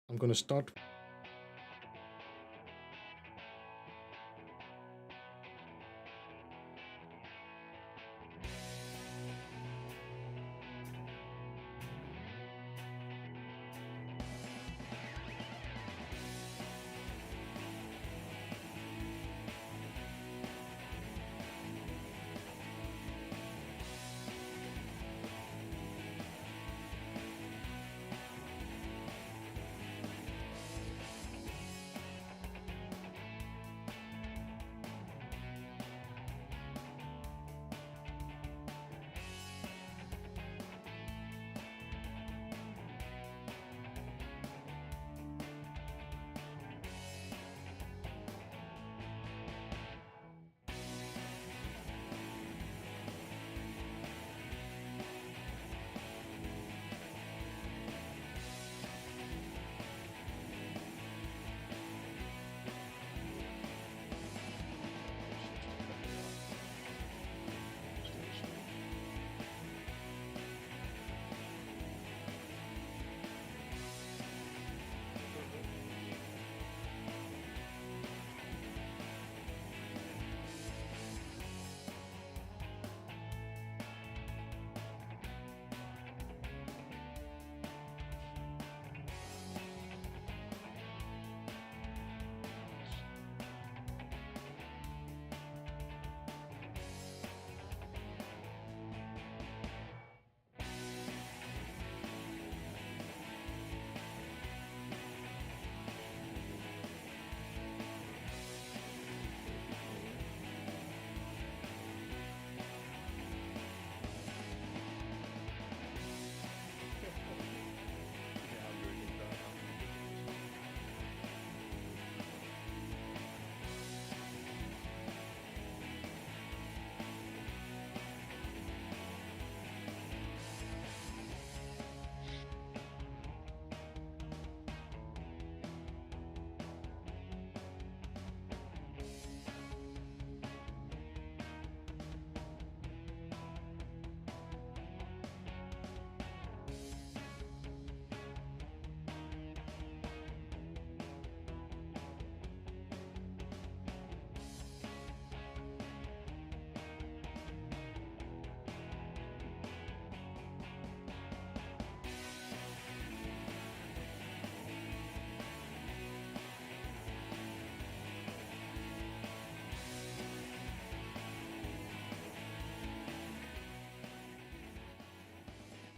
I'm gonna start.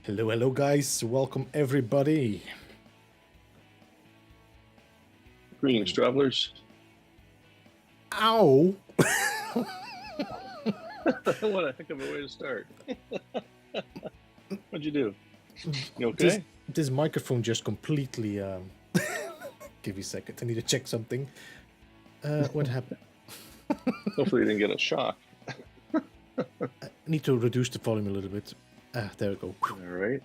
Hello, hello, guys. Welcome, everybody. Greetings, travelers. Ow! What a heck of a way to start. What'd you do? You okay? This microphone just completely... Give me a second. I need to check something. What happened? Hopefully you didn't get a shock. I need to reduce the volume a little bit. There we go. All right.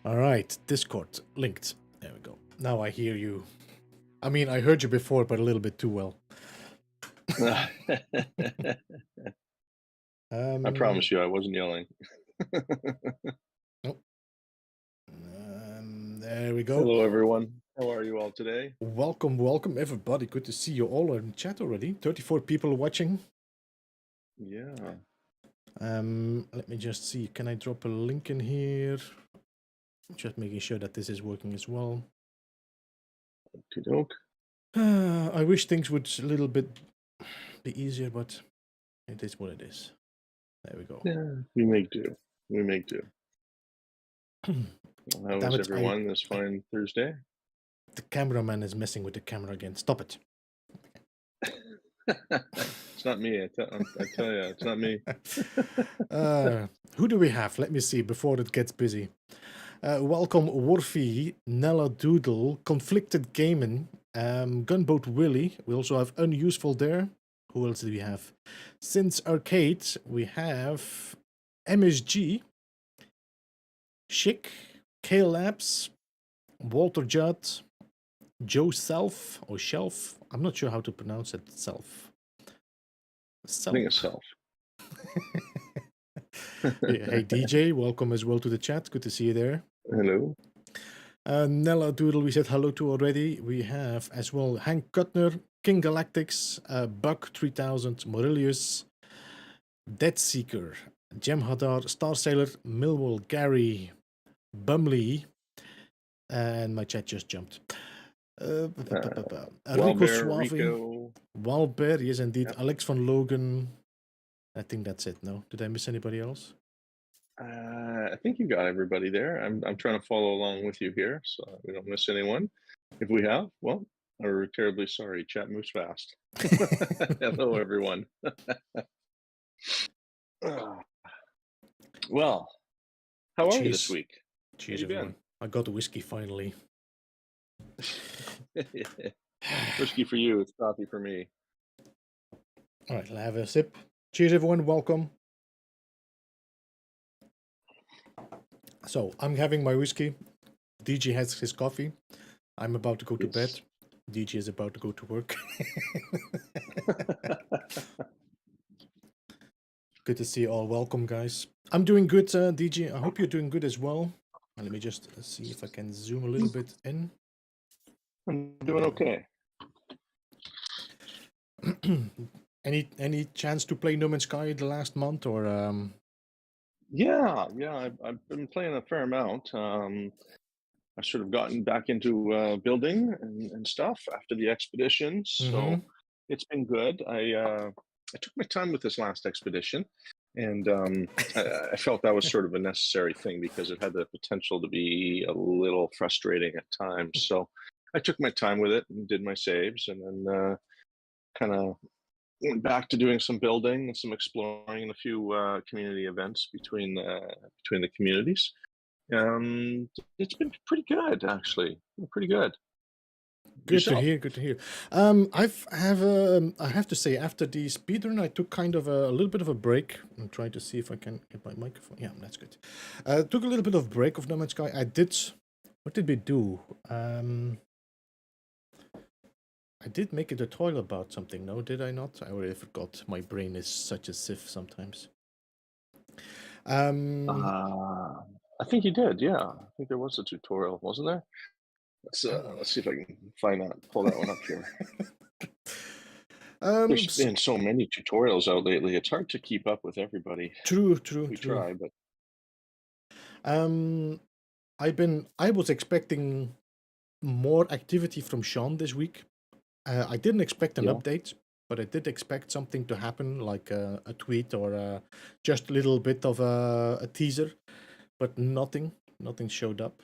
All right. Discord linked. There we go. Now I hear you. I mean, I heard you before, but a little bit too well. I promise you I wasn't yelling. There we go. Hello, everyone. How are you all today? Welcome, welcome, everybody. Good to see you all in chat already. 34 people watching. Yeah. Let me just see. Can I drop a link in here? Just making sure that this is working as well. Okey-doke. I wish things would a little bit be easier, but it is what it is. There we go. Yeah, we make do. We make do. Well, how is everyone this fine Thursday? The cameraman is messing with the camera again. Stop it. It's not me. I tell you, it's not me. Who do we have? Let me see before it gets busy. Welcome, Worfy, Nella, Doodle, Conflicted Gaming, Gunboat Willy. We also have Unuseful there. Who else do we have? Since Arcade, we have MSG, Chic, Kale Labs, Walter Judd, Joe Self or Shelf. I'm not sure how to pronounce it. Self. I think it's Self. Hey DJ, welcome as well to the chat. Good to see you there. Hello. Nella Doodle, we said hello to already. We have as well Hank Kuttner, King Galactics, Buck 3000, Morelius, Dead Seeker, Jem Hadar, Star Sailor, Millwall, Gary, Bumley, and my chat just jumped. Rico Wildbear, Suave, Rico. Walber, yes indeed, Yep. Alex van Logan. I think that's it. No, did I miss anybody else? I think you got everybody there. I'm trying to follow along with you here, so we don't miss anyone. If we have, well, we're terribly sorry. Chat moves fast. Hello, everyone. Well, how are you this Cheers. week? Cheers, How you everyone. I got the whiskey finally. been? Whiskey for you, it's coffee for me. All right, I'll have a sip. Cheers, everyone. Welcome. So I'm having my whiskey. DG has his coffee. I'm about to go to bed. DG is about to go to work. Good to see you all. Welcome, guys. I'm doing good, DG. I hope you're doing good as well. Let me just see if I can zoom a little bit in. I'm doing okay. Any chance to play No Man's Sky the last month or Yeah, I've been playing a fair amount. I've sort of gotten back into building and stuff after the expedition, so it's been good. I took my time with this last expedition, and I felt that was sort of a necessary thing because it had the potential to be a little frustrating at times. So I took my time with it and did my saves, and then kind of went back to doing some building and some exploring and a few community events between the communities. It's been pretty good, actually. Pretty good. Good to Yourself? hear. Good to hear. I have to say, after the speedrun, I took kind of a little bit of a break. I'm trying to see if I can get my microphone. Yeah, that's good. Took a little bit of break of No Man's Sky. I did. What did we do? I did make a tutorial about something. No, did I not? I already forgot. My brain is such a sieve sometimes. I think you did. Yeah, I think there was a tutorial, wasn't there? Let's see if I can find that. Pull that one up here. There's been so many tutorials out lately. It's hard to keep up with everybody. True. We try, but I was expecting more activity from Sean this week. I didn't expect an update, but I did expect something to happen, like a tweet or just a little bit of a teaser, but nothing showed up.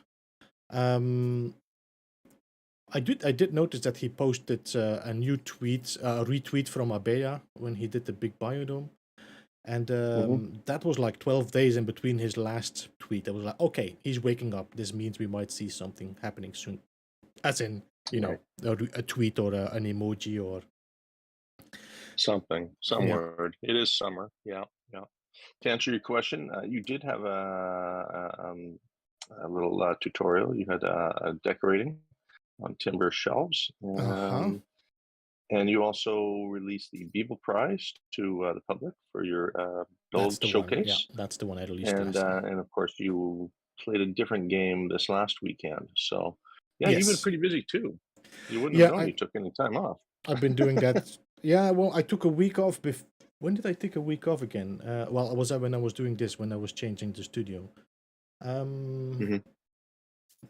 I did notice that he posted a new tweet, a retweet from Abeya when he did the big biodome. And that was like 12 days in between his last tweet. I was like, okay, he's waking up. This means we might see something happening soon. As in, a tweet or an emoji or some word. It is summer. Yeah. To answer your question, you did have a little tutorial. You had decorating on timber shelves. And you also released the Beeble Prize to the public for your build showcase. Yeah, that's the one I released and of course, you played a different game this last weekend. So, yeah, you've been pretty busy too. You wouldn't have known you took any time off. I've been doing that. Yeah, well, I took a week off. When did I take a week off again? Well, was that when I was doing this, when I was changing the studio.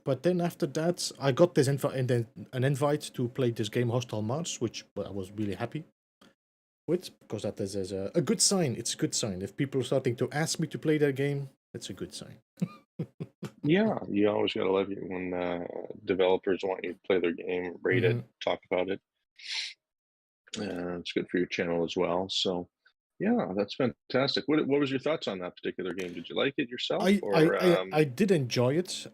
But then after that, I got this an invite to play this game Hostile Mars, which I was really happy with, because that is a good sign. It's a good sign. If people are starting to ask me to play their game, it's a good sign. Yeah, you always got to love it when developers want you to play their game, rate it, talk about it. It's good for your channel as well. So, yeah, that's fantastic. What was your thoughts on that particular game? Did you like it yourself? I did enjoy it.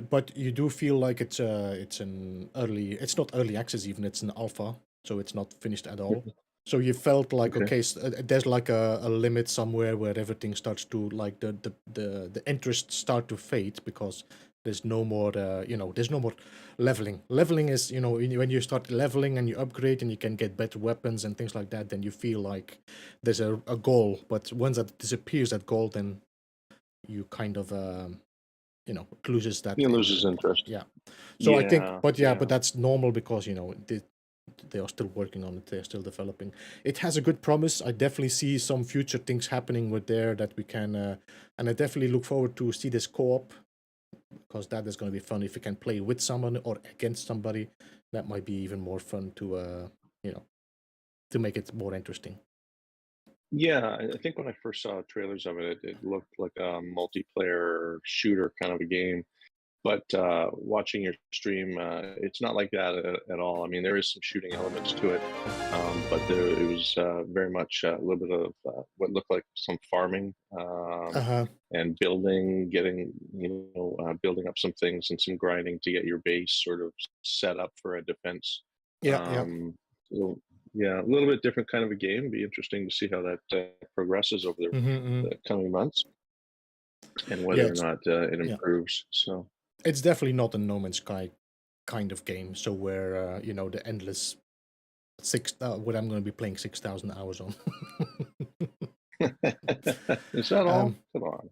But you do feel like it's not early access even. It's an alpha, so it's not finished at all. So you felt like okay, there's like a limit somewhere where everything starts to like the interest start to fade because there's no more there's no more leveling. Leveling is when you start leveling and you upgrade and you can get better weapons and things like that, then you feel like there's a goal. But once that disappears, that goal, then you kind of loses that He loses interest. interest. Yeah. So I think, Yeah, but yeah. that's normal because they are still working on it. They're still developing. It has a good promise. I definitely see some future things happening with there that we can, and I definitely look forward to see this co-op, because that is going to be fun. If you can play with someone or against somebody, that might be even more fun to make it more interesting. Yeah, I think when I first saw trailers of it, it looked like a multiplayer shooter kind of a game. But watching your stream, it's not like that at all. I mean, there is some shooting elements to it, but it was very much a little bit of what looked like some farming Uh-huh. and building, getting building up some things and some grinding to get your base sort of set up for a defense. Yeah, yeah. Um, so yeah, a little bit different kind of a game. Be interesting to see how that progresses over Mm-hmm. the coming months and Yeah, whether or not it yeah. improves. So. It's definitely not a No Man's Sky kind of game. So where the endless what I'm going to be playing 6,000 hours on. Is that all? um, Come on.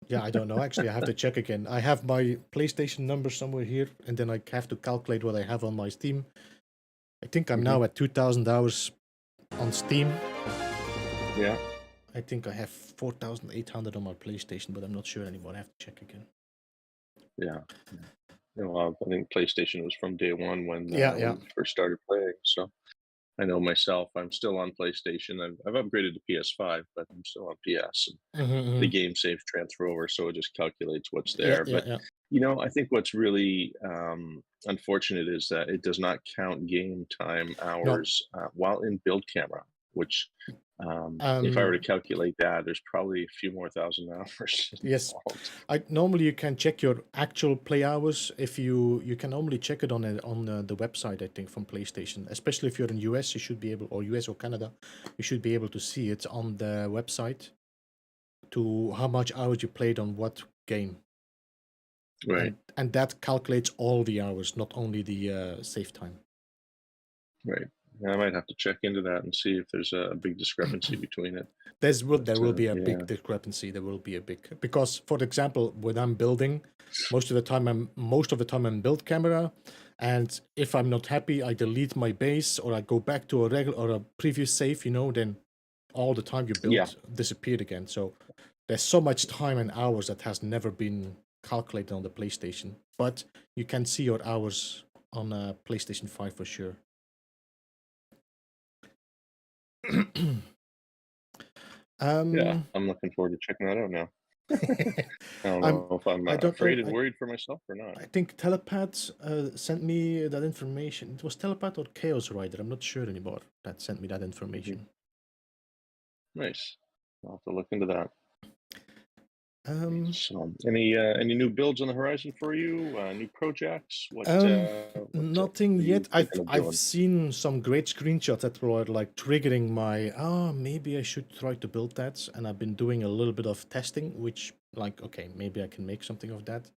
yeah, I don't know. Actually, I have to check again. I have my PlayStation number somewhere here, and then I have to calculate what I have on my Steam. I think I'm Hmm. now at 2,000 hours on Steam. Yeah. I think I have 4,800 on my PlayStation, but I'm not sure anymore. I have to check again. Yeah. Yeah. Well, I think PlayStation was from day one Yeah, when yeah. we first started playing. So I know myself. I'm still on PlayStation. I've upgraded to PS5, but I'm still on PS. And the Mm-hmm. game saves transfer over, so it just calculates what's Yeah, there. yeah, But yeah. I think what's really unfortunate is that it does not count game time No. hours while in build camera, which if I were to Um. calculate that, there's probably a few more thousand hours Yes. involved. I normally you can check your actual play hours if you can normally check it on the website, I think, from PlayStation. Especially if you're in US, you should be able, or US or Canada, you should be able to see it on the website to how much hours you played on what game, Right, and that calculates all the hours, not only the save time. right. Yeah, I might have to check into that and see if there's a big discrepancy between it. There But will be a yeah. big discrepancy. There will be a big, because, for example, when I'm building, most of the time I'm build camera, and if I'm not happy, I delete my base or I go back to a regular or a previous save. Then all the time you Yeah. built disappeared again. So there's so much time and hours that has never been calculated on the PlayStation, but you can see your hours on a PlayStation 5 for sure. Yeah. um, I'm looking forward to checking that out now. I don't I'm know if I'm I don't know. afraid and worried for myself or not. I think Telepath sent me that information. It was Telepath or Chaos Rider. I'm not sure anymore. That sent me that Mhm. information. Nice. I'll have to look into that. Um, So, any new builds on the horizon for you? New projects? um, What Nothing are you yet. thinking of I've doing? seen some great screenshots that were like triggering my maybe I should try to build that, and I've been doing a little bit of testing, which, like, okay, maybe I can make something of that.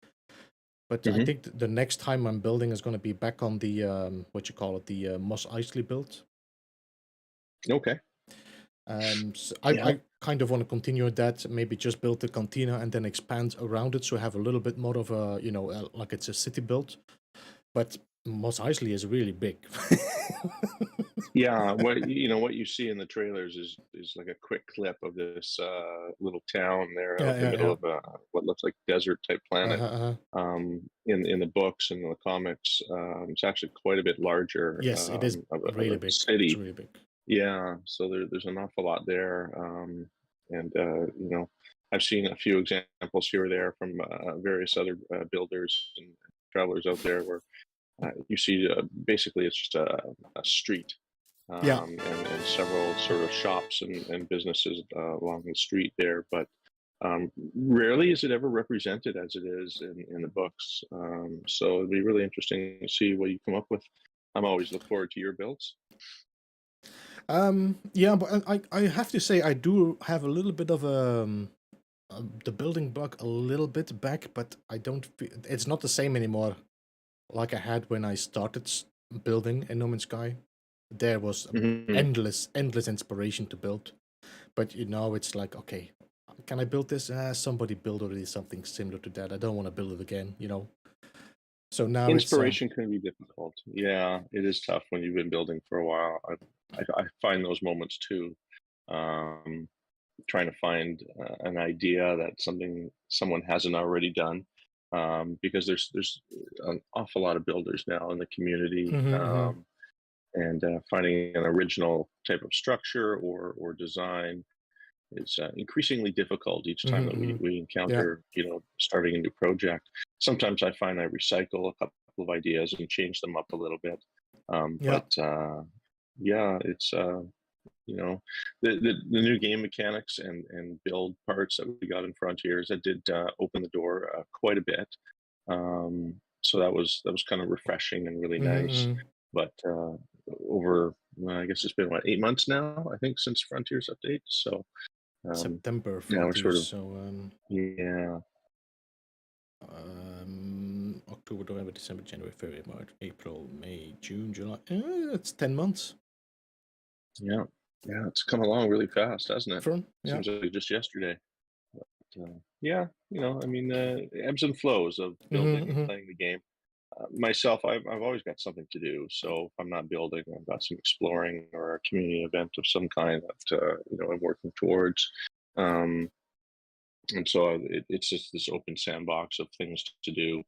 But I Hmm. think the next time I'm building is going to be back on the what you call it, the Moss Eisley build. Okay. So Yeah. I kind of want to continue with that. Maybe just build the cantina and then expand around it, so I have a little bit more of a, like it's a city build. But Mos Eisley is really big. Yeah, what you see in the trailers is like a quick clip of this little town there out Yeah, in the yeah, middle yeah. of what looks like desert type planet. Uh-huh, uh-huh. In the books and the comics, it's actually quite a bit larger Yes, it is of really a big. It's city. really big. Yeah, so there's an awful lot there, and I've seen a few examples here or there from various other builders and travelers out there where you see basically it's just a street Yeah. and several sort of shops and businesses along the street there, but rarely is it ever represented as it is in the books. So it'd be really interesting to see what you come up with. I'm always look forward to your builds. Yeah, but I have to say I do have a little bit of the building bug a little bit back, but I don't. It's not the same anymore. Like I had when I started building in No Man's Sky. There was Hmm. endless inspiration to build, but it's like, okay, can I build this? Somebody built already something similar to that. I don't want to build it again, you know. So now it's Inspiration can be difficult. Yeah, it is tough when you've been building for a while. I find those moments too. Um, Trying to find an idea that someone hasn't already done, because there's an awful lot of builders now in the community, mm-hmm. and finding an original type of structure or design is increasingly difficult each time that Mm-hmm. we Yeah, encounter, starting a new project. Sometimes I find I recycle a couple of ideas and change them up a little bit. yeah. But yeah, it's the new game mechanics and build parts that we got in Frontiers that did open the door quite a bit. So that was kind of refreshing and really nice. Mm-hmm. But over, well, I guess it's been what, 8 months now, I think, since Frontiers update. So um, September yeah, we're sort Frontiers. of, So yeah, October, November, December, January, February, March, April, May, June, July. It's 10 months. yeah, yeah. It's come along really fast, hasn't it? From yeah. Seems like just yesterday. Yeah, I mean, ebbs and flows of building and Mm-hmm. playing the game. Myself, I've always got something to do. So if I'm not building, I've got some exploring or a community event of some kind that I'm working towards. Um, and so it's just this open sandbox of things to do.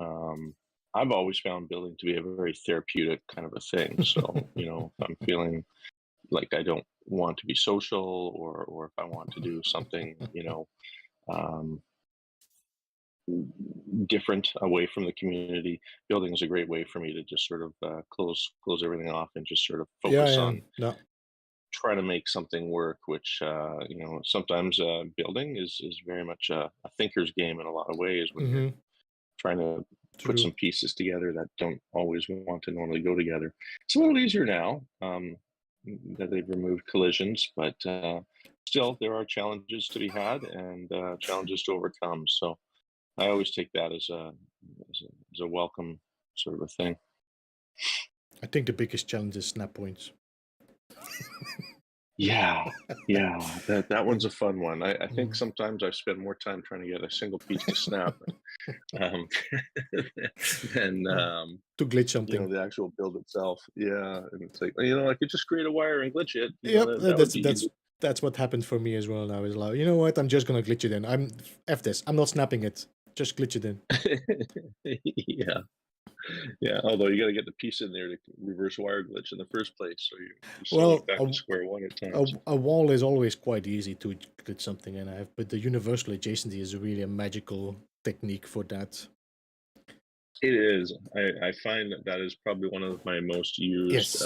Um, I've always found building to be a very therapeutic kind of a thing. So if I'm feeling like I don't want to be social, or if I want to do something, um, different away from the community, building is a great way for me to just sort of close everything off and just sort of Yeah, focus yeah, on no. trying to make something work. Which sometimes building is very much a thinker's game in a lot of ways, when you're Mm-hmm. trying to put True. some pieces together that don't always want to normally go together. It's a little easier now, that they've removed collisions, but still there are challenges to be had, and challenges to overcome. So I always take that as a welcome sort of a thing. I think the biggest challenge is snap points. Yeah, yeah, that one's a fun one. I think Mm. sometimes I spend more time trying to get a single piece to snap, um, than To glitch something. the actual build itself. Yeah, and it's like, I could just create a wire and glitch it. Yep, That would that's be that's easy. that's what happened for me as well. Now is like, you know what? I'm just gonna glitch it in. I'm f this. I'm not snapping it. Just glitch it in. Yeah, yeah. Although you got to get the piece in there to reverse wire glitch in the first place, so you're sort of Well, back to square one at a, times. a wall is always quite easy to glitch something in. But the universal adjacency is really a magical technique for that. It is. I find that is probably one of my most used Yes.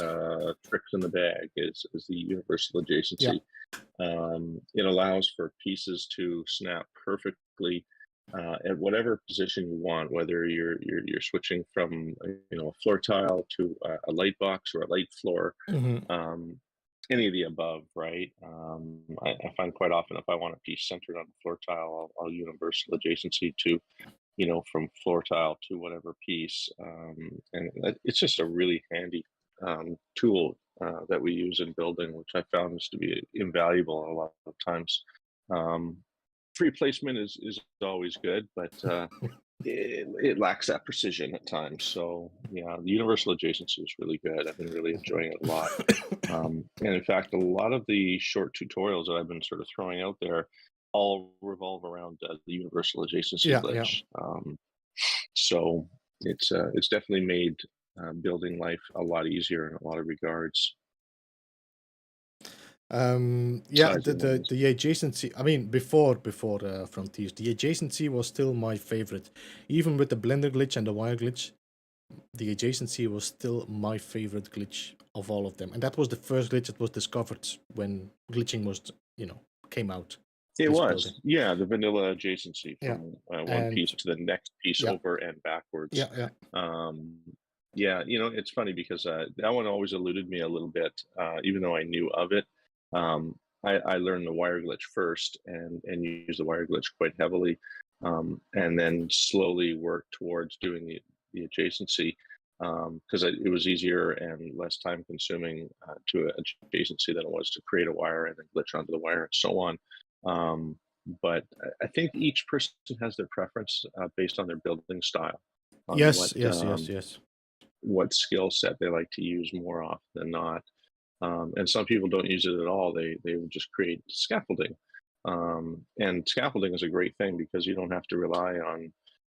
tricks in the bag is the universal Yeah. adjacency. It allows for pieces to snap perfectly at whatever position you want, whether you're switching from a floor tile to a light box or a light floor, Hmm. um, any of the above, right? I find quite often, if I want a piece centered on the floor tile, I'll universal adjacency to from floor tile to whatever piece. And it's just a really handy tool that we use in building, which I found is to be invaluable a lot of times. Um, Free placement is always good, but it lacks that precision at times. So yeah, the universal adjacency is really good. I've been really enjoying it a lot. And in fact, a lot of the short tutorials that I've been sort of throwing out there all revolve around the universal adjacency Yeah, yeah. glitch. So it's definitely made building life a lot easier in a lot of regards. Yeah, Sizing wise. the adjacency. I mean, before Frontiers, the adjacency was still my favorite. Even with the blender glitch and the wire glitch, the adjacency was still my favorite glitch of all of them. And that was the first glitch that was discovered when glitching was, came out. It This building. was, yeah, the vanilla adjacency Yeah, from one and piece to the next piece yeah, over and backwards. yeah, yeah. Um, yeah, it's funny because that one always eluded me a little bit, even though I knew of it. I learned the wire glitch first and used the wire glitch quite heavily, and then slowly worked towards doing the adjacency, because it was easier and less time consuming to adjacency than it was to create a wire and then glitch onto the wire and so on. but I think each person has their preference based on their building style, on Yes, yes, yes, yes. what skill set they like to use more often than not. And some people don't use it at all. They would just create scaffolding, and scaffolding is a great thing because you don't have to rely on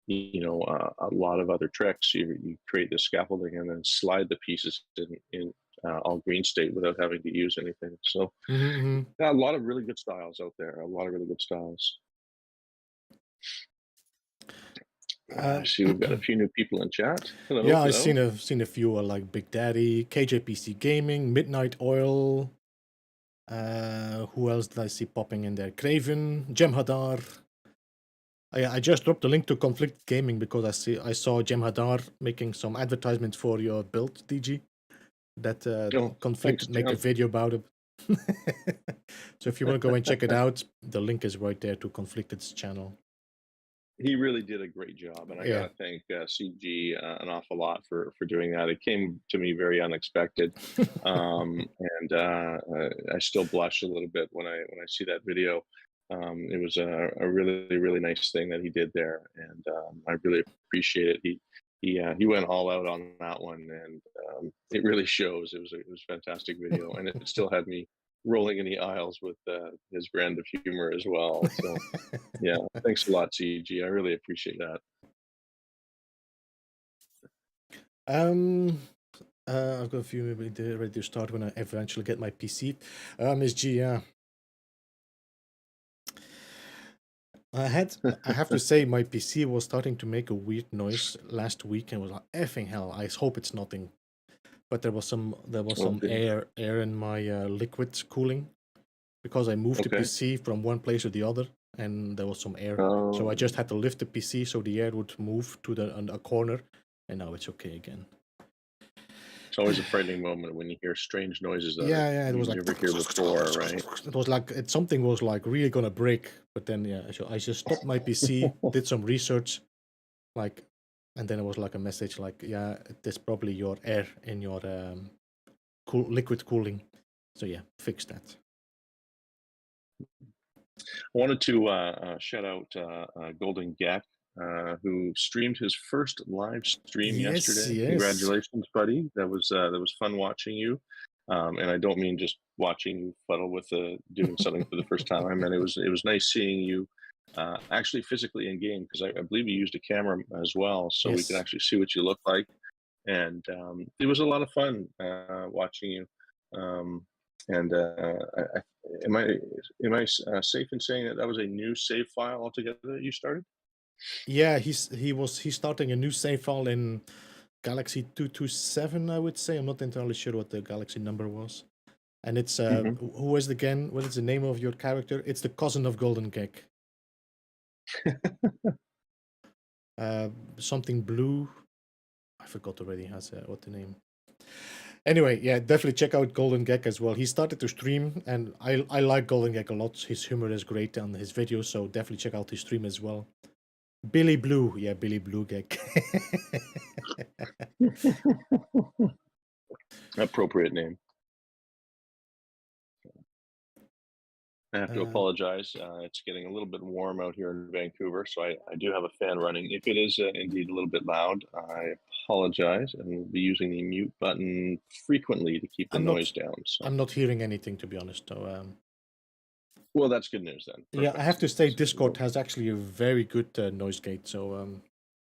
a lot of other tricks. You create the scaffolding and then slide the pieces in all green state without having to use anything. So Mm-hmm. yeah, a lot of really good styles out there. A lot of really good styles. I see we've got a few new people in chat. Hello, Yeah, I've hello. seen a few like Big Daddy, KJPC Gaming, Midnight Oil. Who else did I see popping in there? Craven, Jem'Hadar. I just dropped the link to Conflict Gaming because I saw Jem'Hadar making some advertisements for your build, DG. That Oh, thanks, Conflict make a Jim. video about it. So if you want to go and check it out, the link is right there to Conflicted's channel. He really did a great job, and I Yeah. gotta thank CG an awful lot for doing that. It came to me very unexpected, and I still blush a little bit when I see that video. It was a really nice thing that he did there, and I really appreciate it. He went all out on that one, and it really shows. It was a fantastic video, and it still had me rolling in the aisles with his brand of humor as well. So. Yeah, thanks a lot, CG. I really appreciate that. I've got a few maybe ready to start when I eventually get my PC. Miss G, yeah. I have to say my PC was starting to make a weird noise last week and was like effing hell. I hope it's nothing. But there was some Okay. air in my liquid cooling because I moved the Okay. PC from one place to the other and there was some air. So I Um, just had to lift the PC so the air would move to a corner and now it's okay again. it's always a frightening moment when you hear strange noises that Yeah, it you was like never hear before, right? it was like something was like really gonna break. But then yeah, so I just stopped my PC, did some research, like, and then it was like a message like, yeah, there's probably your air in your liquid cooling. So yeah, fix that. I wanted to shout out Golden Gak, who streamed his first live stream Yes, yesterday. yes, Congratulations, buddy! That was fun watching you. And I don't mean just watching you fuddle with doing something for the first time. I mean it was nice seeing you actually physically in game because I believe you used a camera as well, so we could yes. actually see what you look like. And it was a lot of fun watching you. Um, and am I safe in saying that that was a new save file altogether that you started? Yeah, he's starting a new save file in Galaxy 227, I would say. I'm not entirely sure what the Galaxy number was. And it's Hmm. who is again? What is the name of your character? It's the cousin of Golden Gek. Something blue. I forgot already. Has what the name? Anyway, yeah, definitely check out Golden Gek as well. He started to stream, and I like Golden Gek a lot. His humor is great on his videos, so definitely check out his stream as well. Billy Blue, yeah, Billy Blue Gek. Appropriate name. I have to uh, apologize. It's getting a little bit warm out here in Vancouver, so I do have a fan running. If it is indeed a little bit loud, I apologize, and we'll be using the mute button frequently to keep the I'm not noise down. So, I'm not hearing anything to be honest. So well, that's good news then. yeah, I Perfect. have to say So Discord has actually a very good noise gate. So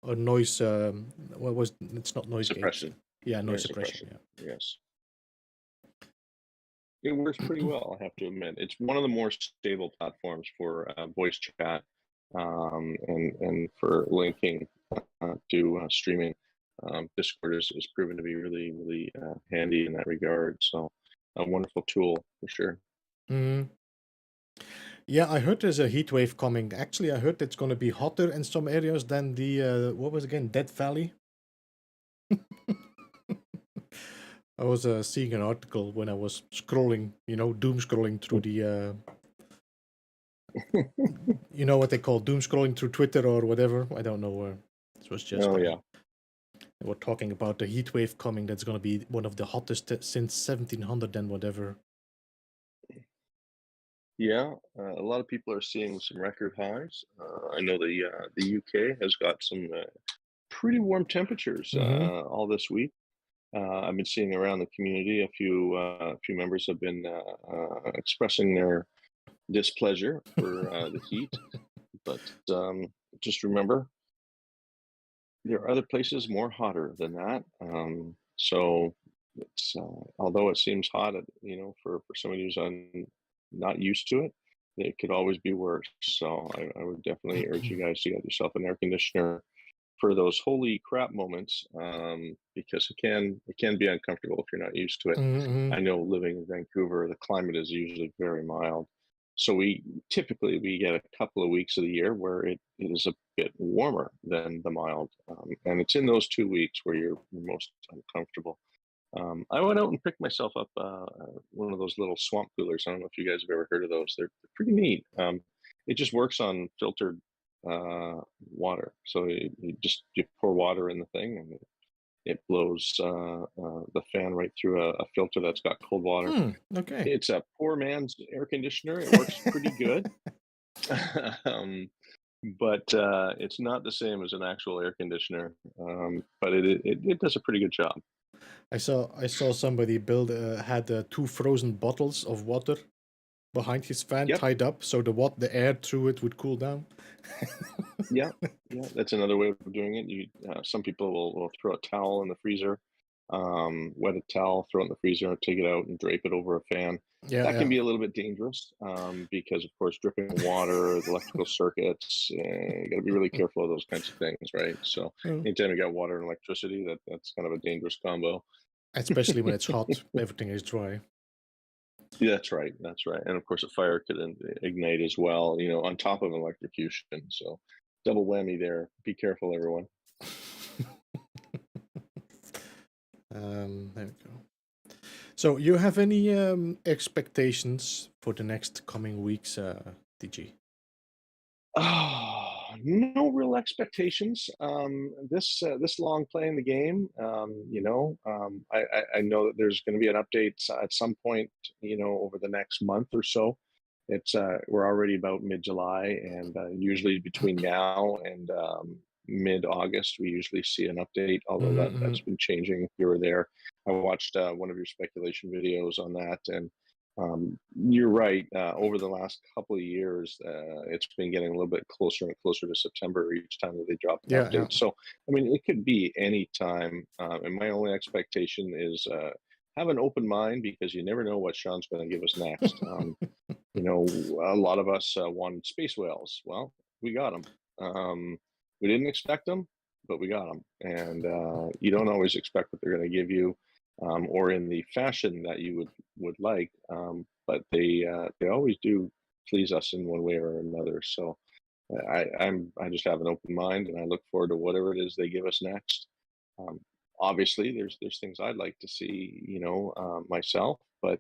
or noise. What was it's not noise gate. suppression, Yeah, noise noise suppression. suppression. Yeah. Yes. It works pretty well, I have to admit. It's one of the more stable platforms for voice chat and for linking to streaming. Discord is proven to be really handy in that regard. So a wonderful tool for sure. Mhm. Yeah, I heard there's a heat wave coming. Actually, I heard it's going to be hotter in some areas than the what was it again, Death Valley. I was seeing an article when I was scrolling, doom scrolling through the, you know what they call doom scrolling through Twitter or whatever. I don't know where. It was just Oh yeah. they were talking about the heat wave coming. That's going to be one of the hottest since 1700 and whatever. Yeah, a lot of people are seeing some record highs. I know the UK has got some pretty warm temperatures Mm-hmm. all this week. I've been seeing around the community a few members have been expressing their displeasure for the heat, but just remember there are other places more hotter than that. So it's although it seems hot, for somebody who's not used to it, it could always be worse. So I would definitely urge you guys to get yourself an air conditioner for those holy crap moments, because it can be uncomfortable if you're not used to it. Mm-hmm. I know living in Vancouver, the climate is usually very mild. So we get a couple of weeks of the year where it is a bit warmer than the mild. And it's in those 2 weeks where you're most uncomfortable. I went out and picked myself up one of those little swamp coolers. I don't know if you guys have ever heard of those. They're pretty neat. It just works on filtered water. So you pour water in the thing, and it blows the fan right through a filter that's got cold water. Okay. It's a poor man's air conditioner. It works pretty good, um, but it's not the same as an actual air conditioner. But it does a pretty good job. I saw somebody build had two frozen bottles of water behind his fan Yep. tied up so the air through it would cool down. Yeah, yeah, that's another way of doing it. Some people will throw a towel in the freezer, wet a towel, throw it in the freezer, take it out, and drape it over a fan. Yeah, That can yeah. be a little bit dangerous because, of course, dripping water, the electrical circuits, you got to be really careful of those kinds of things, right? So, Oh. anytime you got water and electricity, that's kind of a dangerous combo. Especially when it's hot, everything is dry. Yeah, that's right. That's right. And of course, a fire could ignite as well, on top of electrocution. So, double whammy there. Be careful, everyone. There we go. So, you have any expectations for the next coming weeks, DG? Oh, no real expectations. This long playing the game, I know that there's going to be an update at some point, over the next month or so. We're already about mid-July, and usually between now and mid-August, we usually see an update. Although Mm-hmm, that's been changing here or there. I watched one of your speculation videos on that, and you're right. Over the last couple of years, it's been getting a little bit closer and closer to September each time that they drop an Yeah, yeah. update. So, I mean, it could be any time. And my only expectation is have an open mind, because you never know what Sean's going to give us next. A lot of us wanted space whales. Well, we got them. We didn't expect them, but we got them. And you don't always expect what they're going to give you, or in the fashion that you would like. But they always do please us in one way or another. So I just have an open mind, and I look forward to whatever it is they give us next. Um, Obviously, there's things I'd like to see, myself, but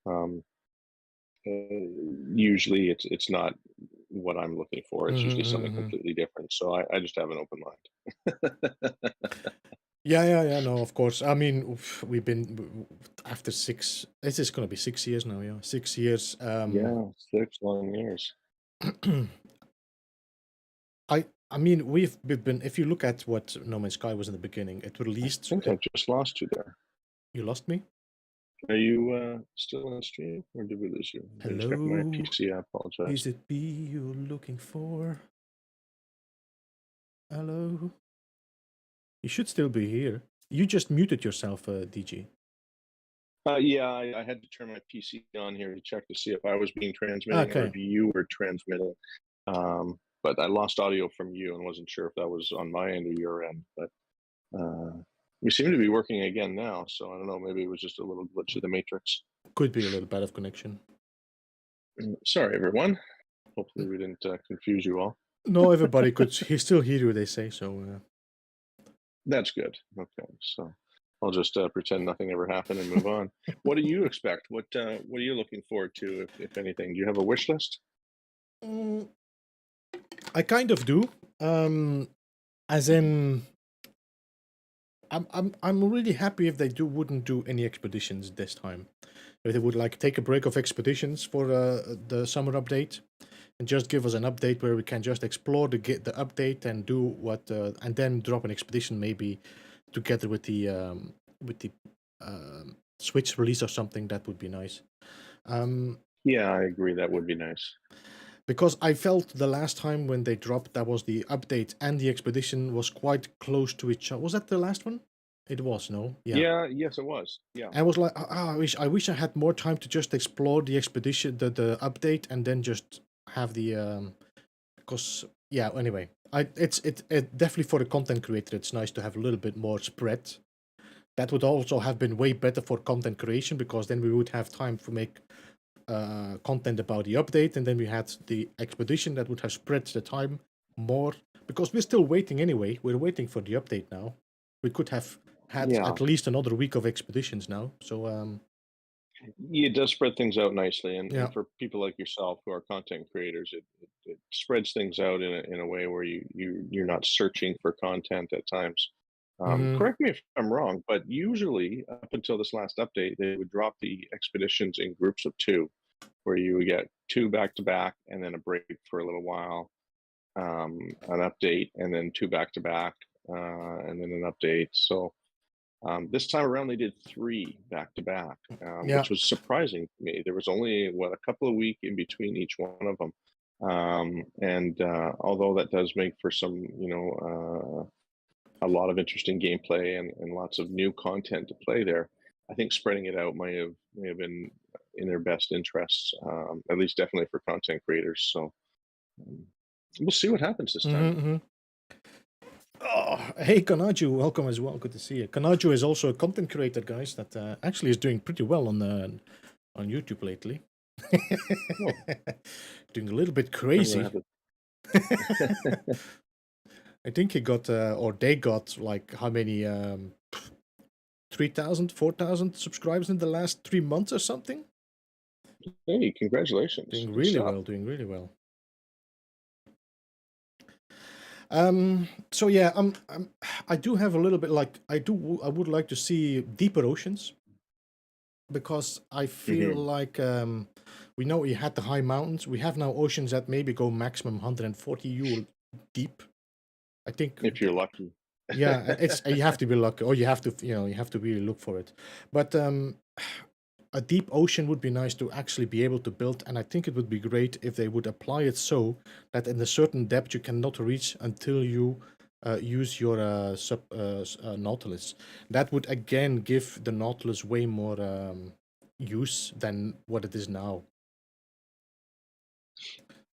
um, usually it's not what I'm looking for. It's usually Mm-hmm, something mm-hmm. completely different. So I just have an open mind. Yeah, yeah, yeah. No, of course. I mean, we've been after six. This is gonna be 6 years now. Yeah, 6 years. Yeah, 6 long years. I mean, we've been. If you look at what No Man's Sky was in the beginning, it I released. think I just lost you there. You lost me. Are you still on stream, or did we lose you? I didn't check my Hello. PC. I Is apologize. it me you're looking for? Hello. You should still be here. You just muted yourself, DG. Yeah, I had to turn my PC on here to check to see if I was being transmitting or Okay. if you were transmitting. But I lost audio from you and wasn't sure if that was on my end or your end. But we seem to be working again now, so I don't know. Maybe it was just a little glitch of the matrix. Could be a little bad of connection. Sorry, everyone. Hopefully, we didn't confuse you all. No, everybody could. He still hear you. They say so. That's good. Okay, so I'll just pretend nothing ever happened and move on. What do you expect? What are you looking forward to, if anything? Do you have a wish list? Mm, I kind of do. As in, I'm really happy if they wouldn't do any expeditions this time, if they would like take a break of expeditions for the summer update, and just give us an update where we can just explore the update and do what, and then drop an expedition maybe together with the Switch release or something. That would be nice. Yeah, I agree. That would be nice. Because I felt the last time when they dropped, that was the update and the expedition was quite close to each other. Was that the last one? It was, no? Yeah. Yeah, yes, it was. Yeah. I was like, I wish I had more time to just explore the expedition, the update, and then just have the because yeah. Anyway, it definitely for the content creator, it's nice to have a little bit more spread. That would also have been way better for content creation because then we would have time to make content about the update, and then we had the expedition that would have spread the time more because we're still waiting anyway. We're waiting for the update now. We could have had Yeah. at least another week of expeditions now. So Yeah, it does spread things out nicely, yeah. and for people like yourself who are content creators, it spreads things out in a way where you're not searching for content at times. Mm-hmm. Correct me if I'm wrong, but usually up until this last update, they would drop the expeditions in groups of two, where you would get two back to back, and then a break for a little while, an update, and then two back to back, and then an update. So this time around, they did three back to back, Yeah. which was surprising to me. There was only what a couple of weeks in between each one of them, and although that does make for some, a lot of interesting gameplay and lots of new content to play there, I think spreading it out may have been in their best interests, at least definitely for content creators. So um, we'll see what happens this time. Mm-hmm, mm-hmm. Oh, hey Kanaju, welcome as well. Good to see you. Kanaju is also a content creator, guys, that actually is doing pretty well on YouTube lately. Oh, Doing a little bit I'm gonna have crazy. to. I think he got, or they got, like how many, 3,000, 4,000 subscribers in the last 3 months or something. Hey, congratulations! Doing Good really stuff. well. Doing really well. So yeah, I do have a little bit like I would like to see deeper oceans because I feel Hmm. like we know we had the high mountains. We have now oceans that maybe go maximum 140 U deep. I think, If you're lucky. yeah, it's you have to be lucky, or you have to you have to really look for it. But a deep ocean would be nice to actually be able to build, and I think it would be great if they would apply it so that in a certain depth you cannot reach until you use your Nautilus. That would again give the Nautilus way more use than what it is now.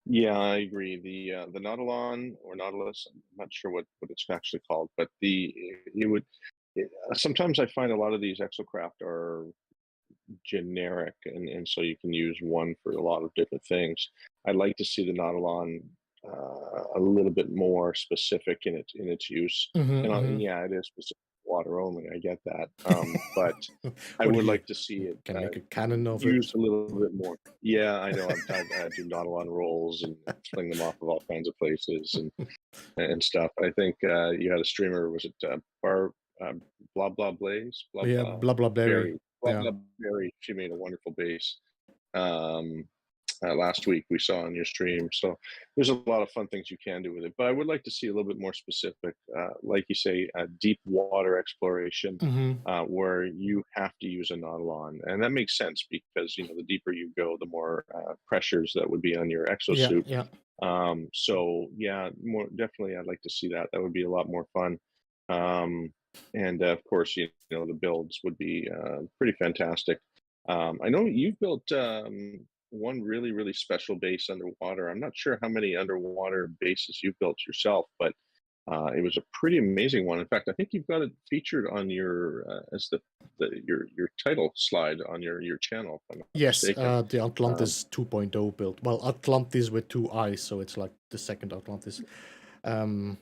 Yeah, I agree. The Nautilon or Nautilus, I'm not sure what it's actually called, but the you would sometimes I find a lot of these exocraft are generic, and so you can use one for a lot of different things. I'd like to see the Nautilon a little bit more specific in its use. And Mm-hmm, yeah, it is specific to water only. I get that, but I what do would you like to see it can make a cannon of used it? a little bit more. Yeah, I know. I do Nautilon rolls and fling them off of all kinds of places and stuff. I think you had a streamer. Was it uh, blah blah blaze blah Yeah, blah blah blah berry. berry blah Yeah. blah berry? She made a wonderful base. Um, Last week we saw on your stream. So there's a lot of fun things you can do with it. But I would like to see a little bit more specific, like you say, deep water exploration, Mm-hmm. where you have to use a nautilon, and that makes sense because the deeper you go, the more pressures that would be on your Yeah, exosuit. yeah. So yeah, more definitely, I'd like to see that. That would be a lot more fun. Um, and of course, the builds would be pretty fantastic. I know you've built one really, really special base underwater. I'm not sure how many underwater bases you've built yourself, but it was a pretty amazing one. In fact, I think you've got it featured on your as your title slide on your channel, if I'm not Yes, mistaken. the Um, Atlantis 2.0 build. Well, Atlantis with two eyes, so it's like the second Atlantis. Um,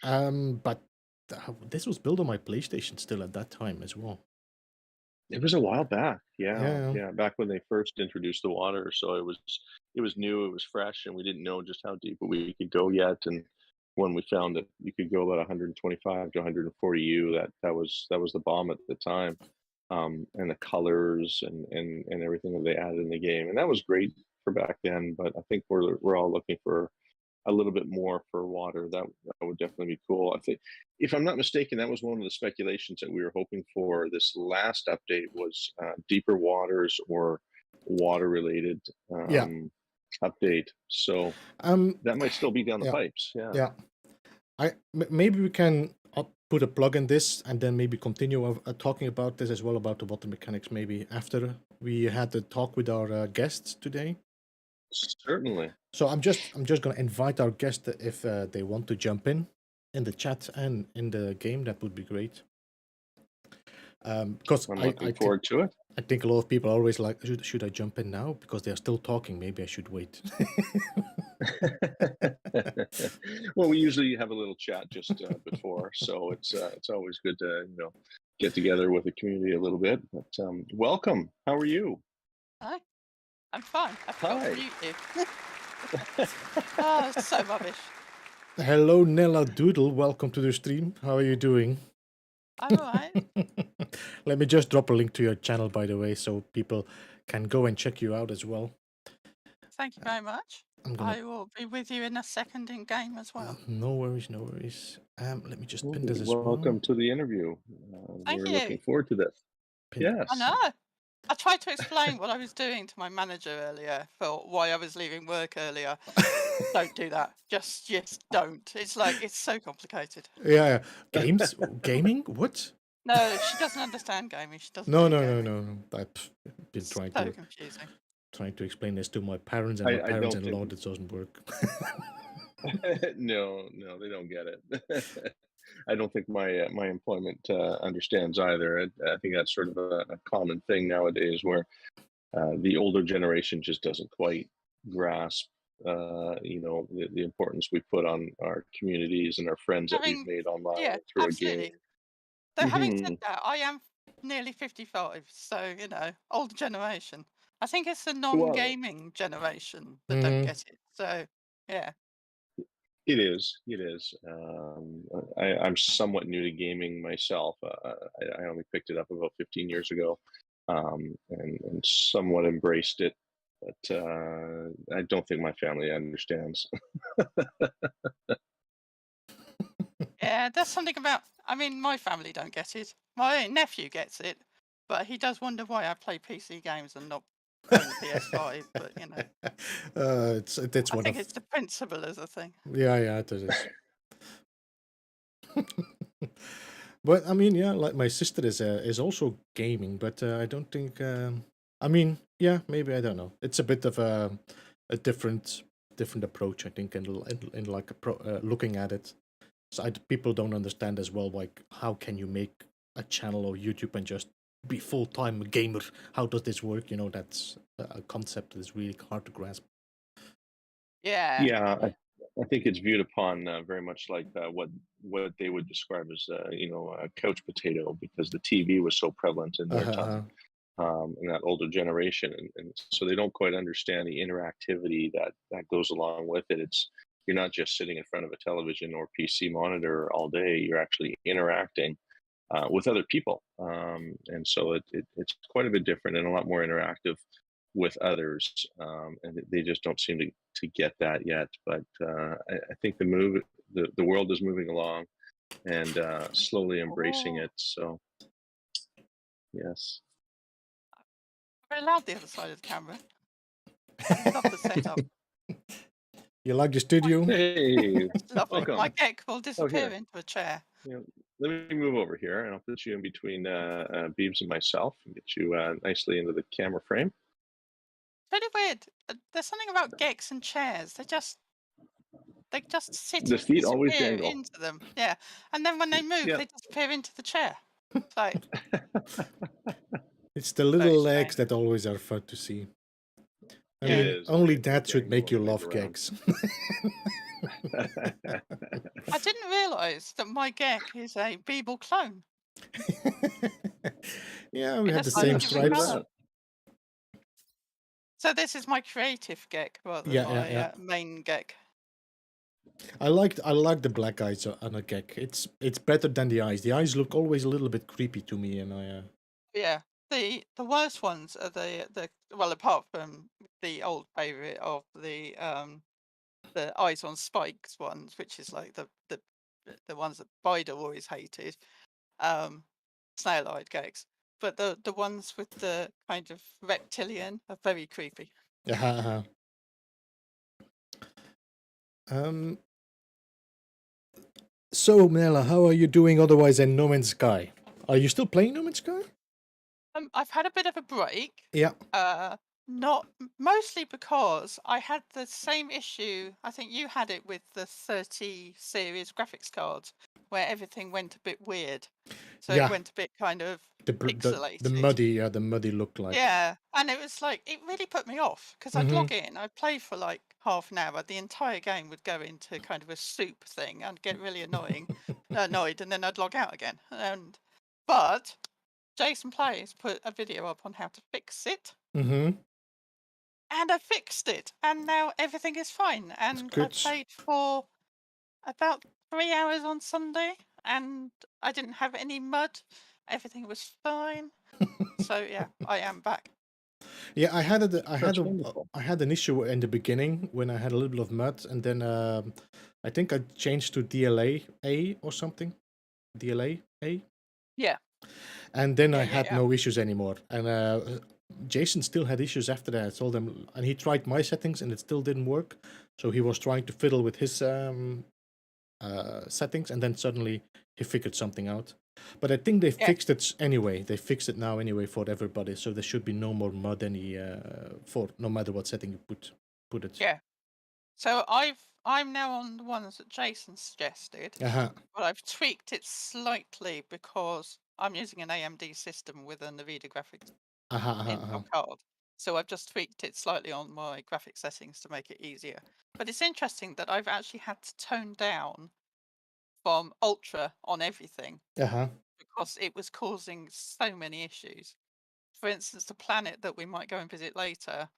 mhm. but this was built on my PlayStation still at that time as well. It was a while back. Yeah, Yeah, yeah, back when they first introduced the water, so it was new, it was fresh, and we didn't know just how deep we could go yet. And when we found that you could go about 125 to 140 U, that was the bomb at the time. and the colors and everything that they added in the game, and that was great for back then. But I think we're all looking for a little bit more for water. That would definitely be cool. I think, if I'm not mistaken, that was one of the speculations that we were hoping for. This last update was deeper waters or water related Yeah. update. So Um. that might still be down the Yeah. pipes. Yeah. Yeah. Maybe we can put a plug in this and then maybe continue talking about this as well, about the water mechanics, maybe after we had the talk with our guests today. Certainly. So I'm just gonna invite our guests, if they want to jump in the chat and in the game. That would be great. Because I'm looking forward to it. I think a lot of people are always like, should I jump in now? Because they're still talking. Maybe I should wait. Well, we usually have a little chat just before, so it's always good to get together with the community a little bit. But welcome. How are you? Hi, I'm fine. I forgot to Hi. mute you. Oh, it's so rubbish. Hello, Nella Doodle. Welcome to the stream. How are you doing? I'm alright. Let me just drop a link to your channel, by the way, so people can go and check you out as well. Thank you very much. I will be with you in a second in game as well. No worries, no worries. Let me just Well, pin this as well. welcome to the interview. Thank We're you. looking forward to this. Yes. I know. I tried to explain what I was doing to my manager earlier for why I was leaving work earlier. Don't do that. Just don't. It's like, it's so complicated. Yeah. Games? Gaming? What? No, she doesn't understand gaming. She doesn't. No. I've been So confusing. trying to explain this to my parents, and my I parents don't in law, think- it doesn't work. No, they don't get it. I don't think my employment understands either. I think that's sort of a common thing nowadays, where the older generation just doesn't quite grasp, the importance we put on our communities and our friends that we've made online Yeah, through absolutely. a game. So having said Mhm. that, I am nearly 55, so older generation. I think it's the Well, non-gaming generation that don't get it. So yeah, it is. It is. I'm somewhat new to gaming myself. I only picked it up about 15 years ago, and somewhat embraced it. But I don't think my family understands. yeah. There's something about. I mean, my family don't get it. My nephew gets it, but he does wonder why I play PC games and not own the PS5. But It's I one think of it's the principle as a thing. yeah, it is. But I mean, yeah, like my sister is also gaming, but I don't think. I mean, yeah, maybe, I don't know. It's a bit of a different approach, I think, in like looking at it. So people don't understand as well, like, how can you make a channel or YouTube and just be full-time gamer? How does this work? That's a concept that is really hard to grasp. Yeah. Yeah, I think it's viewed upon very much like what they would describe as a couch potato, because the TV was so prevalent in their time, in that older generation, and so they don't quite understand the interactivity that goes along with it. You're not just sitting in front of a television or PC monitor all day. You're actually interacting with other people, and so it's quite a bit different and a lot more interactive with others, and they just don't seem to get that yet. But I think the world is moving along and slowly embracing it. So yes. We're allowed the other side of the camera. I love the setup. You like the studio? Hey, It's lovely. welcome. My cake will disappear here. into a chair. Let me move over here, and I'll put you in between Beebs and myself, and get you nicely into the camera frame. Really weird. There's something about geeks and chairs. They just sit The and feet always disappear dangle. into them. Yeah, and then when they move, Yeah. they disappear into the chair. It's like It's the little very legs strange. that always are fun to see. I Yeah. mean, It is. only They that should dangle make you and wave love around. gags. I didn't realise that my geek is a Beeble clone. Yeah, we It had the has same different stripes. colour. So this is my creative geek rather Yeah, than my main geek. I like the black eyes on a gag. It's better than the eyes. The eyes look always a little bit creepy to me, and Yeah. The worst ones are the well, apart from the old favorite of the eyes on spikes ones, which is like the ones that Bida always hated, um, snail-eyed gex. But the ones with the kind of reptilian are very creepy. Uh-huh. So, Nella, how are you doing otherwise in No Man's Sky? Are you still playing No Man's Sky? I've had a bit of a break. Yeah. Not mostly because I had the same issue. I think you had it with the 30 series graphics cards, where everything went a bit weird. So it Yeah. went a bit kind of The pixelated. the muddy look like. Yeah, and it was like it really put me off because I'd log in, I'd play for like half an hour, the entire game would go into kind of a soup thing and get really annoyed, and then I'd log out again. But Jason Plays put a video up on how to fix it, Mm-hmm. and I fixed it, and now everything is fine. And I Good. played for about 3 hours on Sunday, and I didn't have any mud. Everything was fine. So yeah, I am back. Yeah, I had That's wonderful. I had an issue in the beginning when I had a little bit of mud, and then I think I changed to DLA A or something. DLA A. Yeah. And then I Yeah, had yeah. no issues anymore. And Jason still had issues after that. I told him, and he tried my settings, and it still didn't work. So he was trying to fiddle with his settings, and then suddenly he figured something out. But I think they Yeah. fixed it anyway. They fixed it now anyway for everybody. So there should be no more mud for no matter what setting you put it. Yeah. So I'm now on the ones that Jason suggested, Uh-huh. but I've tweaked it slightly because I'm using an AMD system with a NVIDIA graphics Intel card. So I've just tweaked it slightly on my graphic settings to make it easier. But it's interesting that I've actually had to tone down from ultra on everything Uh-huh. because it was causing so many issues. For instance, the planet that we might go and visit later,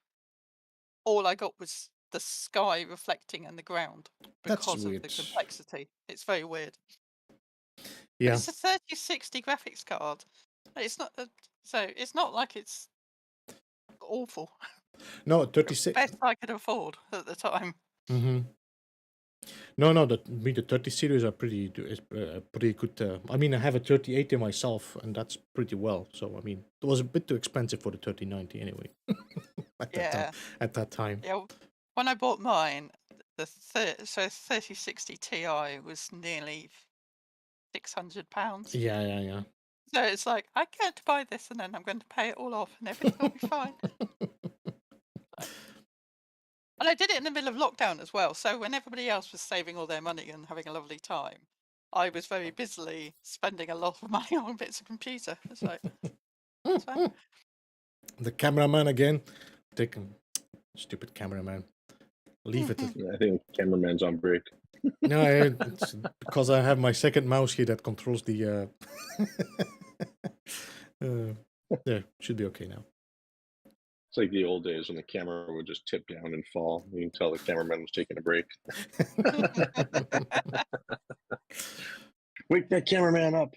all I got was the sky reflecting and the ground That's because of weird. the complexity. It's very weird. But Yeah. it's a 3060 graphics card. It's not so it's not like it's awful. No, The 36. best I could afford at the time. Mm-hmm. No, the 30 series are pretty good. I mean, I have a 3080 myself, and that's pretty well. So I mean, it was a bit too expensive for the 3090 anyway. At that time. Yeah. When I bought mine, the 3060 Ti was nearly £600. Yeah. So it's like I'm going to buy this, and then I'm going to pay it all off, and everything will be fine. And I did it in the middle of lockdown as well. So when everybody else was saving all their money and having a lovely time, I was very busily spending a lot of money on bits of computer. It's like, it's fine. The cameraman again. Stupid cameraman. Leave it. Yeah, I think the cameraman's on break. No, it's because I have my second mouse here that controls the. There, should be okay now. It's like the old days when the camera would just tip down and fall. You can tell the cameraman was taking a break. Wake that cameraman up.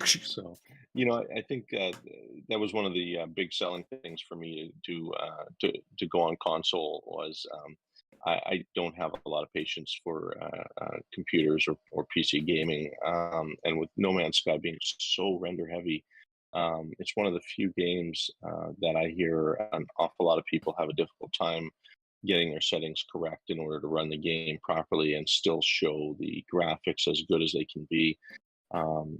So, I think that was one of the big selling things for me to go on console was I don't have a lot of patience for computers or PC gaming, and with No Man's Sky being so render heavy, it's one of the few games that I hear an awful lot of people have a difficult time getting their settings correct in order to run the game properly and still show the graphics as good as they can be. Um,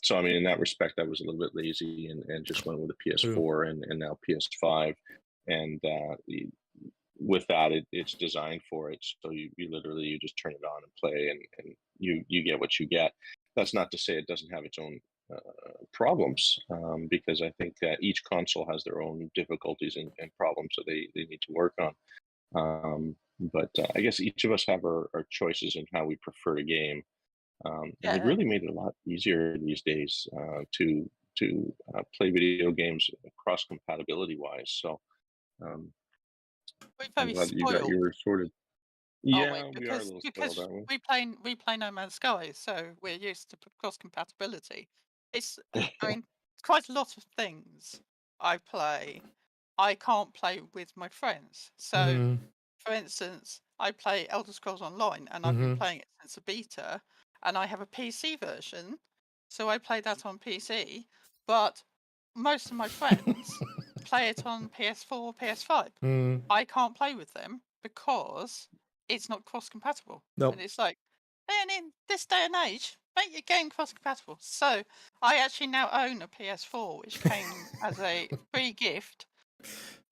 so, I mean, in that respect, I was a little bit lazy and just went with the PS4 and now PS5. And with that, it's designed for it. So you literally you just turn it on and play, and you get what you get. That's not to say it doesn't have its own problems, because I think that each console has their own difficulties and problems that they need to work on. But I guess each of us have our choices in how we prefer to game. And they've Yeah, really made it a lot easier these days to play video games cross compatibility wise. So we're I'm very glad that you got spoiled, your sorted. aren't we? Yeah, we are a Because little spoiled, because aren't we? we play No Man's Sky, so we're used to cross compatibility. It's I mean quite a lot of things I play, I can't play with my friends. So, for instance, I play Elder Scrolls Online, and I've been playing it since the beta, and I have a PC version, so I play that on PC. But most of my friends play it on PS4, PS5. I can't play with them because it's not cross-compatible. Nope. And it's like, man, in this day and age, make your game cross-compatible. So I actually now own a PS4, which came as a free gift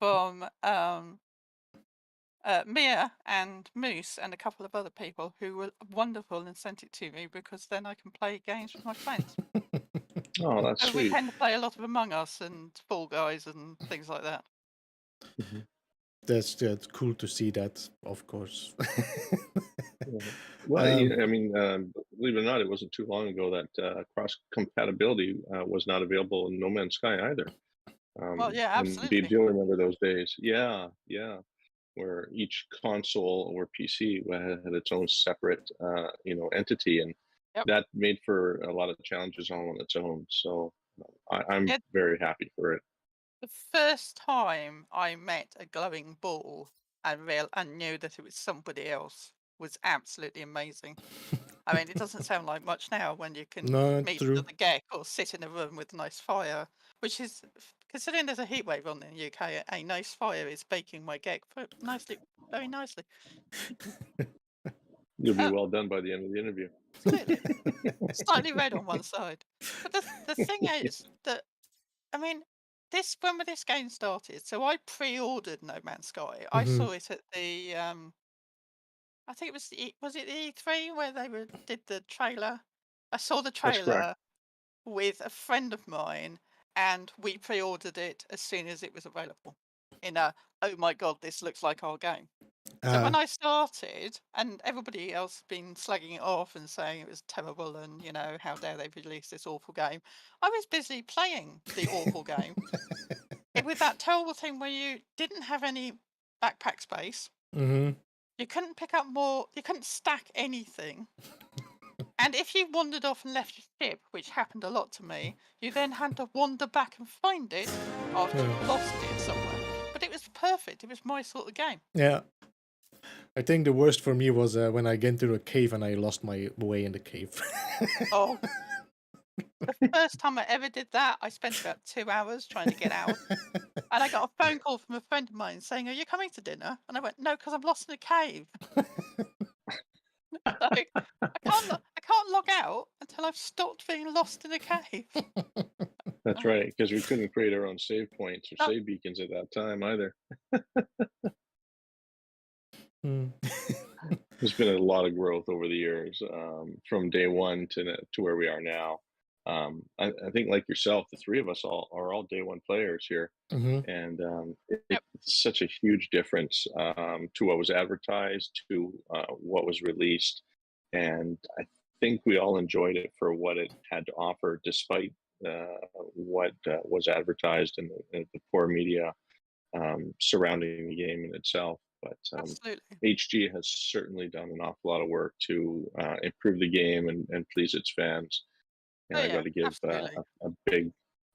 from Mia and Moose and a couple of other people who were wonderful and sent it to me, because then I can play games with my friends. Oh, that's So we sweet. tend to play a lot of Among Us and Fall Guys and things like that. That's cool to see that, of course. Well, I mean, believe it or not, it wasn't too long ago that cross compatibility was not available in No Man's Sky either. Well, yeah, And absolutely. Beeb, you'll remember those days. Yeah, yeah, where each console or PC had its own separate, entity, and Yep. that made for a lot of challenges all on its own. So I'm Yeah. very happy for it. The first time I met a glowing ball and knew that it was somebody else was absolutely amazing. I mean, it doesn't sound like much now when you can No, meet true. another geek or sit in a room with nice fire, which is, considering there's a heat wave on in the UK, a nice fire is baking my geek very nicely. You'll be well done by the end of the interview. Absolutely. Slightly red on one side. But the thing is that, I mean, when this game started, so I pre-ordered No Man's Sky. I saw it at the I think it was was it the E3 where they did the trailer? I saw the That's correct. trailer with a friend of mine, and we pre-ordered it as soon as it was available. In a, oh my god, this looks like our game. So when I started, and everybody else had been slagging it off and saying it was terrible, and how dare they release this awful game, I was busy playing the awful game. With that terrible thing where you didn't have any backpack space, you couldn't pick up more, you couldn't stack anything. And if you wandered off and left your ship, which happened a lot to me, you then had to wander back and find it after you'd lost it somewhere. But it was perfect. It was my sort of game. Yeah. I think the worst for me was when I get into a cave and I lost my way in the cave. Oh. The first time I ever did that, I spent about 2 hours trying to get out. And I got a phone call from a friend of mine saying, "Are you coming to dinner?" And I went, "No, because I'm lost in a cave." Like, I can't log out until I've stopped being lost in a cave. That's right, because we couldn't create our own save points or No. save beacons at that time either. There's been a lot of growth over the years, from day one to where we are now. I think, like yourself, the three of us are all day one players here, and Yep. it's such a huge difference to what was advertised to what was released, and I think we all enjoyed it for what it had to offer, despite what was advertised and the poor media surrounding the game in itself. But Absolutely. HG has certainly done an awful lot of work to improve the game and please its fans. And Oh, I yeah, got to give absolutely. a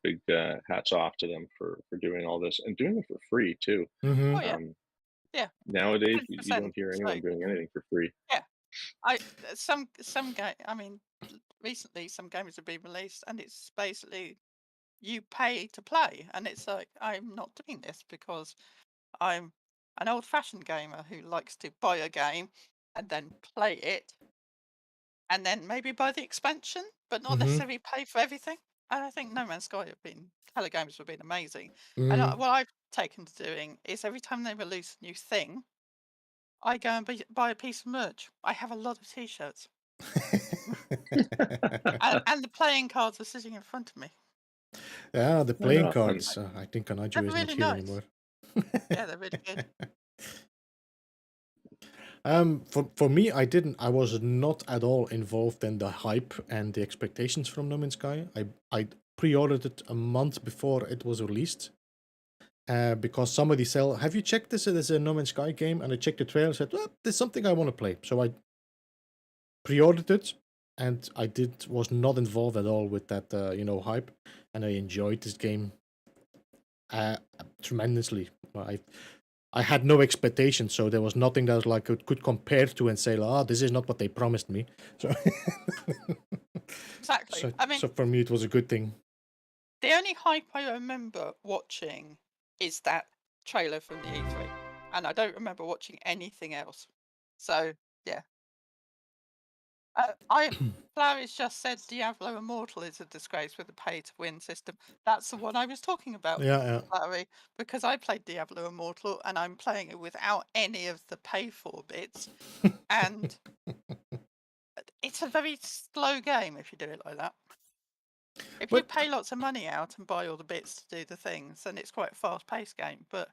big hats off to them for doing all this and doing it for free too. Oh, yeah. Yeah. Nowadays, you 100%. don't hear So, anyone doing anything for free. yeah. Some game. I mean, recently some games have been released, and it's basically you pay to play, and it's like, I'm not doing this because I'm an old-fashioned gamer who likes to buy a game and then play it, and then maybe buy the expansion, but not necessarily pay for everything. And I think No Man's Sky Hello Games have been amazing. And what I've taken to doing is every time they release a new thing, I go and buy a piece of merch. I have a lot of T-shirts, and the playing cards are sitting in front of me. Yeah, the Why playing not? cards. I think Kanaju They're is not really here nice. anymore. Yeah, they're really good. For me, I was not at all involved in the hype and the expectations from No Man's Sky. I pre-ordered it a month before it was released. Because somebody said, "Have you checked this? It is a No Man's Sky game." And I checked the trailer and said, "Well, there's something I want to play." So I pre-ordered it. and I was not involved at all with that hype, and I enjoyed this game tremendously. I had no expectations, so there was nothing that was like could compare to and say, "Oh, this is not what they promised me." So, Exactly. I mean, so for me, it was a good thing. the only hype I remember watching is that trailer from the E3, and I don't remember watching anything else. So yeah, Flowers just said Diablo Immortal is a disgrace with a pay-to-win system. That's the one I was talking about, Yeah, Flowery, because I played Diablo Immortal and I'm playing it without any of the pay-for bits, and it's a very slow game if you do it like that. If you but pay lots of money out and buy all the bits to do the things, then it's quite a fast-paced game. But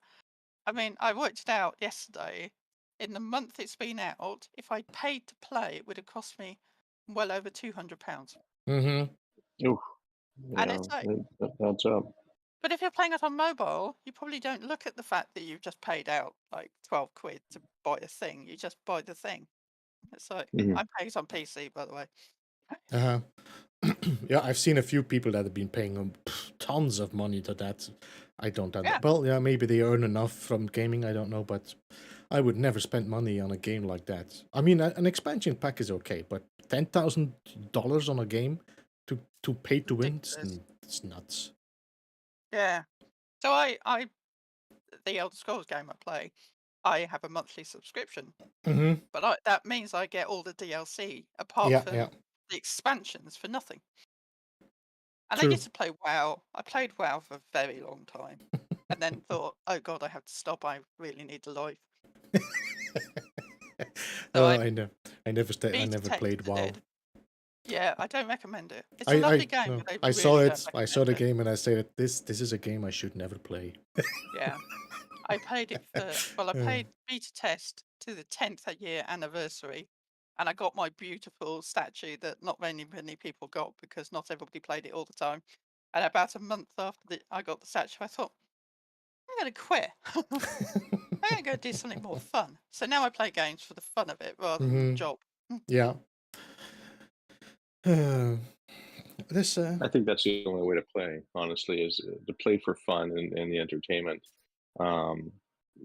I mean, I worked it out yesterday. In the month it's been out, if I paid to play, it would have cost me well over £200. Oof. And Yeah, it's like, that adds up. but if you're playing it on mobile, you probably don't look at the fact that you've just paid out like 12 quid to buy a thing. You just buy the thing. It's like, Mhm. I'm paying it on PC, by the way. Yeah, I've seen a few people that have been paying tons of money to that. I don't. Yeah. Well, yeah, maybe they earn enough from gaming. I don't know, but I would never spend money on a game like that. I mean, an expansion pack is okay, but $10,000 on a game to pay to win, Ridiculous. it's nuts. Yeah. So the Elder Scrolls game I play, I have a monthly subscription, but that means I get all the DLC apart Yeah, from yeah, the expansions for nothing. And I true. used to play WoW. I played WoW for a very long time, and then thought, oh god, I have to stop. I really need a life. So I I know. I beta never played WoW. tested. Yeah, I don't recommend it. It's a lovely game, No, but I I saw really it. don't I saw recommend the it. game, and I said this is a game I should never play. Yeah, I played it for I played beta test to the 10th year anniversary, and I got my beautiful statue that not many people got because not everybody played it all the time. And about a month after I got the statue, I thought, I'm going to quit. I'm going to go do something more fun. So now I play games for the fun of it rather than the job. Yeah. I think that's the only way to play, honestly, is to play for fun and the entertainment.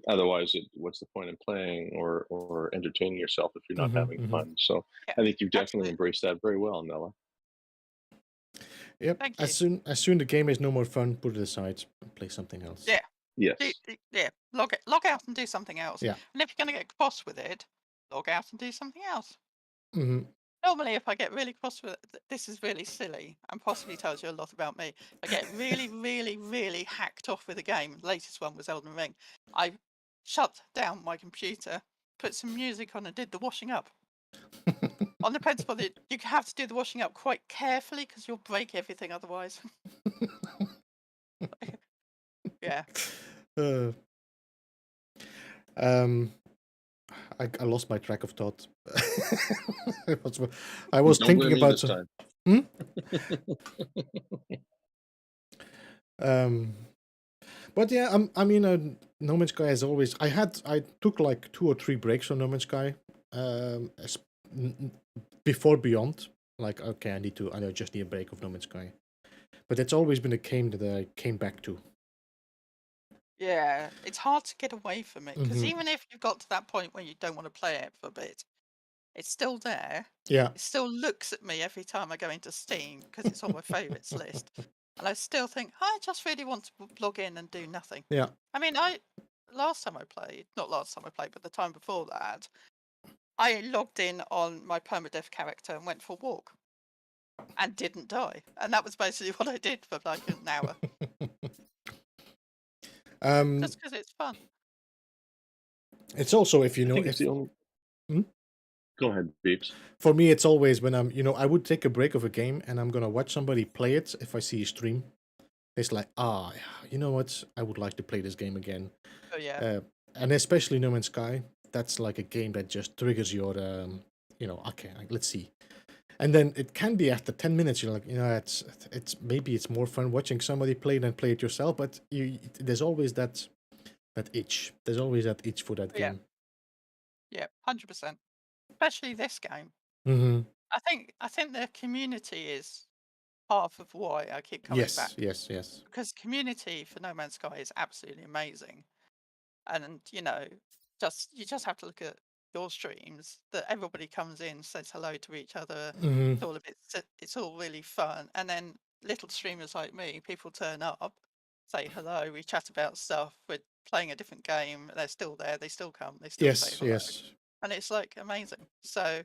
Otherwise, what's the point in playing or entertaining yourself if you're not having fun? So Yeah, I think you've definitely absolutely. embraced that very well, Nella. Yep. Thank As you. soon the game is no more fun, put it aside and play something else. Yeah. Yes. Yeah. Log out and do something else. Yeah. And if you're going to get cross with it, log out and do something else. Mm-hmm. Normally, if I get really cross with it, this is really silly and possibly tells you a lot about me. I get really, really, really hacked off with a game. The latest one was Elden Ring. I shut down my computer, put some music on, and did the washing up. On the principle that you have to do the washing up quite carefully because you'll break everything otherwise. Yeah. I lost my track of thought. I was Don't thinking blame me about this time. but yeah, I mean, No Man's Sky has always. I took like 2 or 3 breaks from No Man's Sky, before Beyond. Like, okay, I just need a break of No Man's Sky, but it's always been a game that I came back to. Yeah, it's hard to get away from it because even if you've got to that point where you don't want to play it for a bit, it's still there. Yeah, It still looks at me every time I go into Steam because it's on my favorites list, and I still think I just really want to log in and do nothing. yeah. I mean, not last time I played, but the time before that, I logged in on my permadeath character and went for a walk and didn't die, and that was basically what I did for like an hour, just because it's fun. It's also if you I know think it's the only. Go ahead, Beeps. For me, it's always when I would take a break of a game and I'm gonna watch somebody play it. If I see a stream, it's like, you know what? I would like to play this game again. Oh yeah. And especially No Man's Sky, that's like a game that just triggers your, okay, let's see. And then it can be after 10 minutes, you're like, it's maybe it's more fun watching somebody play than play it yourself, but there's always that itch. There's always that itch for that Yeah. game. Yeah, 100%. Especially this game. Mm-hmm. I think the community is half of why I keep coming Yes, back, yes. because community for No Man's Sky is absolutely amazing. And you just have to look at your streams that everybody comes in, says hello to each other. Hmm. It's all really fun. And then little streamers like me, people turn up, say hello, we chat about stuff. We're playing a different game. They're still there. They still come. They still say Yes, hello, yes. and it's like amazing. So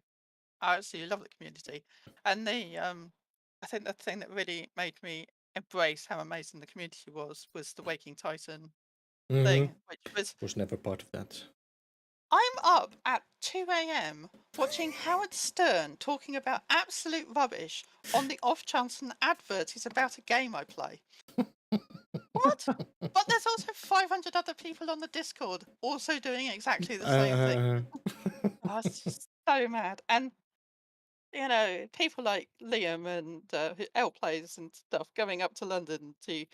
I absolutely love the community, and I think the thing that really made me embrace how amazing the community was the Waking Titan Hmm. thing, which was Was never part of that. I'm up at 2 a.m. watching Howard Stern talking about absolute rubbish on the off chance an advert is about a game I play. What? But there's also 500 other people on the Discord also doing exactly the same thing. I was just so mad. And, people like Liam and L Plays and stuff going up to London to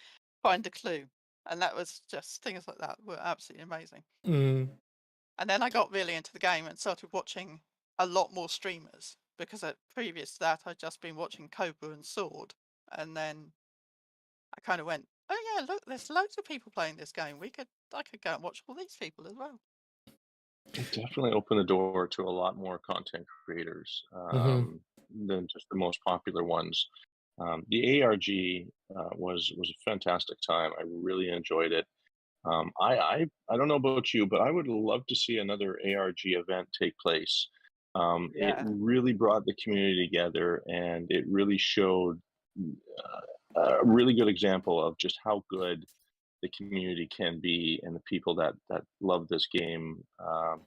find a clue. And that was just things like that were absolutely amazing. Mm. And then I got really into the game and started watching a lot more streamers because previous to that I'd just been watching Cobra and Sword, and then I kind of went, "Oh yeah, look, there's loads of people playing this game. I could go and watch all these people as well." It definitely opened the door to a lot more content creators Hmm. than just the most popular ones. The ARG was a fantastic time. I really enjoyed it. I don't know about you, but I would love to see another ARG event take place. It Yeah, really brought the community together, and it really showed a really good example of just how good the community can be, and the people that love this game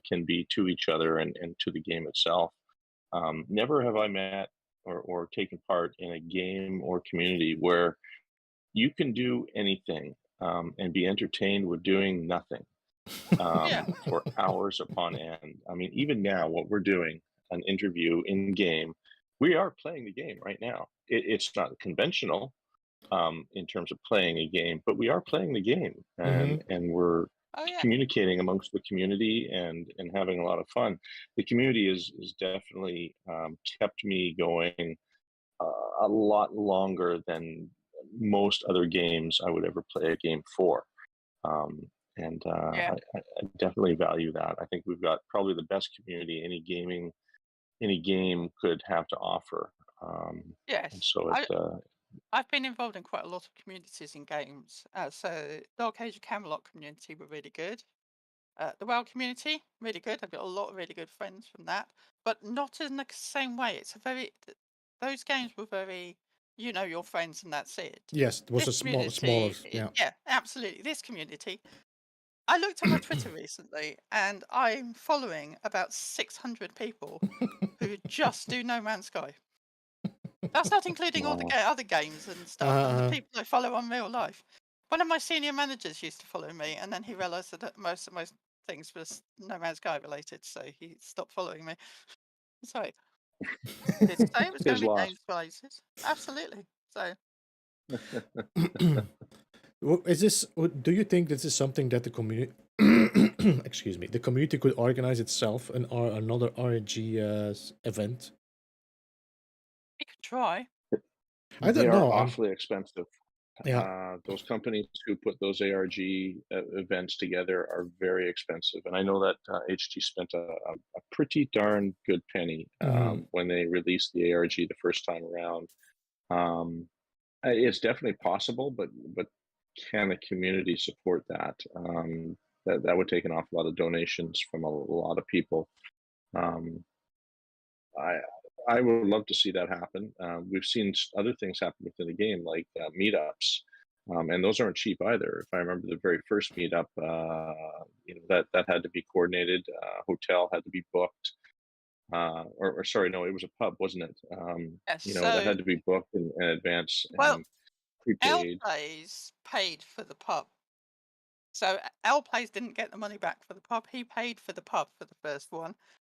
can be to each other and to the game itself. Never have I met or taken part in a game or community where you can do anything and be entertained with doing nothing yeah, for hours upon end. I mean, even now, what we're doing, an interview in game, we are playing the game right now. It's not conventional in terms of playing a game, but we are playing the game, Hmm. and we're oh yeah, communicating amongst the community and having a lot of fun. The community is definitely kept me going a lot longer than most other games I would ever play a game for. Um, and yeah, I definitely value that. I think we've got probably the best community any game could have to offer. And yes. so I've been involved in quite a lot of communities in games. So Dark Age of Camelot community were really good. The WoW community, really good. I've got a lot of really good friends from that, but not in the same way. Those games were very, your friends and that's it. Yes, it was This a smaller. community, Yeah. yeah, absolutely. This community. I looked at my Twitter recently and I'm following about 600 people who just do No Man's Sky. That's not including all the wow. other games and stuff and the Uh, people I follow on real life. One of my senior managers used to follow me, and then he realised that most of my things was No Man's Sky related, so he stopped following me. So did he say it was going His to be loss. games related? Absolutely. So Is this? Do you think this is something that the community, excuse me, the community could organize itself another RNG event? we could try. I They don't are know. awfully expensive. Yeah. Those companies who put those ARG events together are very expensive, and I know that HG spent a pretty darn good penny Hmm. when they released the ARG the first time around. Um, it's definitely possible, but can the community support that? That would take an awful lot of donations from a lot of people. Um, I I would love to see that happen. We've seen other things happen within the game, like meetups, and those aren't cheap either. If I remember the very first meetup, that had to be coordinated. Hotel had to be booked, or sorry, no, it was a pub, wasn't it? Yes. That So had to be booked in advance well, and L prepaid. Plays paid for the pub. So L Plays didn't get the money back for the pub. He paid for the pub for the first one,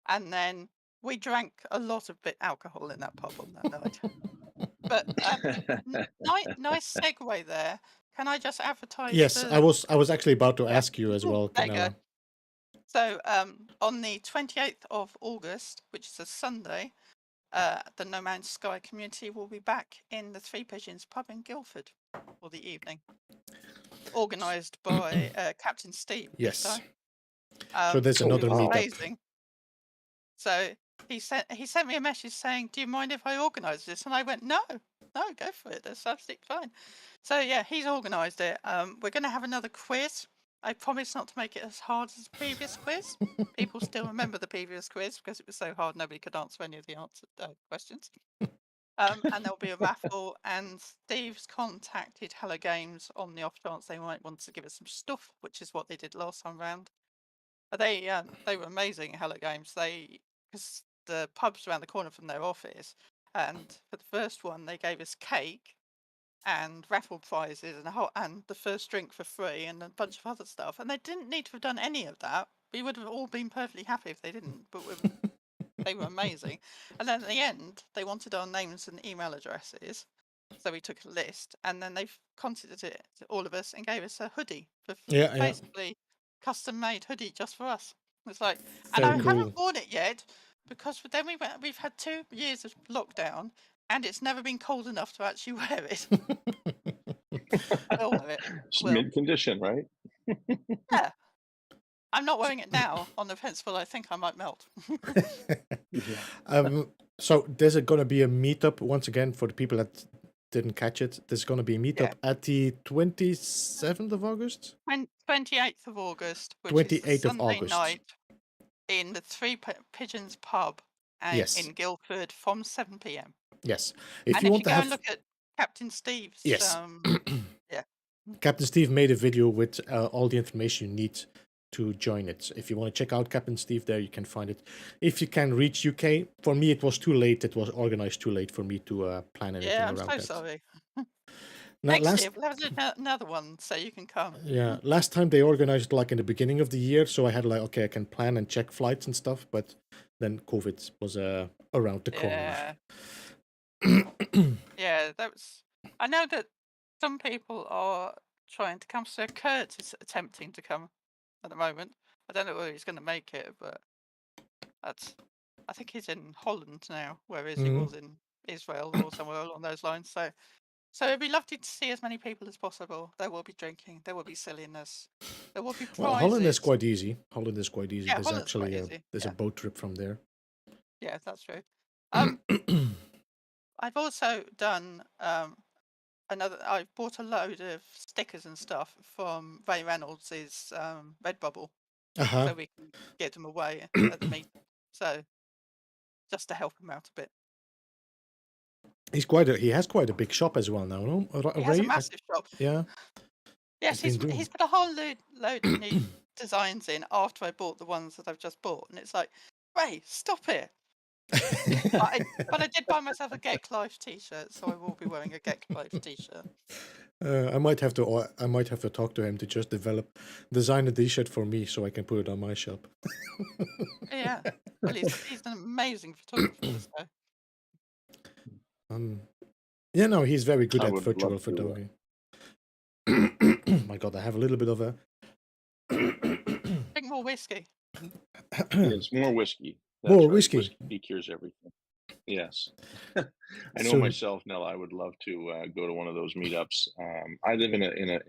and then we drank a lot of bit alcohol in that pub on that night. But nice segue there. Can I just advertise Yes, the? I was actually about to Yeah, ask you as well, there you go. Canella. So on the 28th of August, which is a Sunday, the No Man's Sky community will be back in the Three Pigeons pub in Guildford for the evening, organised by Captain Steve this Yes. time. So there's Oh, another It was wow. meetup. amazing. So he sent me a message saying, "Do you mind if I organise this?" And I went, "No, go for it. That's absolutely fine." So yeah, he's organised it. We're going to have another quiz. I promise not to make it as hard as the previous quiz. People still remember the previous quiz because it was so hard nobody could answer any of the questions. And there'll be a raffle, and Steve's contacted Hello Games on the off chance they might want to give us some stuff, which is what they did last time round. But they were amazing at Hello Games. Because the pub's around the corner from their office, and for the first one they gave us cake and raffle prizes and the first drink for free and a bunch of other stuff. And they didn't need to have done any of that. We would have all been perfectly happy if they didn't. But they were amazing. And then at the end, they wanted our names and email addresses. So we took a list, and then they've contacted it to all of us and gave us a hoodie, Yeah, basically custom made hoodie just for us. It's like, and very I cool. haven't worn it yet because then we've had 2 years of lockdown, and it's never been cold enough to actually wear it. I will wear it. It's Will. mint condition, right? Yeah. I'm not wearing it now on the principle I think I might melt. Yeah. So there's going to be a meetup once again for the people that didn't catch it. There's going to be a meetup at the 27th of August? 28th of August, which is the 28th of Sunday August. night in the Three Pigeons pub Yes. in Guildford from 7 p.m. Yes. And If you want to go have... and look at Captain Steve's, Yes. yeah. Captain Steve made a video with all the information you need to join it. If you want to check out Captain Steve there, you can find it. If you can reach UK, for me it was too late. It was organized too late for me to plan anything Yeah, I'm around so that. sorry. Now, Next year we'll have another one, so you can come. Yeah, last time they organized it like in the beginning of the year, so I had like, okay, I can plan and check flights and stuff, but then COVID was around the corner. Yeah, I know that some people are trying to come, so Kurt is attempting to come at the moment. I don't know whether he's going to make it, but I think he's in Holland now, whereas he was in Israel or somewhere along those lines. So it'd be lovely to see as many people as possible. There will be drinking, there will be silliness, there will be prizes. Well, Holland is quite easy. Yeah, There's Holland's actually quite easy. there's a boat trip from there. Yeah, that's true. I've also done I bought a load of stickers and stuff from Ray Reynolds' Redbubble, so we can get them away at the meeting. So just to help him out a bit. He has quite a big shop as well now, no? He has a massive shop. Yeah. Yes, he's put a whole load of new designs in after I bought the ones that I've just bought, and it's like, Ray, stop it. But I did buy myself a Get Life t-shirt, so I will be wearing a Get Life t-shirt. I might have to talk to him to just design a t-shirt for me so I can put it on my shop. Yeah, well, he's an amazing photographer. So. Yeah, no, he's very good at would virtual love to, photography. My God, I have a little bit of a... Drink more whiskey. It's more whiskey. More right. whiskey. Whiskey cures everything. Yes. I know So- myself, Nella, I would love to go to one of those meetups. I live in a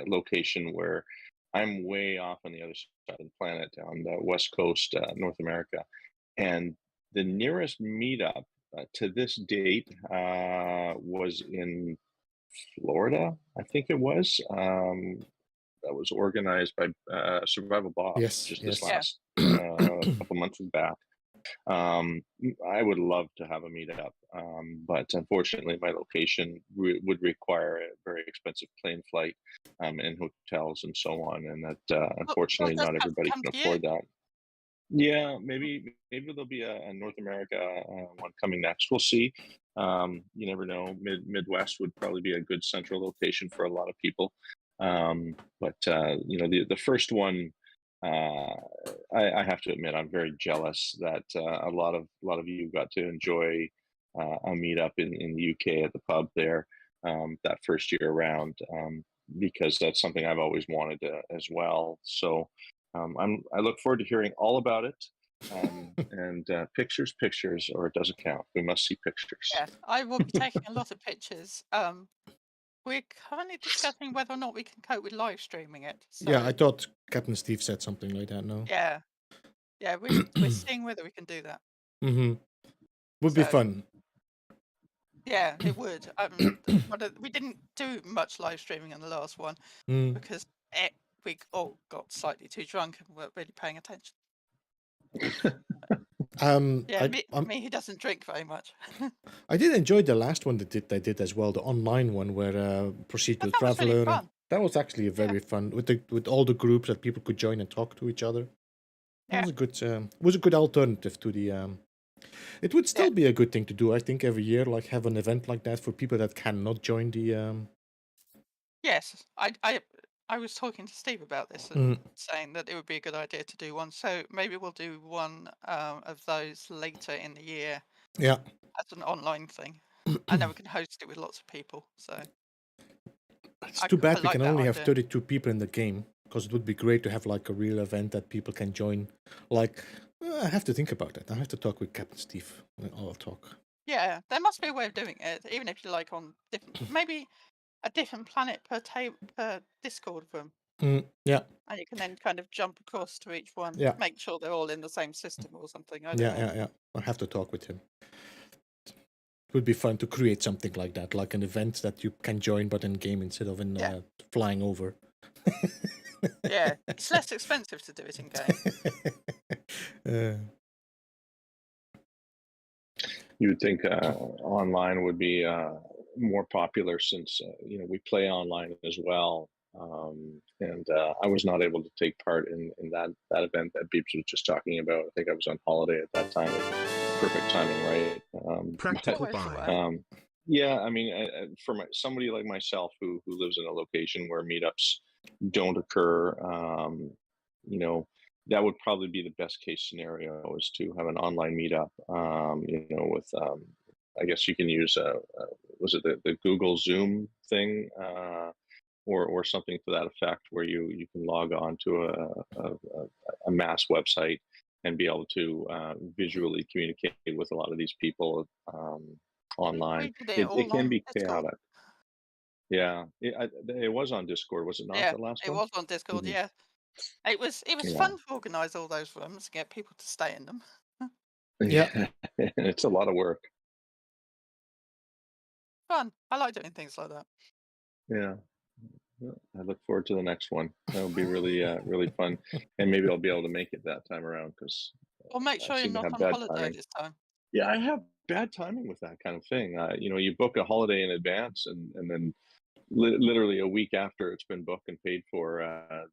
location where I'm way off on the other side of the planet, on the West Coast, North America. And the nearest meetup to this date was in Florida, I think it was. That was organized by Survival Boss Yes, this Yeah. last couple months back. I would love to have a meetup, but unfortunately, my location would require a very expensive plane flight and hotels and so on, and that unfortunately just not have to everybody come can to afford that. Yeah, maybe there'll be a North America one coming next. We'll see. You never know. Midwest would probably be a good central location for a lot of people. But the first one, I have to admit, I'm very jealous that a lot of you got to enjoy a meetup in the UK at the pub there that first year around, because that's something I've always wanted as well. So I look forward to hearing all about it. And pictures, or it doesn't count. We must see pictures. Yeah, I will be taking a lot of pictures. We're currently discussing whether or not we can cope with live streaming it. Yeah, I So thought Captain Steve said something like that. No. yeah, we're seeing whether we can do that. Mm-hmm. Would be So fun. yeah, it would. We didn't do much live streaming in the last one Mm. because we all got slightly too drunk and weren't really paying attention. Yeah, me who doesn't drink very much. I did enjoy the last one they did as well, the online one where Proceed to That was Traveler. really fun. That was actually very fun with all the groups that people could join and talk to each other. It was a good alternative to the. It would still be a good thing to do, I think, every year, like have an event like that for people that cannot join the. Yes, I was talking to Steve about this and saying that it would be a good idea to do one. So maybe we'll do one of those later in the year. Yeah. As an online thing, and then we can host it with lots of people. So it's too bad we can only have 32 people in the game, because it would be great to have like a real event that people can join. Like, I have to think about that. I have to talk with Captain Steve. I'll talk. Yeah, there must be a way of doing it, even if you like on different, maybe a different planet per Discord room. Yeah. And you can then kind of jump across to each one. Yeah. Make sure they're all in the same system or something. I don't know. Yeah. I'll have to talk with him. It would be fun to create something like that, like an event that you can join but in game instead of in flying over. Yeah, it's less expensive to do it in game. You would think online would be more popular since we play online as well. And I was not able to take part in that event that Beeps was just talking about. I think I was on holiday at that time. Perfect timing, right? Practical buy. Yeah, I mean, for somebody like myself who lives in a location where meetups don't occur, that would probably be the best case scenario, is to have an online meetup. With I guess you can use was it the Google Zoom thing, or something to that effect, where you can log on to a mass website and be able to visually communicate with a lot of these people online. It can be chaotic. Yeah, it was on Discord, was it not? The last one? It was on Discord. Mm-hmm. Yeah, it was fun to organize all those rooms and get people to stay in them. Yeah, it's a lot of work. Fun. I like doing things like that. Yeah. I look forward to the next one. That will be really, really fun, and maybe I'll be able to make it that time around, because. Well, make sure you're not on holiday this time. Yeah, I have bad timing with that kind of thing. You book a holiday in advance, and then literally a week after it's been booked and paid for,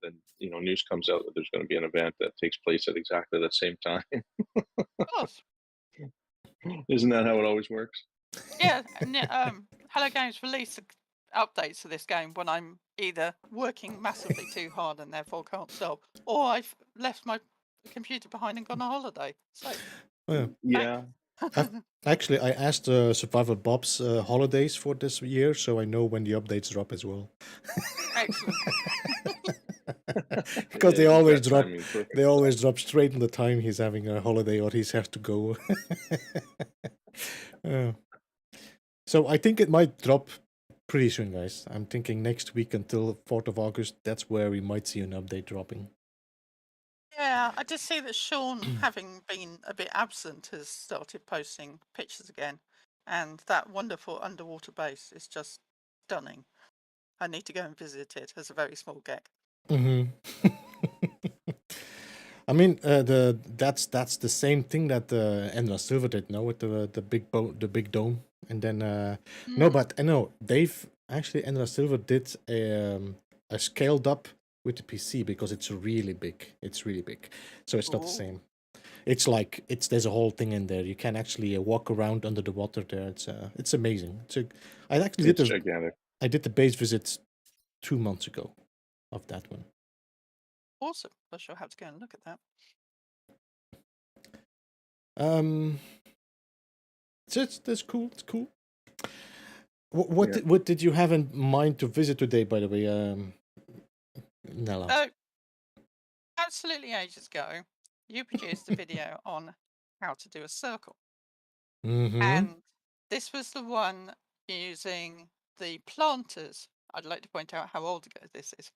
then news comes out that there's going to be an event that takes place at exactly the same time. Of course. Isn't that how it always works? Yeah, and Hello Games release updates to this game when I'm either working massively too hard and therefore can't stop, or I've left my computer behind and gone on holiday. So yeah. Actually, I asked Survivor Bob's holidays for this year, so I know when the updates drop as well. Excellent. Because they always drop. They always drop straight on the time he's having a holiday or he's have to go. So I think it might drop pretty soon, guys. I'm thinking next week until 4th of August. That's where we might see an update dropping. Yeah, I did see that Sean, having been a bit absent, has started posting pictures again, and that wonderful underwater base is just stunning. I need to go and visit it as a very small geek. I mean, that's the same thing that Endless Silver did, no, with the big dome, and then no, but I know they've actually Endless Silver did a scaled up with the PC, because it's really big. It's really big, so it's not the same. It's like there's a whole thing in there. You can actually walk around under the water there. It's amazing. I actually did gigantic. I did the base visit 2 months ago of that one. Awesome. I shall have to go and look at that. That's cool. It's cool. What did you have in mind to visit today, by the way, Nella? Absolutely ages ago, you produced a video on how to do a circle. Mm-hmm. And this was the one using the planters. I'd like to point out how old ago this is.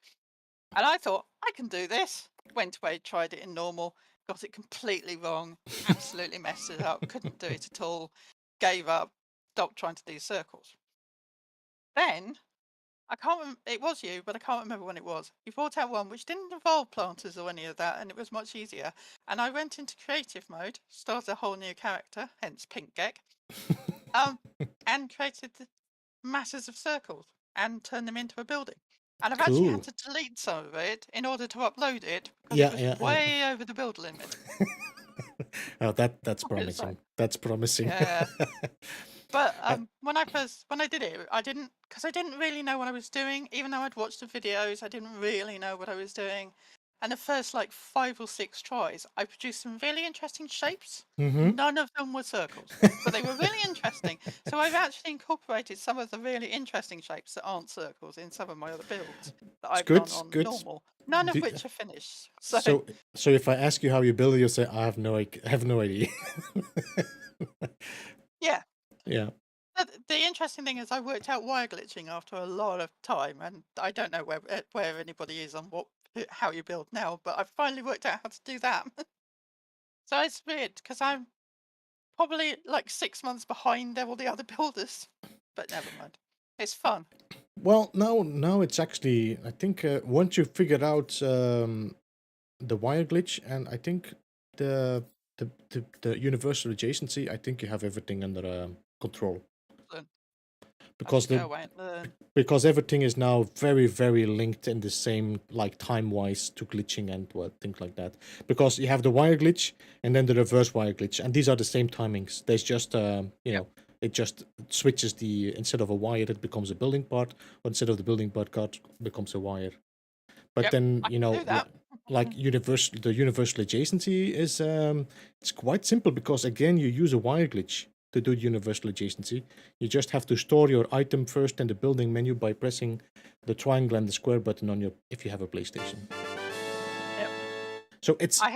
And I thought, I can do this. Went away, tried it in normal, got it completely wrong, absolutely messed it up, couldn't do it at all, gave up, stopped trying to do circles. Then, I can't remember, it was you, but I can't remember when it was. You brought out one which didn't involve planters or any of that, and it was much easier. And I went into creative mode, started a whole new character, hence Pink Geck, and created masses of circles and turned them into a building. And I've actually had Cool. to delete some of it in order to upload it because Yeah, it was yeah, yeah. way over the build limit. Oh, that's It's promising. like, That's promising. yeah. But when I did it, I didn't really know what I was doing. Even though I'd watched the videos, I didn't really know what I was doing. And the first like 5 or 6 tries, I produced some really interesting shapes. Mm-hmm. None of them were circles, but they were really interesting. So I've actually incorporated some of the really interesting shapes that aren't circles in some of my other builds that I've good, done on good. normal. None of Do- which are finished. So So if I ask you how you build it, you'll say, I have no idea. yeah. Yeah. But the interesting thing is I worked out wire glitching after a lot of time, and I don't know where anybody is on how you build now, but I've finally worked out how to do that. So it's weird because I'm probably like 6 months behind all the other builders, but never mind. It's fun. Well, now it's actually, I think once you figured out the wire glitch, and I think the universal adjacency, I think you have everything under control. Learn. Because go away and learn. Because everything is now very, very linked in the same, like, time-wise to glitching and things like that. Because you have the wire glitch and then the reverse wire glitch, and these are the same timings. There's just you know, it just switches instead of a wire, it becomes a building part, or instead of the building part, becomes a wire. But then, I can do that. like the universal adjacency is it's quite simple, because again you use a wire glitch to do universal adjacency. You just have to store your item first in the building menu by pressing the triangle and the square button on if you have a PlayStation. Yep. So I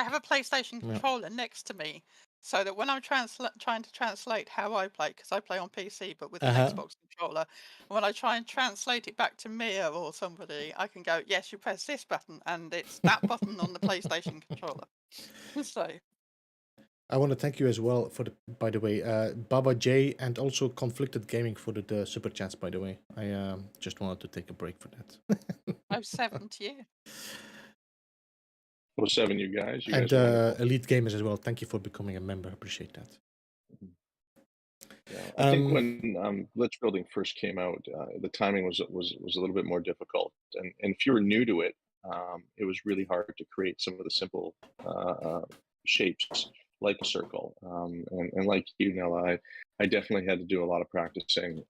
have a PlayStation controller next to me, so that when I'm trying to translate how I play, because I play on PC but with an Xbox controller, when I try and translate it back to Mia or somebody, I can go, yes, you press this button, and it's that button on the PlayStation controller. So I want to thank you as well by the way, Baba J, and also Conflicted Gaming for the super chats, by the way. I just wanted to take a break for that. 07 to you. 07, you guys. You and guys are wonderful. Elite Gamers as well. Thank you for becoming a member. Appreciate that. Yeah, I think when glitch building first came out, the timing was a little bit more difficult, and if you were new to it, it was really hard to create some of the simple shapes like a circle. And like you, Nella, I definitely had to do a lot of practicing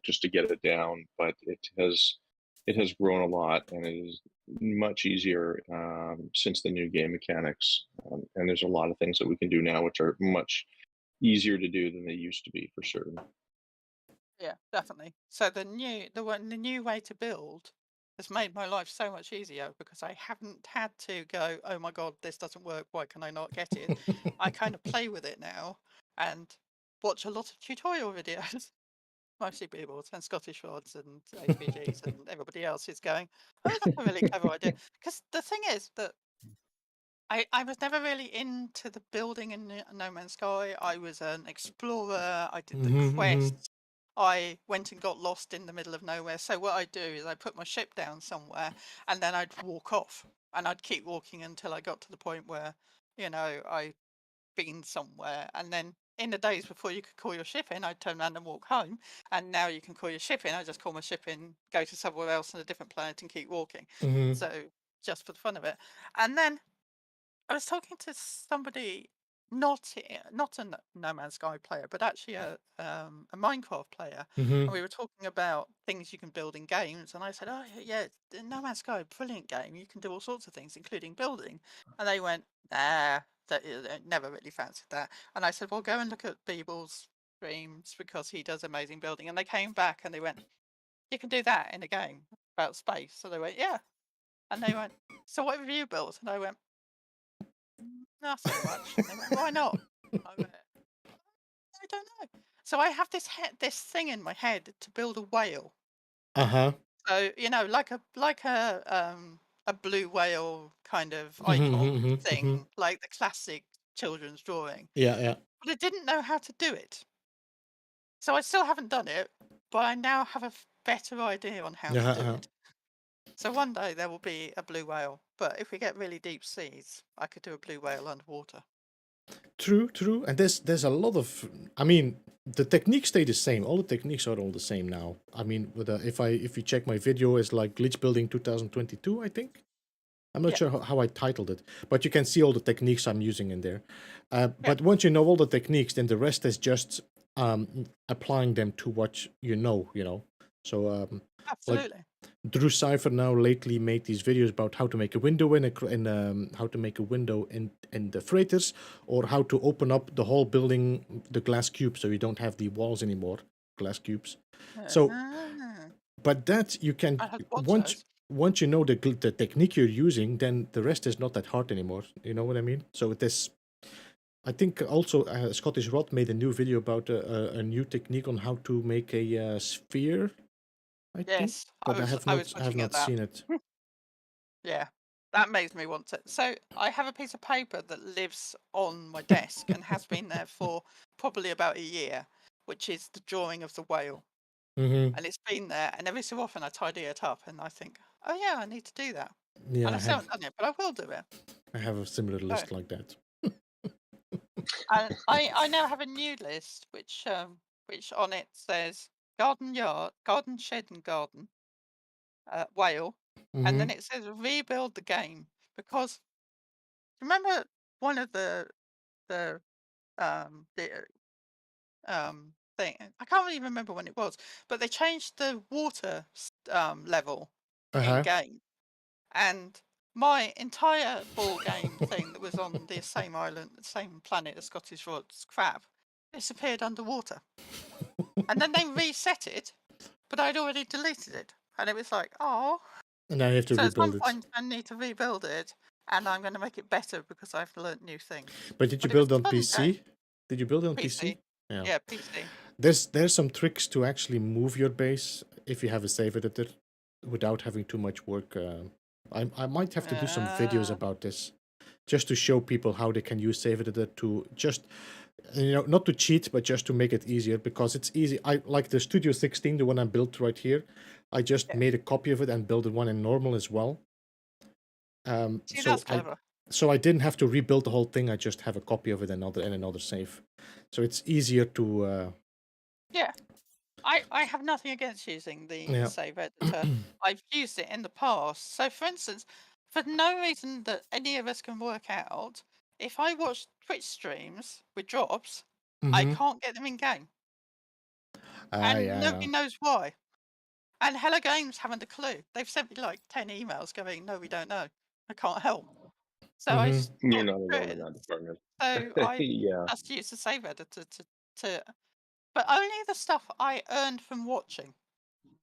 just to get it down, but it has grown a lot, and it is much easier since the new game mechanics. And there's a lot of things that we can do now which are much easier to do than they used to be, for certain. Yeah, definitely. So the new way to build has made my life so much easier, because I haven't had to go, oh my god, this doesn't work, why can I not get it? I kind of play with it now and watch a lot of tutorial videos, mostly Beebles and Scottish Rods and APGs and everybody else is going, oh, that's a really clever idea. Because the thing is that I was never really into the building in No Man's Sky. I was an explorer. I did the quests. I went and got lost in the middle of nowhere. So what I'd do is I put my ship down somewhere, and then I'd walk off, and I'd keep walking until I got to the point where, I'd been somewhere. And then in the days before you could call your ship in, I'd turn around and walk home. And now you can call your ship in. I just call my ship in, go to somewhere else on a different planet, and keep walking. So just for the fun of it. And then I was talking to somebody, not a No Man's Sky player, but actually a Minecraft player, and we were talking about things you can build in games. And I said, "Oh yeah, No Man's Sky, brilliant game. You can do all sorts of things, including building." And they went, "Nah, they never really fancied that." And I said, "Well, go and look at Beeble's streams because he does amazing building." And they came back and they went, "You can do that in a game about space." So they went, "Yeah," and they went, "So what have you built?" And I went, not so much. And they went, why not? I went, I don't know. So I have this thing in my head to build a whale. Uh-huh. So like a blue whale kind of Mhm, mhm, icon mhm. thing, like the classic children's drawing. Yeah, yeah. But I didn't know how to do it. So I still haven't done it, but I now have a better idea on how to do Uh-huh. it. So one day there will be a blue whale, but if we get really deep seas, I could do a blue whale underwater. True, true. And there's a lot of, I mean, the techniques stay the same. All the techniques are all the same now. I mean, with if you check my video, it's like glitch building 2022, I think. I'm not Yeah. sure how I titled it, but you can see all the techniques I'm using in there. Yeah. But once you know all the techniques, then the rest is just applying them to what you know. So like Absolutely. Drew Cypher now lately made these videos about how to make a window how to make a window in the freighters, or how to open up the whole building, the glass cube, so you don't have the walls anymore, glass cubes. So, Ah, but that you can I have watched once those. once you know the technique you're using, then the rest is not that hard anymore. You know what I mean? So it is. I think also Scottish Rod made a new video about a new technique on how to make a sphere, I think, Yes, but I was I have looking at not that. seen it. Yeah, that makes me want to. So I have a piece of paper that lives on my desk and has been there for probably about a year, which is the drawing of the whale. Mm-hmm. And it's been there, and every so often I tidy it up and I think, oh yeah, I need to do that. Yeah, And I still haven't done it, but I will do it. I have a similar So, list like that. and I now have a new list, which on it says garden shed and garden, whale, and Mm-hmm. then it says rebuild the game, because remember one of the um the thing, I can't even remember when it was, but they changed the water level in Uh-huh. game, and my entire ball game thing that was on the same island, the same planet as Scottish Rod's crab, disappeared underwater. And then they reset it, but I'd already deleted it. And it was like, oh. And now you have to So at some rebuild it. point I need to rebuild it, and I'm going to make it better because I've learnt new things. But did you But it was build it on a fun game. PC? Did you build it on PC? PC. Yeah, PC. There's some tricks to actually move your base if you have a save editor without having too much work. I might have to do some videos about this, just to show people how they can use save editor to just, not to cheat, but just to make it easier, because it's easy. I like the Studio 16, the one I built right here. I just Yeah. made a copy of it and built one in normal as well. See, that's clever. So I didn't have to rebuild the whole thing. I just have a copy of it in another save. So it's easier to. Yeah. I have nothing against using the Yeah. save editor. I've used it in the past. So, for instance, for no reason that any of us can work out, if I watch Twitch streams with drops, I Mhm. can't get them in game. Ah, And yeah. nobody knows why. And Hello Games haven't a clue. They've sent me like 10 emails going, no, we don't know. I can't help. So I Mhm. You're stopped not alone in doing that it. department. So I Yeah. just use the save editor to, but only the stuff I earned from watching.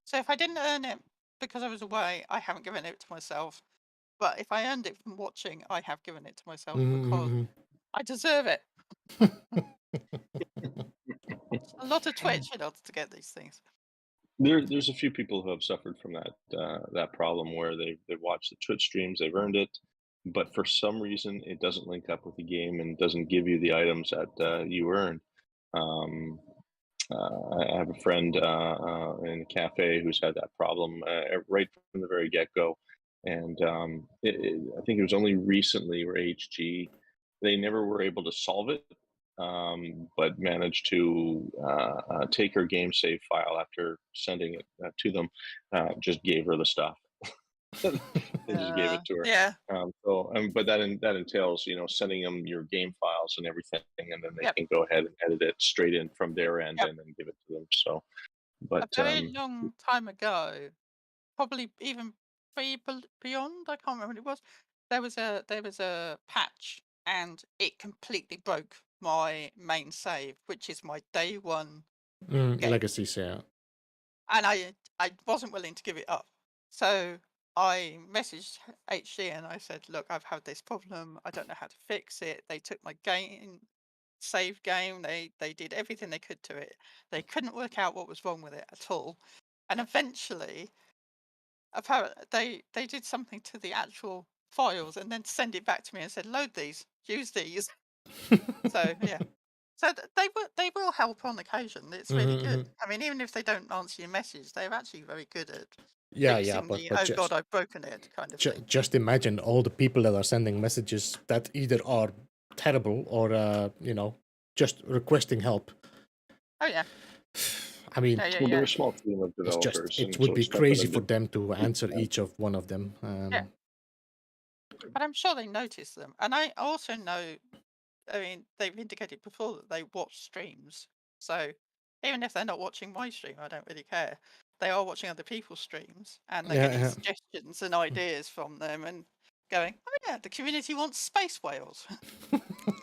So if I didn't earn it because I was away, I haven't given it to myself. But if I earned it from watching, I have given it to myself because Mhm. I deserve it. A lot of Twitch in order to get these things. There's a few people who have suffered from that problem where they watch the Twitch streams, they've earned it, but for some reason it doesn't link up with the game and doesn't give you the items that you earn. Um, I have a friend in a cafe who's had that problem right from the very get go, and I think it was only recently where HG they never were able to solve it, but managed to take her game save file after sending it to them. Just gave her the stuff. They just gave it to her. Yeah. But that entails, sending them your game files and everything, and then they Yep. can go ahead and edit it straight in from their end Yep. and then give it to them. So, A but very long time ago, probably even beyond, I can't remember what it was. There was a patch and it completely broke my main save, which is my day one game. Legacies, yeah. And I wasn't willing to give it up. So I messaged HD and I said, look, I've had this problem. I don't know how to fix it. They took my save game. They did everything they could to it. They couldn't work out what was wrong with it at all. And eventually, apparently, they did something to the actual files and then send it back to me and said, load these, use these. So yeah. So they will help on occasion. It's really good. I mean, even if they don't answer your message, they're actually very good at fixing but the but "oh God, just I've broken it" kind of thing. just imagine all the people that are sending messages that either are terrible or just requesting help. Oh yeah, I mean, yeah, yeah, Well, they're yeah. a small team of developers, it and would so be it's tough for crazy them for to them to keep answer track. each of one of them. Yeah. But I'm sure they notice them, and I also know. I mean, they've indicated before that they watch streams, so even if they're not watching my stream, I don't really care. They are watching other people's streams, and they're getting Yeah. suggestions and ideas from them, and going, "Oh yeah, the community wants space whales.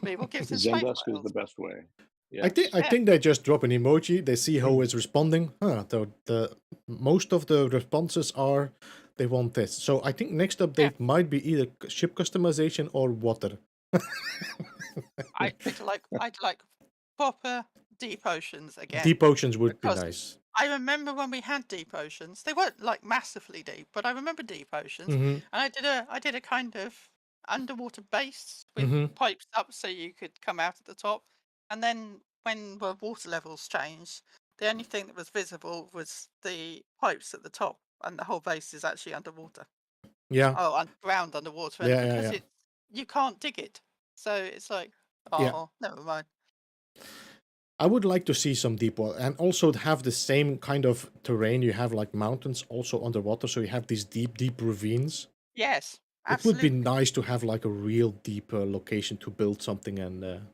We will give them space Zendesk is whales." the best way. I Yes. think I Yeah. think they just drop an emoji. They see how it's responding. The most of the responses are they want this. So I think next update might be either ship customization or water. I'd like proper deep oceans again. Deep oceans would be Because nice. I remember when we had deep oceans. They weren't like massively deep, but I remember deep oceans. Mhm. And I did a kind of underwater base with Mhm. pipes up so you could come out at the top. And then when the water levels changed, the only thing that was visible was the pipes at the top, and the whole base is actually underwater. Yeah. Oh, underground underwater, and Yeah. Yeah. because Yeah. you can't dig it, so it's like, Yeah. oh, never mind. I would like to see some deep water and also have the same kind of terrain. You have like mountains also underwater, so you have these deep ravines. Yes, It would be absolutely. nice to have like a real deep location to build something, and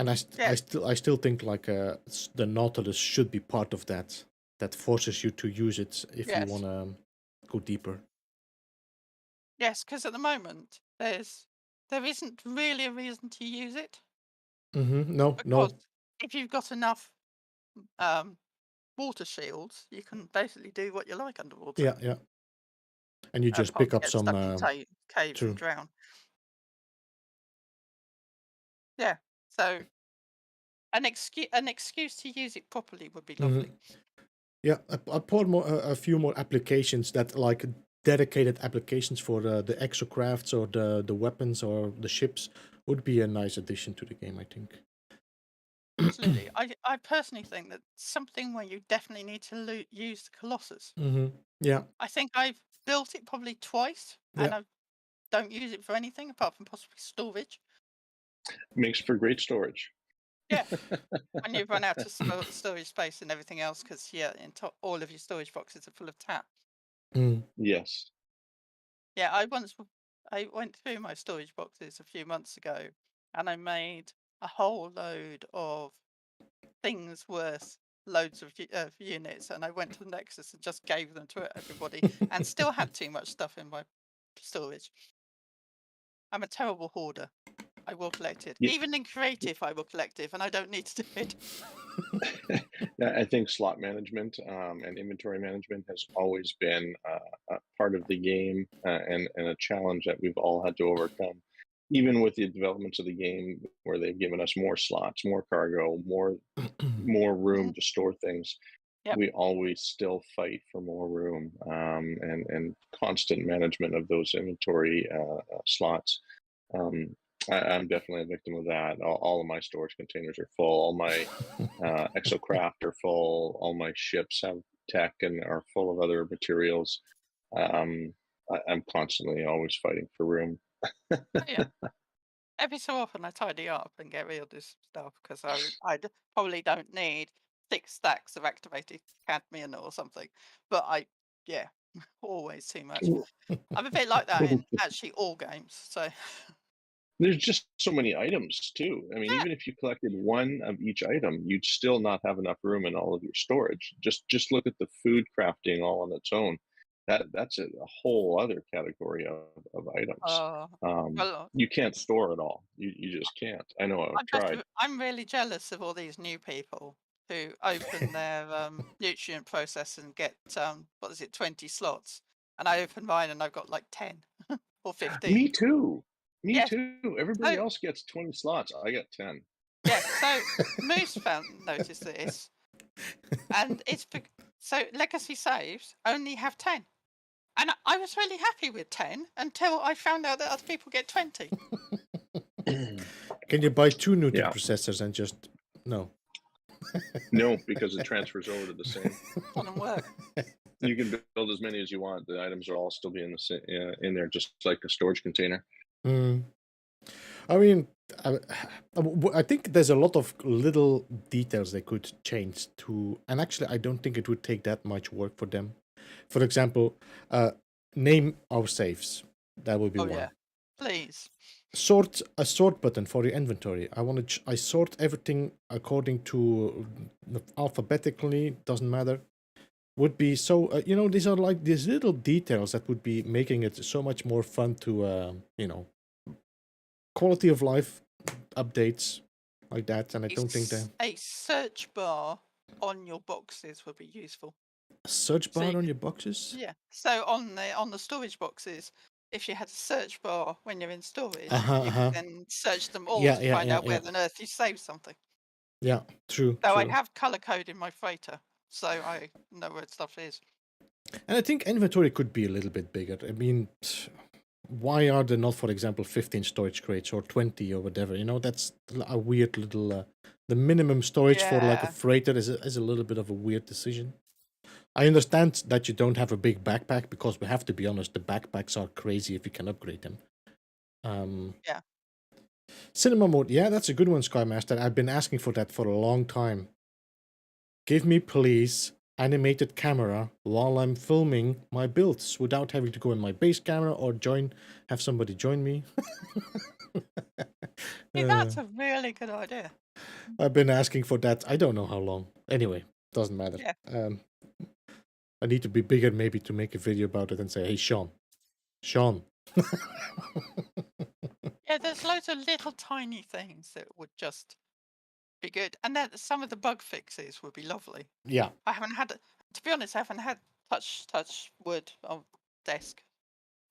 I still think like the Nautilus should be part of that. That forces you to use it if you Yes. want to go deeper. Yes, because at the moment there isn't really a reason to use it, No, because if you've got enough water shields, you can basically do what you like underwater. Yeah, and you just Apart pick from up get some. stuck in caves True. and drown. Yeah, so an excuse to use it properly would be lovely. Yeah, a few more applications that like dedicated applications for the exocrafts or the weapons or the ships would be a nice addition to the game, I think. Absolutely. I personally think that something where you definitely need to use the Colossus. Yeah. I think I've built it probably twice, and I don't use it for anything apart from possibly storage. Makes for great storage. Yeah, when you've run out of storage space and everything else, because all of your storage boxes are full of tap. Yes. Yeah, I went through my storage boxes a few months ago, and I made a whole load of things worth loads of units, and I went to the Nexus and just gave them to everybody, and still had too much stuff in my storage. I'm a terrible hoarder. I will collect it. Yeah. Even in creative, I will collect it, and I don't need to do it. Yeah, I think slot management and inventory management has always been a part of the game and a challenge that we've all had to overcome. Even with the developments of the game, where they've given us more slots, more cargo, more room to store things, Yep. we always still fight for more room and constant management of those inventory slots. I'm definitely a victim of that. All of my storage containers are full. All my exocraft are full. All my ships have tech and are full of other materials. I'm constantly always fighting for room. Oh, yeah. Every so often, I tidy up and get rid of this stuff because probably don't need 6 stacks of activated cadmium or something. But yeah, always too much. I'm a bit like that in actually all games. So There's just so many items too. I mean, yeah, even if you collected one of each item, you'd still not have enough room in all of your storage. Just look at the food crafting all on its own. That's a whole other category of items. well, You can't store it all. You just can't. I know I've tried. I'm really jealous of all these new people who open their nutrient process and get 20 slots. And I opened mine and I've got like 10 or 15. Me too. Me Yes. too. Everybody So- else gets 20 slots. I get 10. Yeah, so Moose noticed this, and so legacy saves only have 10, and I was really happy with 10 until I found out that other people get 20. Can you buy 2 new Yeah. processors and just no? No, because it transfers over to the same. Doesn't work. You can build as many as you want. The items will all still be in there, just like a storage container. I mean, I think there's a lot of little details they could change to, and actually, I don't think it would take that much work for them. For example, name our saves. That would be Oh one. yeah, please. A sort button for your inventory. I sort everything according to alphabetically. Doesn't matter. Would be so. These are like these little details that would be making it so much more fun to quality of life updates like that. And I don't think that A search bar on your boxes would be useful. a search bar you on your boxes. Yeah. So on the storage boxes, if you had a search bar when you're in storage, you could then search them all to find out where on earth you saved something. Yeah, true. So true. I have color code in my freighter, so I know where stuff is. And I think inventory could be a little bit bigger. I mean, why are there not, for example, 15 storage crates or 20 or whatever? That's a weird little. The minimum storage for like a freighter is a little bit of a weird decision. I understand that you don't have a big backpack because we have to be honest, the backpacks are crazy if you can upgrade them. Yeah. Cinema mode, yeah, that's a good one, Skymaster. I've been asking for that for a long time. Give me, please, animated camera while I'm filming my builds without having to go in my base camera or have somebody join me. That's a really good idea. I've been asking for that. I don't know how long. Anyway, doesn't matter. Yeah. I need to be bigger maybe to make a video about it and say, hey, Sean. Yeah, there's loads of little tiny things that would just be good. And then some of the bug fixes would be lovely. Yeah. To be honest, I haven't had touch wood on desk.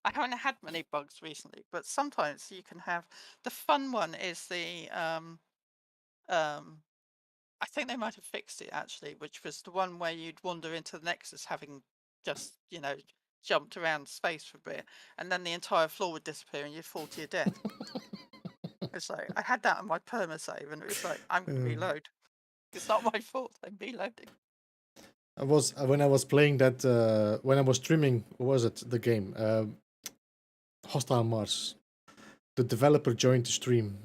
I haven't had many bugs recently, but sometimes you can have. The fun one is the I think they might have fixed it actually, which was the one where you'd wander into the Nexus having just, jumped around space for a bit, and then the entire floor would disappear and you'd fall to your death. It's like, I had that on my perma save, and it was like, I'm going to reload. It's not my fault, I'm reloading. When I was playing that, when I was streaming, what was it, the game? Hostile Mars. The developer joined the stream.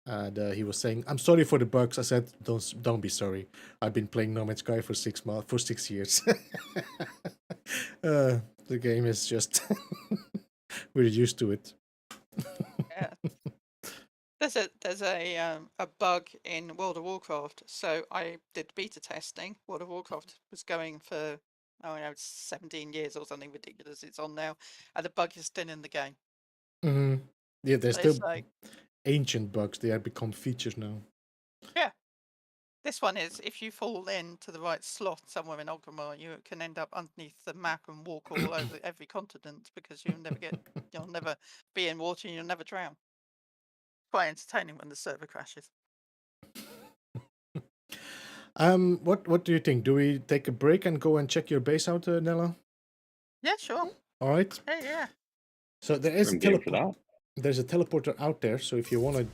And he was saying, "I'm sorry for the bugs." I said, "Don't be sorry. I've been playing No Man's Sky for 6 years. The game is just we're used to it." Yeah. There's a bug in World of Warcraft. So I did beta testing. World of Warcraft was going for 17 years or something ridiculous. It's on now, and the bug is still in the game. Mm-hmm. Yeah, there's So still it's like, ancient bugs. They have become features now. yeah. This one is if you fall into the right slot somewhere in Orgrimmar, you can end up underneath the map and walk all over every continent because you'll never be in water and you'll never drown. Quite entertaining when the server crashes. What do you think? Do we take a break and go and check your base out, Nella? Yeah, sure. All right. Yeah. So there is I'm game for that. There's a teleporter out there, so if you want to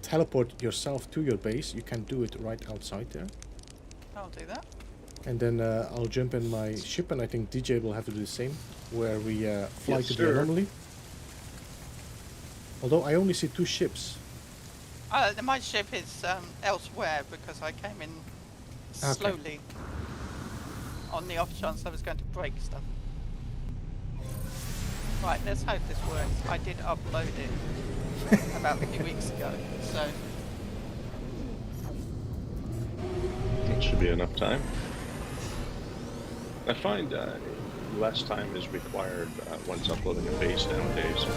teleport yourself to your base, you can do it right outside there. I'll do that. And then I'll jump in my ship, and I think DJ will have to do the same, where we fly to the anomaly. Although I only see 2 ships. My ship is elsewhere because I came in slowly on the off chance I was going to break stuff. Right, let's hope this works. I did upload it about a few weeks ago, so... It should be enough time. I find less time is required once uploading a base nowadays.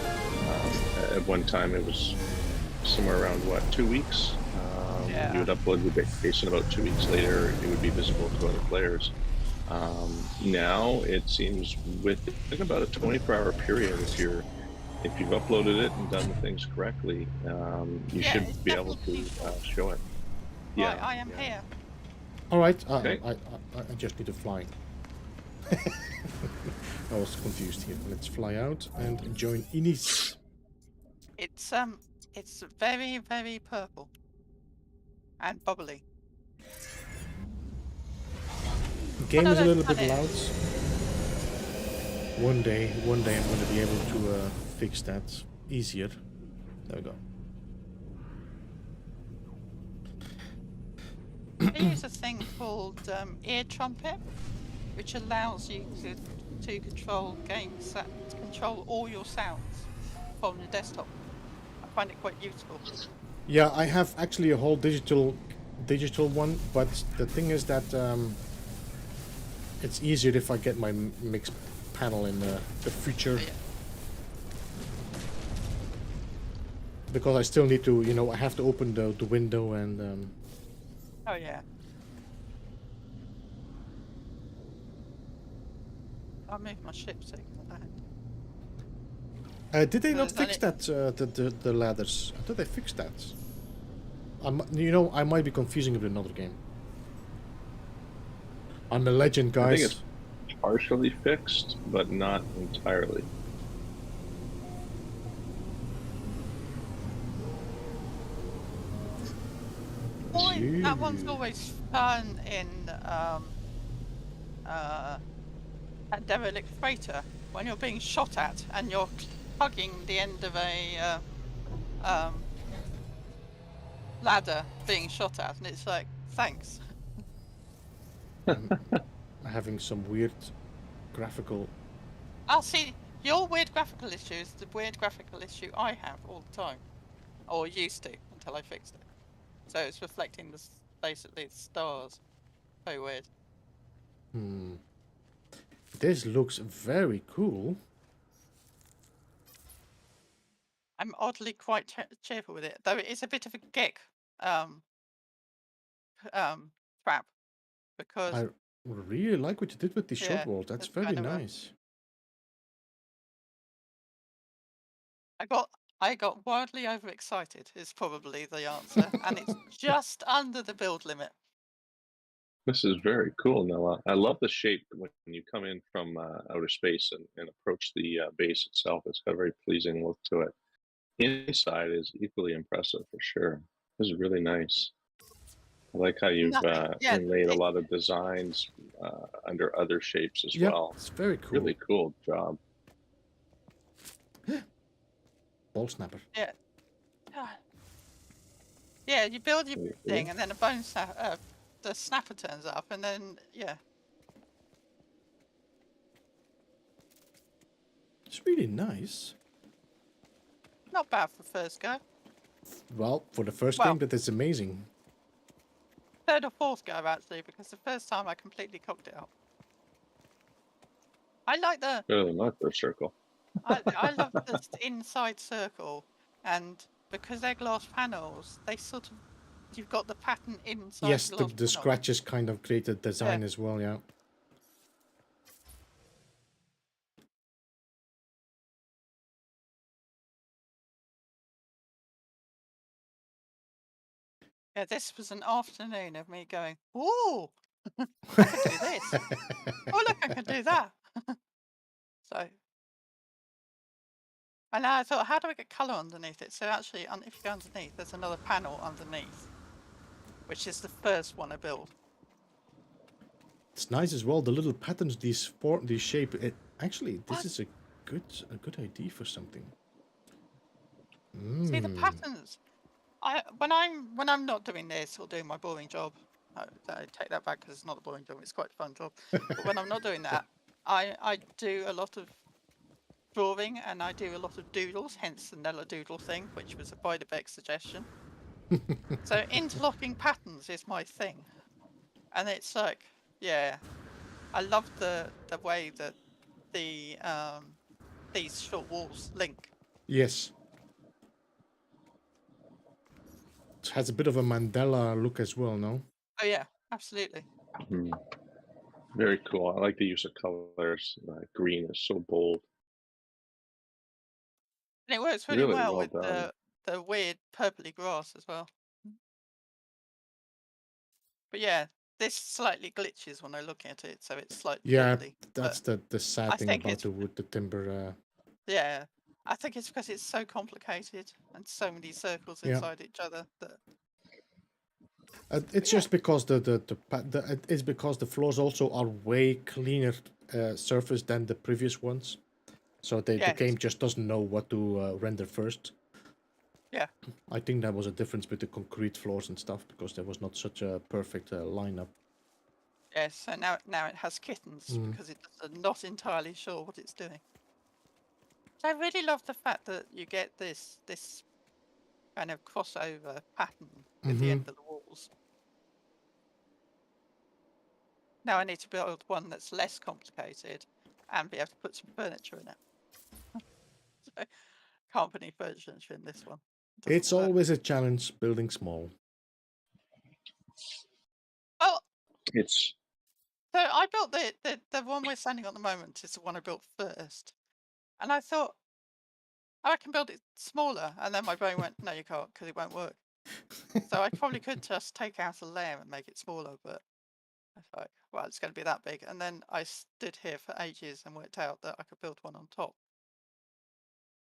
At one time it was somewhere around, 2 weeks? You would upload the base and about 2 weeks later it would be visible to other players. Now it seems within about a 24-hour period, if you've uploaded it and done the things correctly, you Yeah, should it's be able definitely to short. show it. Right, Yeah, I am yeah. here. All right. Okay. I just need to fly. I was confused here. Let's fly out and join Inis. It's very, very purple and bubbly. The game is a little bit planet. loud. One day I'm going to be able to fix that easier. There we go. They use a thing called ear trumpet, which allows you to control control all your sounds from your desktop. I find it quite useful. Yeah, I have actually a whole digital one, but the thing is that it's easier if I get my mix panel in the future. Yeah. Because I still need to, I have to open the window and... Oh yeah. I'll move my ship so you can land. Did they not fix that, the ladders? I thought they fixed that. I might be confusing it with another game. I'm a legend, guys. I think it's partially fixed, but not entirely. That one's always fun in at derelict freighter when you're being shot at and you're hugging the end of a ladder being shot at, and it's like, thanks. I'm having some weird graphical... I'll see, your weird graphical issue is the weird graphical issue I have all the time. Or used to, until I fixed it. So it's reflecting basically the stars. Very weird. This looks very cool. I'm oddly quite cheerful with it, though it is a bit of a geek trap, because I really like what you did with the shot wall. That's very nice. I got wildly overexcited is probably the answer, and it's just under the build limit. This is very cool, Nella. I love the shape when you come in from outer space and approach the base itself. It's got a very pleasing look to it. Inside is equally impressive for sure. This is really nice. I like how you've inlaid a lot of designs under other shapes as well. It's very cool. Really cool job. Ball snapper. Yeah. Yeah, you build your thing, and then a bone snap, the snapper turns up, and then It's really nice. Not bad for first go. Well, for the first game, that is amazing. Third or fourth go, actually, because the first time I completely cocked it up. I like the... Better than my first circle. I love the inside circle, and because they're glass panels, they sort of... You've got the pattern inside. Yes, the scratches kind of create a design as well, yeah. Yeah, this was an afternoon of me going, ooh, I can do this. Oh, look, I can do that. So, and I thought, how do I get colour underneath it? So actually, if you go underneath, there's another panel underneath, which is the first one I built. It's nice as well. The little patterns, these shape. Actually, this is a good idea for something. See the patterns. When I'm not doing this or doing my boring job, I take that back because it's not a boring job. It's quite a fun job. But when I'm not doing that, I do a lot of drawing and I do a lot of doodles. Hence the Nella doodle thing, which was a Beeblebum suggestion. So interlocking patterns is my thing, and it's like, yeah, I love the way that these short walls link. Yes. It has a bit of a Mandela look as well, no? Oh yeah, absolutely. Very cool. I like the use of colors. Green is so bold. And it works really Really well well with done. the weird purpley grass as well. But yeah, this slightly glitches when I look at it, so it's slightly Yeah, fiddly. that's But the sad I thing think about it's the wood, the timber. yeah, I think it's because it's so complicated and so many circles Yeah. inside each other that It's yeah. just because it's because the floors also are way cleaner surface than the previous ones, so the Yes. game just doesn't know what to render first. Yeah. I think that was a difference with the concrete floors and stuff because there was not such a perfect lineup. Yes, so now it has kittens because it's not entirely sure what it's doing. So I really love the fact that you get this kind of crossover pattern with the end of the walls. Now I need to build one that's less complicated and be able to put some furniture in it. So can't put any furniture in this one. It's work. always a challenge building small. Well, It's so I built the one we're standing on at the moment is the one I built first, and I thought, oh, I can build it smaller, and then my brain went, no, you can't because it won't work. So I probably could just take out a layer and make it smaller, but I thought, well, it's going to be that big. And then I stood here for ages and worked out that I could build one on top,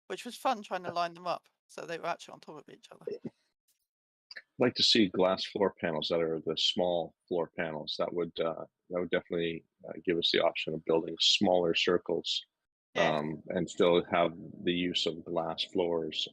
which was fun trying to line them up so they were actually on top of each other. like to see glass floor panels that are the small floor panels. That would definitely give us the option of building smaller circles, Yeah. and still have the use of glass floors.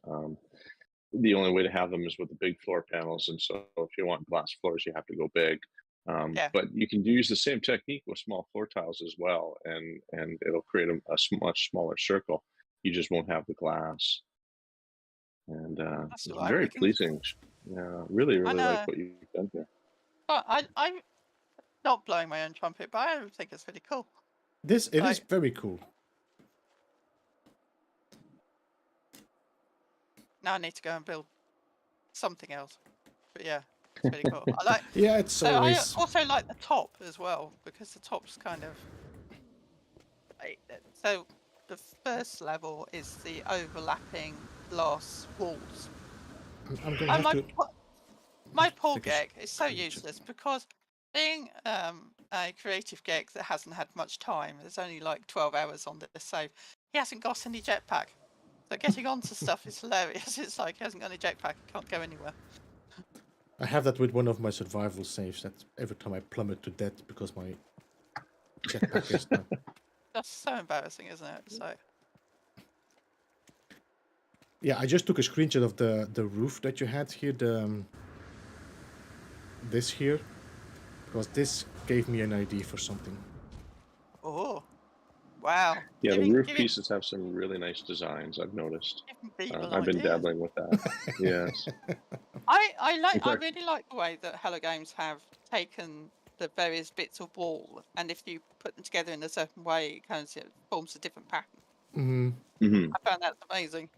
The only way to have them is with the big floor panels, and so if you want glass floors, you have to go big. Yeah. But you can use the same technique with small floor tiles as well, and it'll create a much smaller circle. You just won't have the glass, and That's it's all right. very We can. pleasing. Yeah, really, I really like know. what you've done here. But I'm not blowing my own trumpet, but I think it's really cool. It is Like, very cool. now I need to go and build something else. But yeah, it's really cool. I like. Yeah, it's So I always. also like the top as well because the top's kind of. So the first level is the overlapping glass walls. I'm gonna And have to. my poor take a Gek is so useless because being a creative Gek that hasn't had much time, there's only like 12 hours on this save, he hasn't got any jetpack. So getting onto stuff is hilarious. It's like he hasn't got any jetpack, he can't go anywhere. I have that with one of my survival saves. That every time I plummet to death because my jetpack is not. That's so embarrassing, isn't it? So Yeah, I just took a screenshot of the roof that you had here. This here, because this gave me an idea for something. oh wow. Yeah, the roof pieces have some really nice designs. I've noticed. I've been dabbling with that. Yes. I really like the way that Hello Games have taken the various bits of wall, and if you put them together in a certain way, it kind of forms a different pattern. I found that amazing.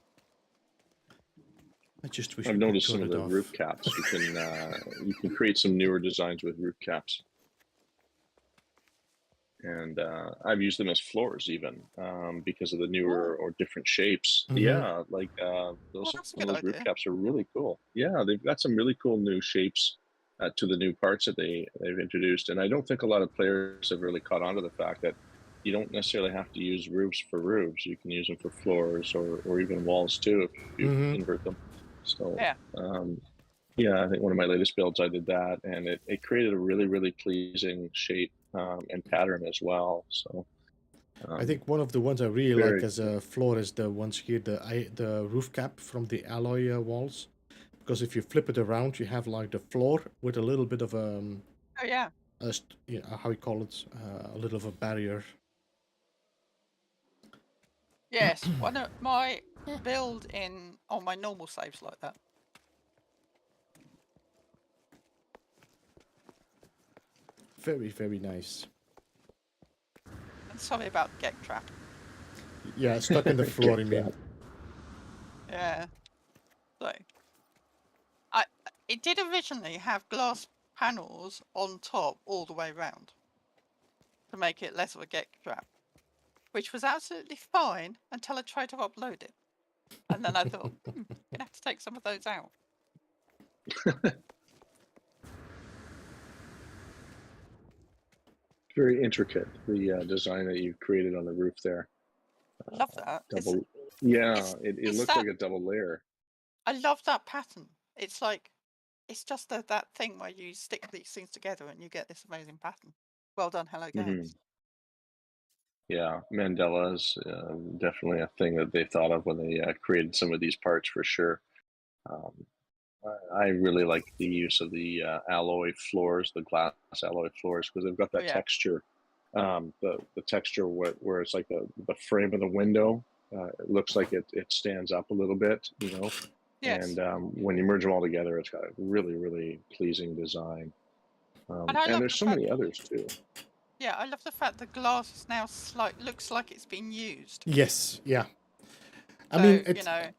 I just wish I've we could noticed some turn of it the off. roof caps. You can create some newer designs with roof caps, and I've used them as floors even because of the newer or different shapes. Yeah, like those That's a some of good those roof idea. caps are really cool. Yeah, they've got some really cool new shapes to the new parts that they've introduced, and I don't think a lot of players have really caught on to the fact that you don't necessarily have to use roofs for roofs. You can use them for floors or even walls too if you invert them. So Yeah. yeah, I think one of my latest builds I did that, and it created a really, really pleasing shape and pattern as well. So I think one of the ones I really like very as a floor is the ones here, the roof cap from the alloy walls. Because if you flip it around, you have like the floor with a little bit of Oh yeah. how you call it, a little of a barrier. Yes, one of my build on my normal saves like that. Very, very nice. And sorry about Gek Trap. Yeah, stuck in the floor, I mean. Yeah. So it did originally have glass panels on top all the way around. make it less of a get trap, which was absolutely fine until I tried to upload it. And then I thought, I'm gonna have to take some of those out. Very intricate, the design that you created on the roof there. I love that. Double, it looks like a double layer. I love that pattern. It's like, it's just that thing where you stick these things together and you get this amazing pattern. Well done, Hello Games. Yeah, Mandela is definitely a thing that they thought of when they created some of these parts for sure. I really like the use of the alloy floors, the glass alloy floors, because they've got that texture. The texture where it's like the frame of the window, it looks like it stands up a little bit, you know. Yes. And when you merge them all together, it's got a really, really pleasing design. And there's so many others too. Yeah, I love the fact the glass is now looks like it's been used. Yes, yeah. I mean, you know,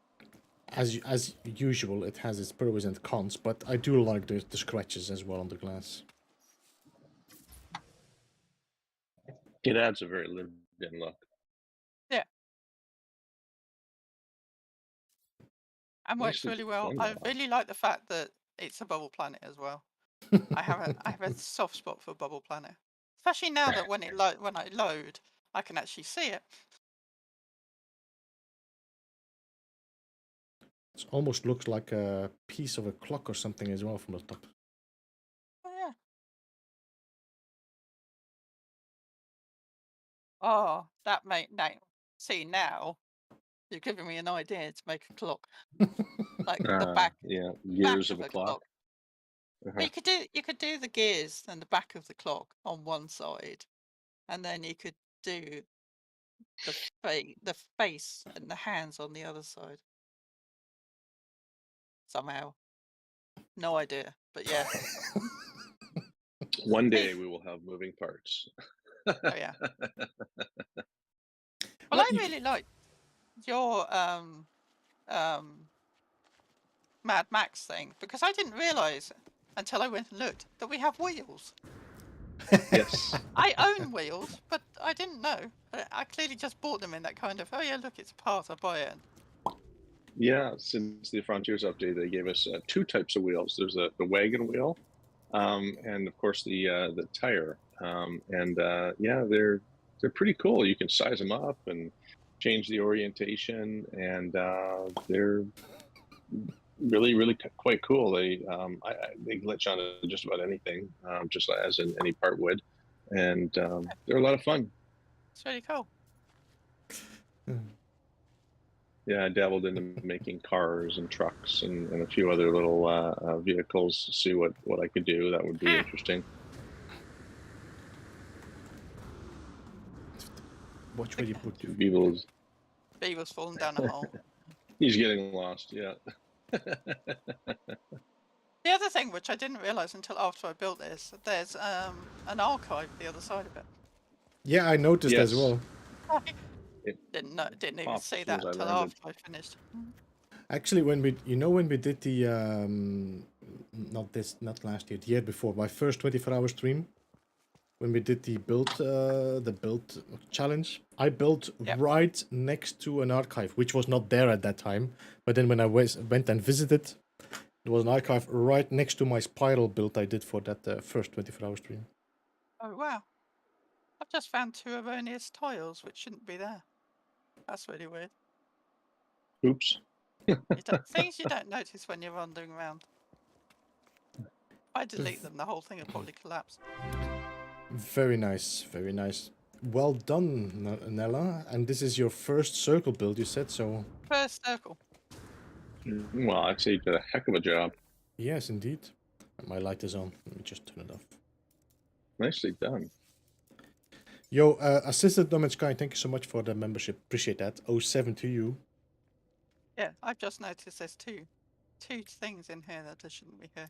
as usual, it has its pros and cons, but I do like the scratches as well on the glass. It adds a very lived-in look. Yeah. And works really well. I really like the fact that it's a bubble planet as well. I have a soft spot for Bubble Planet, especially now that when I load, I can actually see it. It almost looks like a piece of a clock or something as well from the top. Oh yeah. Oh, that see now, you've given me an idea to make a clock, like the back. Yeah, gears of a clock. Well, you could do the gears and the back of the clock on one side, and then you could do the face and the hands on the other side. Somehow, no idea, but yeah. One day we will have moving parts. Oh yeah. Well, I really like your Mad Max thing, because I didn't realise until I went and looked that we have wheels. Yes. I own wheels, but I didn't know. I clearly just bought them in that kind of, oh yeah, look, it's a part, I'll buy it. Yeah, since the Frontiers update, they gave us two types of wheels. There's the wagon wheel, and of course the tire. Yeah, they're pretty cool. You can size them up and change the orientation, and they're really, really quite cool. They glitch onto just about anything, just as in any part would, and they're a lot of fun. It's really cool. Yeah, I dabbled into making cars and trucks and a few other little vehicles to see what I could do. That would be interesting. Watch where you put your Beaver's falling down a hole. He's getting lost, yeah. The other thing, which I didn't realise until after I built this, there's an archive the other side of it. Yeah, I noticed as well. Didn't even see that until after I finished. Actually, when we did the not last year, the year before, my first 24-hour stream, when we did the build challenge, I built right next to an archive, which was not there at that time. But then when I went and visited, there was an archive right next to my spiral build I did for that first 24-hour stream. Oh wow! I've just found two erroneous tiles which shouldn't be there. That's really weird. Oops. Things you don't notice when you're wandering around. If I delete them, the whole thing will probably collapse. Very nice, very nice. Well done, Nella. And this is your first circle build, you said, so... First circle. Well, I'd say you did a heck of a job. Yes, indeed. My light is on. Let me just turn it off. Nicely done. Yo, Assisted Nomad Sky, thank you so much for the membership. Appreciate that. 07 to you. Yeah, I've just noticed there's two things in here that shouldn't be here.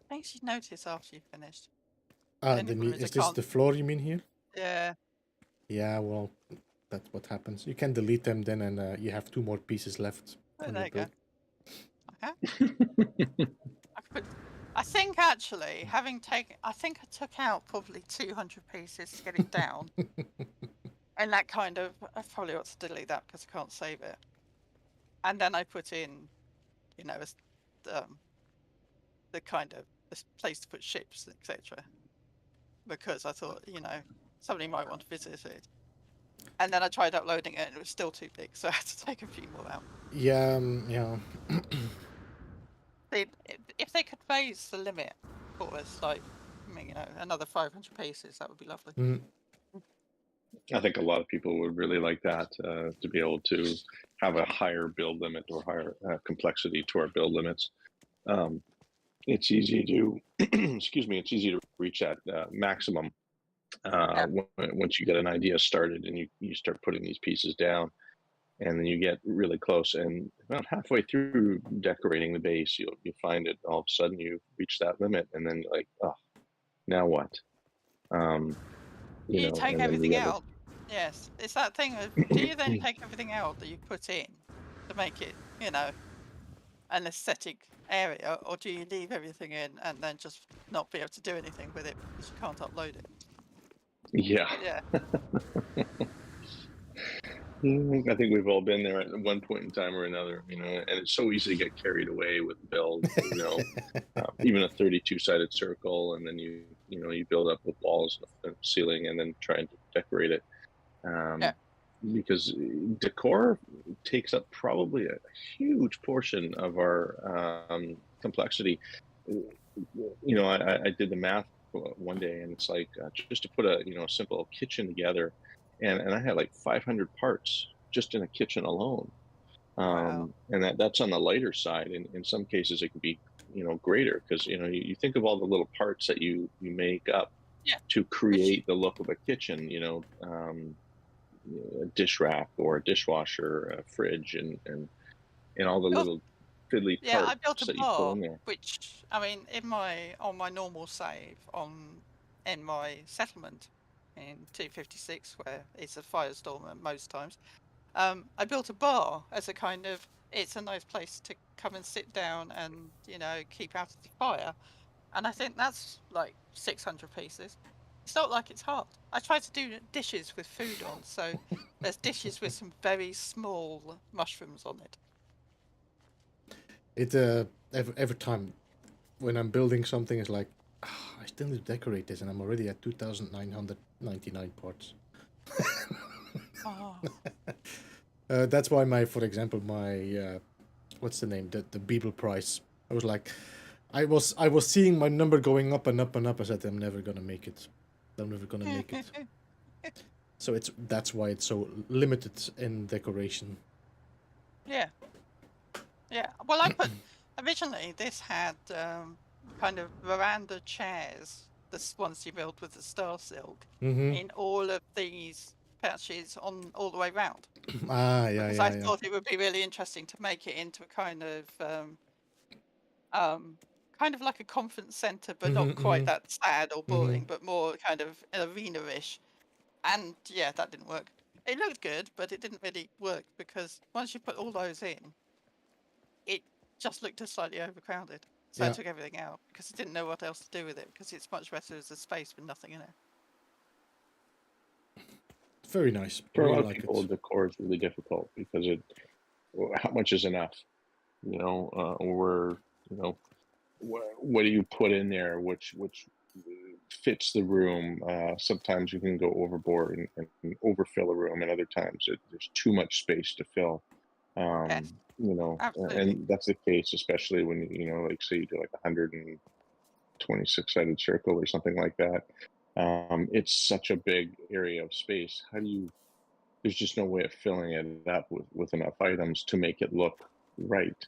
Things you notice after you've finished. Is this the floor you mean here? Yeah. Yeah, well, that's what happens. You can delete them then, and you have 2 more pieces left. Oh, there you go. Okay. I think actually, I think I took out probably 200 pieces to get it down. And that kind of, I probably ought to delete that because I can't save it. And then I put in, you know, the kind of this place to put ships, etc. Because I thought, you know, somebody might want to visit it. And then I tried uploading it and it was still too big, so I had to take a few more out. Yeah, yeah. If they could raise the limit for us, like, you know, another 500 pieces, that would be lovely. Mm. I think a lot of people would really like that, to be able to have a higher build limit or higher complexity to our build limits. It's easy to, excuse me, it's easy to reach that maximum once you get an idea started and you start putting these pieces down, and then you get really close. And about halfway through decorating the base, you find it all of a sudden you reach that limit, and then you're like, oh, now what? You know, take and then you everything get out. Yes, it's that thing of, do you then take everything out that you put in to make it, you know, an aesthetic area, or do you leave everything in and then just not be able to do anything with it because you can't upload it? Yeah. Yeah. I think we've all been there at one point in time or another, you know, and it's so easy to get carried away with build, you know, even a 32-sided circle, and then you build up with walls and ceiling, and then try and decorate it. Yeah. Because decor takes up probably a huge portion of our complexity. You know, I did the math one day, and it's like just to put a simple kitchen together, and I had like 500 parts just in a kitchen alone. Wow. And that's on the lighter side. In some cases, it could be greater, because you think of all the little parts that you make up Yeah. to create the look of a kitchen. A dish rack or a dishwasher, a fridge, and all the little fiddly Yeah, I parts built a that you put bar, in there. which, I mean, on my normal save in my settlement in 256, where it's a firestorm at most times, I built a bar as a kind of, it's a nice place to come and sit down and, you know, keep out of the fire. And I think that's like 600 pieces. It's not like it's hard. I try to do dishes with food on, so there's dishes with some very small mushrooms on it. It every time when I'm building something, it's like, I still need to decorate this, and I'm already at 2,999 parts. Oh. That's why for example, my what's the name? The Beeble price. I was like, I was seeing my number going up and up and up. I said, I'm never gonna make it. I'm never gonna make it. So that's why it's so limited in decoration. Yeah. Yeah. Well, I put originally this had kind of veranda chairs, the ones you built with the star silk, in all of these patches on all the way round. Yeah. Because I thought it would be really interesting to make it into a kind of like a conference center, but not quite that sad or boring, but more kind of arena-ish. And yeah, that didn't work. It looked good, but it didn't really work, because once you put all those in, it just looked just slightly overcrowded. So I took everything out because I didn't know what else to do with it, because it's much better as a space with nothing in it. Very nice. For a lot of like people, decor is really difficult because how much is enough? Or what do you put in there? Which fits the room? Sometimes you can go overboard and overfill a room, and other times there's too much space to fill. Yes, absolutely. And that's the case, especially when like say you do like 126-sided circle or something like that. It's such a big area of space. There's just no way of filling it up with enough items to make it look right.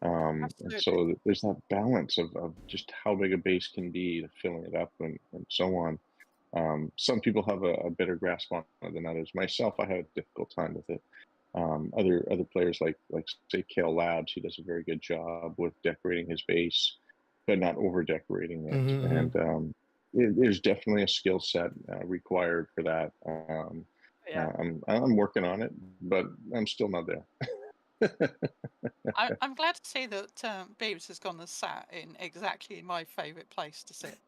And so there's that balance of just how big a base can be to filling it up and so on. Some people have a better grasp on it than others. Myself, I had a difficult time with it. Other players like say Kale Labs, he does a very good job with decorating his base, but not over decorating it. And there's definitely a skill set required for that. I'm working on it, but I'm still not there. I'm glad to see that Beebs has gone and sat in exactly my favourite place to sit.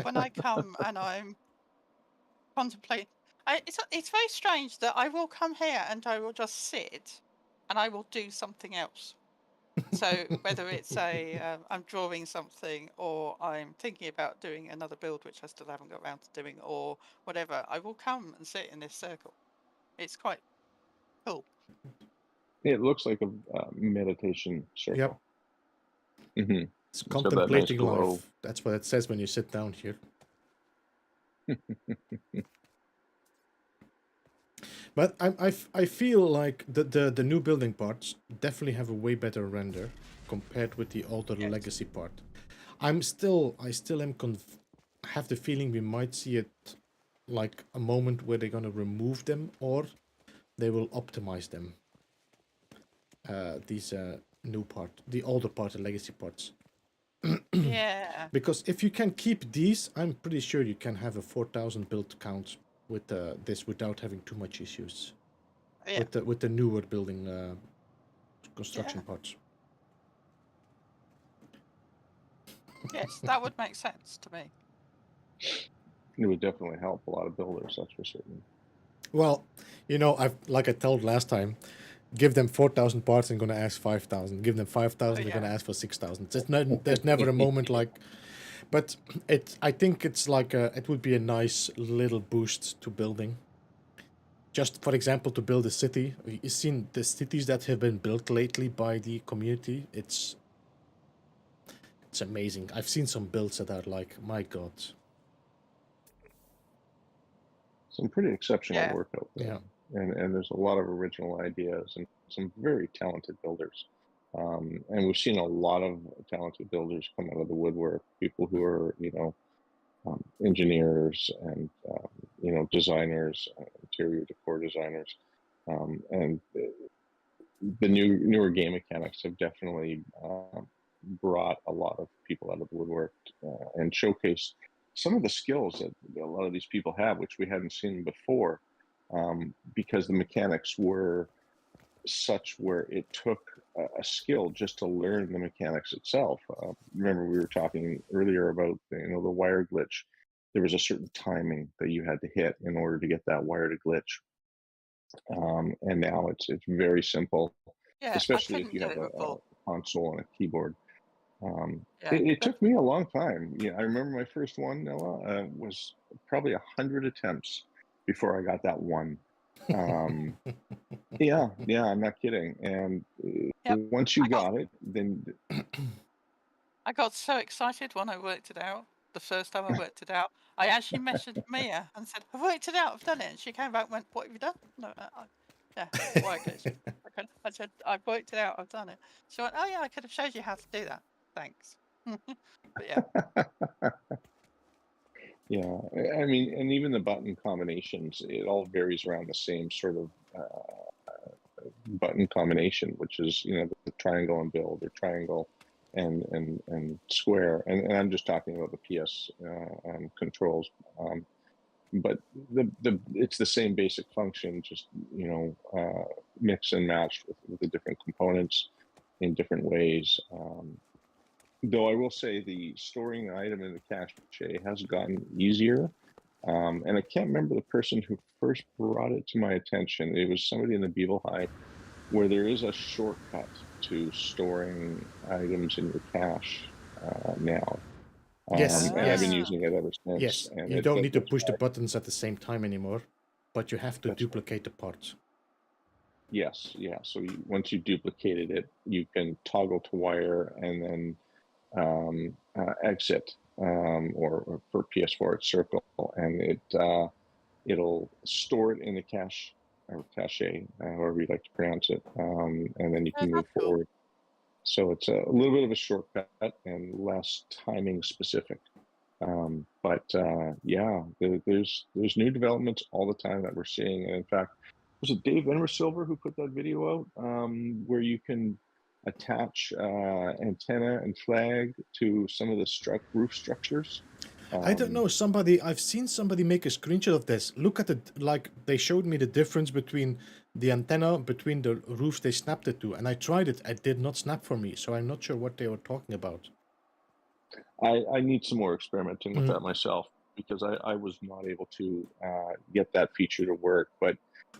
When I come and I'm contemplating, it's very strange that I will come here and I will just sit and I will do something else. So whether it's I'm drawing something or I'm thinking about doing another build which I still haven't got around to doing or whatever, I will come and sit in this circle. It's quite cool. It looks like a meditation circle. Yep. Mm-hmm. It's contemplating nice life. That's what it says when you sit down here. But I feel like the new building parts definitely have a way better render compared with the older legacy part. I still have the feeling we might see it like a moment where they're gonna remove them or they will optimize them. These the older part, the legacy parts. Yeah. Because if you can keep these, I'm pretty sure you can have a 4,000 build count with this without having too much issues. Yeah. With the newer building construction parts. Yes, that would make sense to me. It would definitely help a lot of builders, that's for certain. Well, you know, like I told last time, give them 4,000 parts and going to ask 5,000. Give them 5,000, they're going to ask for 6,000. There's never a moment like, but I think it's like it would be a nice little boost to building. Just for example, to build a city, you've seen the cities that have been built lately by the community. It's amazing. I've seen some builds that are like, my God. Some pretty exceptional work out there. Yeah. And there's a lot of original ideas and some very talented builders. And we've seen a lot of talented builders come out of the woodwork, people who are, engineers and, designers, interior decor designers. And the newer game mechanics have definitely brought a lot of people out of the woodwork and showcased some of the skills that a lot of these people have, which we hadn't seen before, because the mechanics were such where it took a skill just to learn the mechanics itself. Remember, we were talking earlier about the wire glitch. There was a certain timing that you had to hit in order to get that wire to glitch. And now it's very simple, especially if you have a console and a keyboard. It took me a long time. Yeah, I remember my first one, Nella, was probably 100 attempts before I got that one. Yeah, I'm not kidding. And once you got it, then I got so excited when I worked it out. The first time I worked it out, I actually messaged Mia and said, "I've worked it out. I've done it." And she came back and went, "What have you done?" No, wire glitch. I said, "I've worked it out. I've done it." She went, "Oh yeah, I could have showed you how to do that. Thanks." But yeah. Yeah, I mean, and even the button combinations, it all varies around the same sort of button combination, which is the triangle and build, or triangle and square, and I'm just talking about the PS controls, but it's the same basic function, just mix and match with the different components in different ways. Though I will say the storing an item in the cache has gotten easier. And I can't remember the person who first brought it to my attention. It was somebody in the Beeblebum, where there is a shortcut to storing items in your cache now. Yes. And I've been using it ever since. Yes, and you don't need to push the buttons at the same time anymore, but you have to duplicate the parts. Yes, yeah. So once you duplicated it, you can toggle to wire and then exit, or for PS4 it's circle, and it'll store it in the cache, or cache, however you like to pronounce it, and then you can move forward. So it's a little bit of a shortcut and less timing specific. But yeah, there's new developments all the time that we're seeing, and in fact, was it Dave Silver who put that video out, where you can attach antenna and flag to some of the roof structures? I don't know. I've seen somebody make a screenshot of this. Look at it. Like, they showed me the difference between the antenna, between the roof they snapped it to. And I tried it. It did not snap for me. So I'm not sure what they were talking about. I need some more experimenting with that myself, because I was not able to get that feature to work, but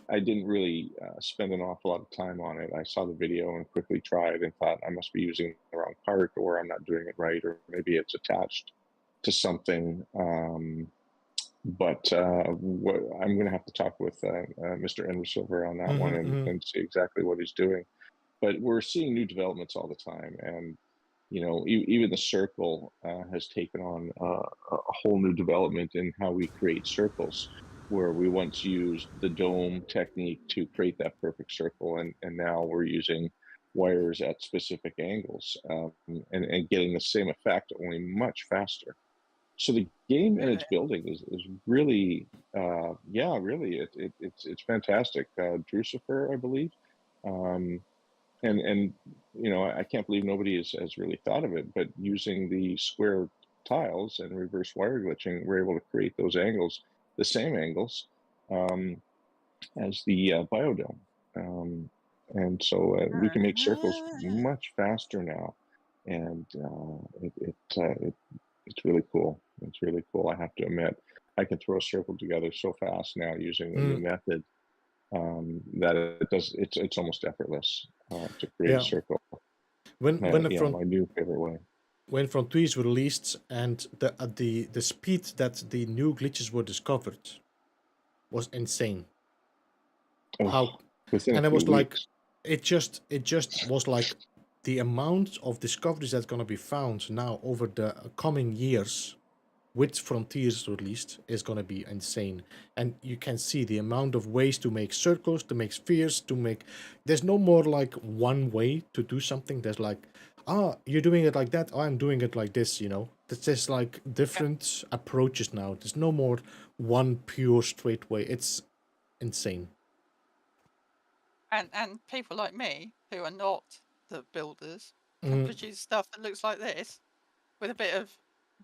I didn't really spend an awful lot of time on it. I saw the video and quickly tried and thought I must be using the wrong part, or I'm not doing it right, or maybe it's attached to something. But I'm going to have to talk with Mr. Endersilver on that one and see exactly what he's doing. But we're seeing new developments all the time, and even the circle has taken on a whole new development in how we create circles, where we once used the dome technique to create that perfect circle, and now we're using wires at specific angles and getting the same effect, only much faster. So the game and its building is really, really, it's fantastic. Drucifer, I believe. And I can't believe nobody has really thought of it, but using the square tiles and reverse wire glitching, we're able to create those angles, the same angles as the biodome. And so we can make circles much faster now, and it's really cool. It's really cool, I have to admit. I can throw a circle together so fast now using the new method. That it's almost effortless to create a circle. When my new favorite way. When Frontiers were released, and the speed that the new glitches were discovered was insane. And it was like it just was like the amount of discoveries that's gonna be found now over the coming years with Frontiers released is gonna be insane. And you can see the amount of ways to make circles, to make spheres, there's no more like one way to do something. There's like, you're doing it like that, I'm doing it like this, There's just like different approaches now. There's no more one pure straight way. It's insane. And people like me, who are not the builders, can produce stuff that looks like this, with a bit of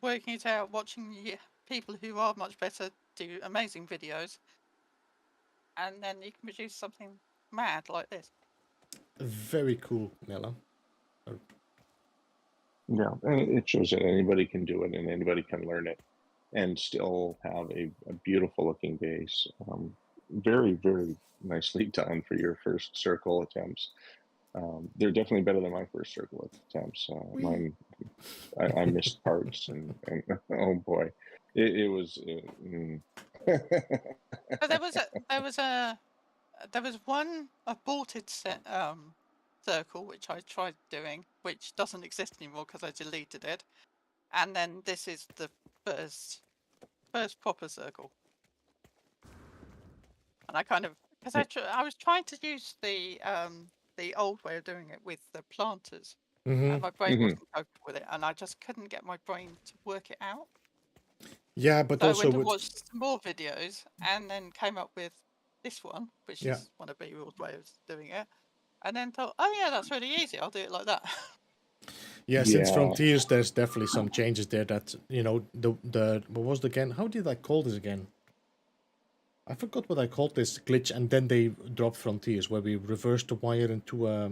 working it out, watching people who are much better do amazing videos, and then you can produce something mad like this. Very cool, Nella. Yeah, and it shows that anybody can do it and anybody can learn it and still have a beautiful looking base. Very, very nicely done for your first circle attempts. They're definitely better than my first circle attempts. Mine, I missed parts, and oh boy, it was. But there was one aborted circle which I tried doing, which doesn't exist anymore because I deleted it, and then this is the first proper circle. And I kind of, because I was trying to use the old way of doing it with the planters, and my brain wasn't coping with it, and I just couldn't get my brain to work it out. Yeah, but so also I went to watch some more videos, and then came up with this one, which is one of Beeblebum's way of doing it, and then thought, oh yeah, that's really easy. I'll do it like that. Yeah, since Frontiers, there's definitely some changes there that, the what was it again? How did I call this again? I forgot what I called this glitch, and then they dropped Frontiers, where we reversed the wire into, I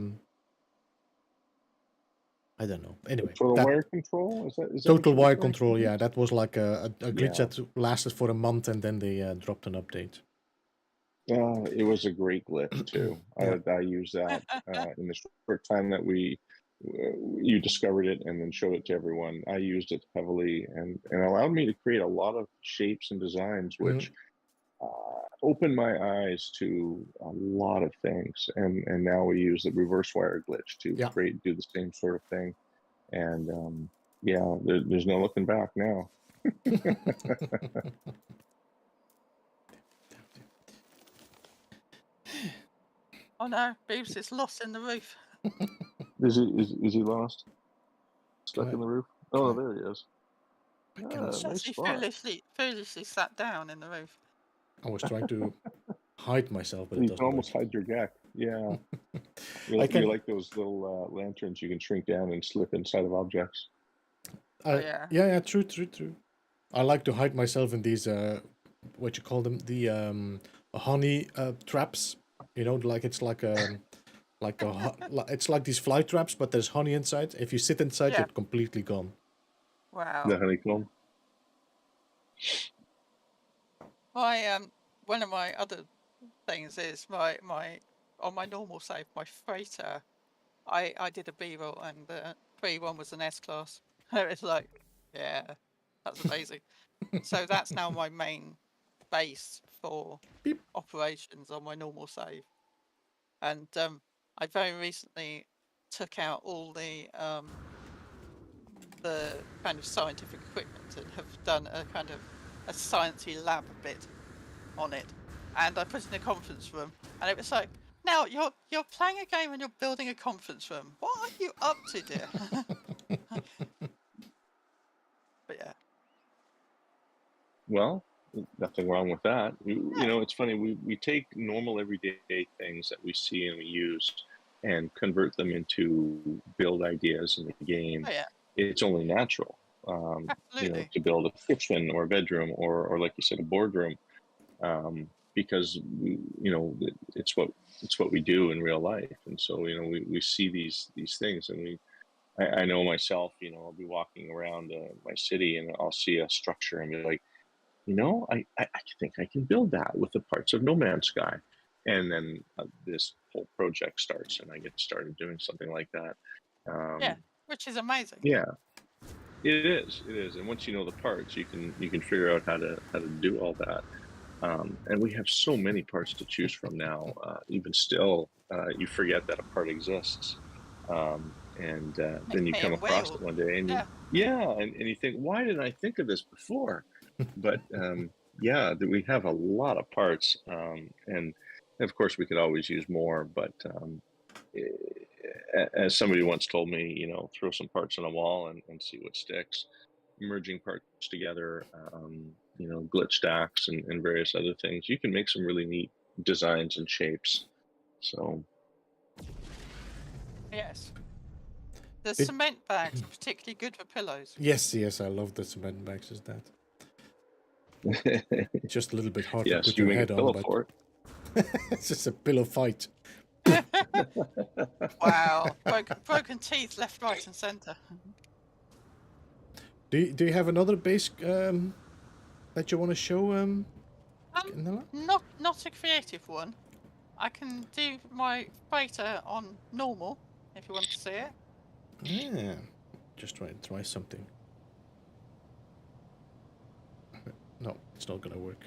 don't know. Anyway. Total wire control? Is that total wire control, yeah. That was like a glitch that lasted for a month, and then they dropped an update. It was a great glitch, too. I used that in the short time that you discovered it and then showed it to everyone. I used it heavily, and allowed me to create a lot of shapes and designs, which opened my eyes to a lot of things. And now we use the reverse wire glitch to do the same sort of thing. And there's no looking back now. Oh no, Beebs is lost in the roof. Is he lost? Stuck in the roof? Oh, there he is. Nice He spot. foolishly sat down in the roof. I was trying to hide myself, but you can almost hide your deck. Yeah. You're like those little lanterns you can shrink down and slip inside of objects. Yeah, true. I like to hide myself in these what you call them, the honey traps. You know, like it's like a it's like these fly traps, but there's honey inside. If you sit inside, Yeah. you're completely gone. Wow. The honeycomb. My one of my other things is my on my normal save, my freighter. I did a B-roll and the 3-1 was an S-class. It's like, yeah, that's amazing. So that's now my main base for Beep. operations on my normal save. And I very recently took out all the kind of scientific equipment and have done a kind of a sciencey lab bit on it. And I put it in a conference room, and it was like, now you're playing a game and you're building a conference room. What are you up to, dear? But yeah. Well, nothing wrong with that. You know, it's funny. We take normal everyday things that we see and we use, and convert them into build ideas in the game. Oh yeah. It's only natural, you know, Absolutely. to build a kitchen or a bedroom or like you said, a boardroom, because you know it's what we do in real life. And so you know we see these things, and I know myself. You know, I'll be walking around my city and I'll see a structure and be like, you know, I think I can build that with the parts of No Man's Sky. And then this whole project starts and I get started doing something like that. Yeah, which is amazing. Yeah, it is. It is. And once you know the parts, you can figure out how to do all that. And we have so many parts to choose from now. Even still, you forget that a part exists. And then you come across it one day and and you think, why didn't I think of this before? But yeah, we have a lot of parts, and of course we could always use more. But as somebody once told me, you know, throw some parts on a wall and see what sticks. Merging parts together, you know, glitch stacks and various other things, you can make some really neat designs and shapes. So yes. The cement bags are particularly good for pillows. Yes, I love the cement bags as that. Just a little bit hard to put your head on, but it's just a pillow fight. Wow. Broken teeth left, right, and center. Do you have another base that you want to show, Nella? Not a creative one. I can do my freighter on normal if you want to see it. Yeah. Just try something. No, it's not gonna work.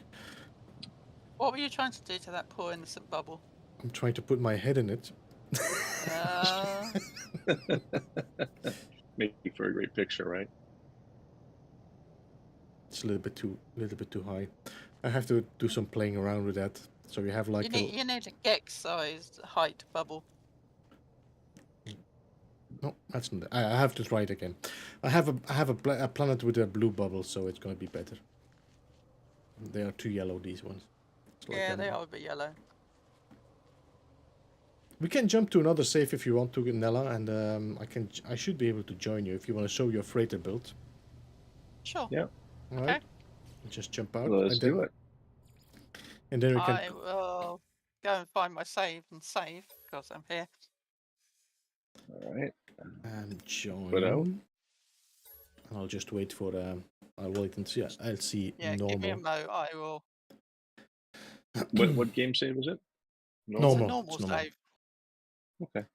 What were you trying to do to that poor innocent bubble? I'm trying to put my head in it. Making for a great picture, right? It's a little bit too high. I have to do some playing around with that. So you have like you need a Gex-sized height bubble. No, that's not. I have to try it again. I have a planet with a blue bubble, so it's gonna be better. They are too yellow, these ones. Like yeah, they are a bit yellow. We can jump to another save if you want to, Nella, and I should be able to join you if you want to show your freighter build. Sure. Yeah. All right. Just jump out. Let's do it. And then we can. I will go and find my save because I'm here. All right. And join. Put out. And I'll just wait for. I'll wait and see. I'll see normal. Give me a mo. I will. What game save is it? Normal. Normal save. Okay.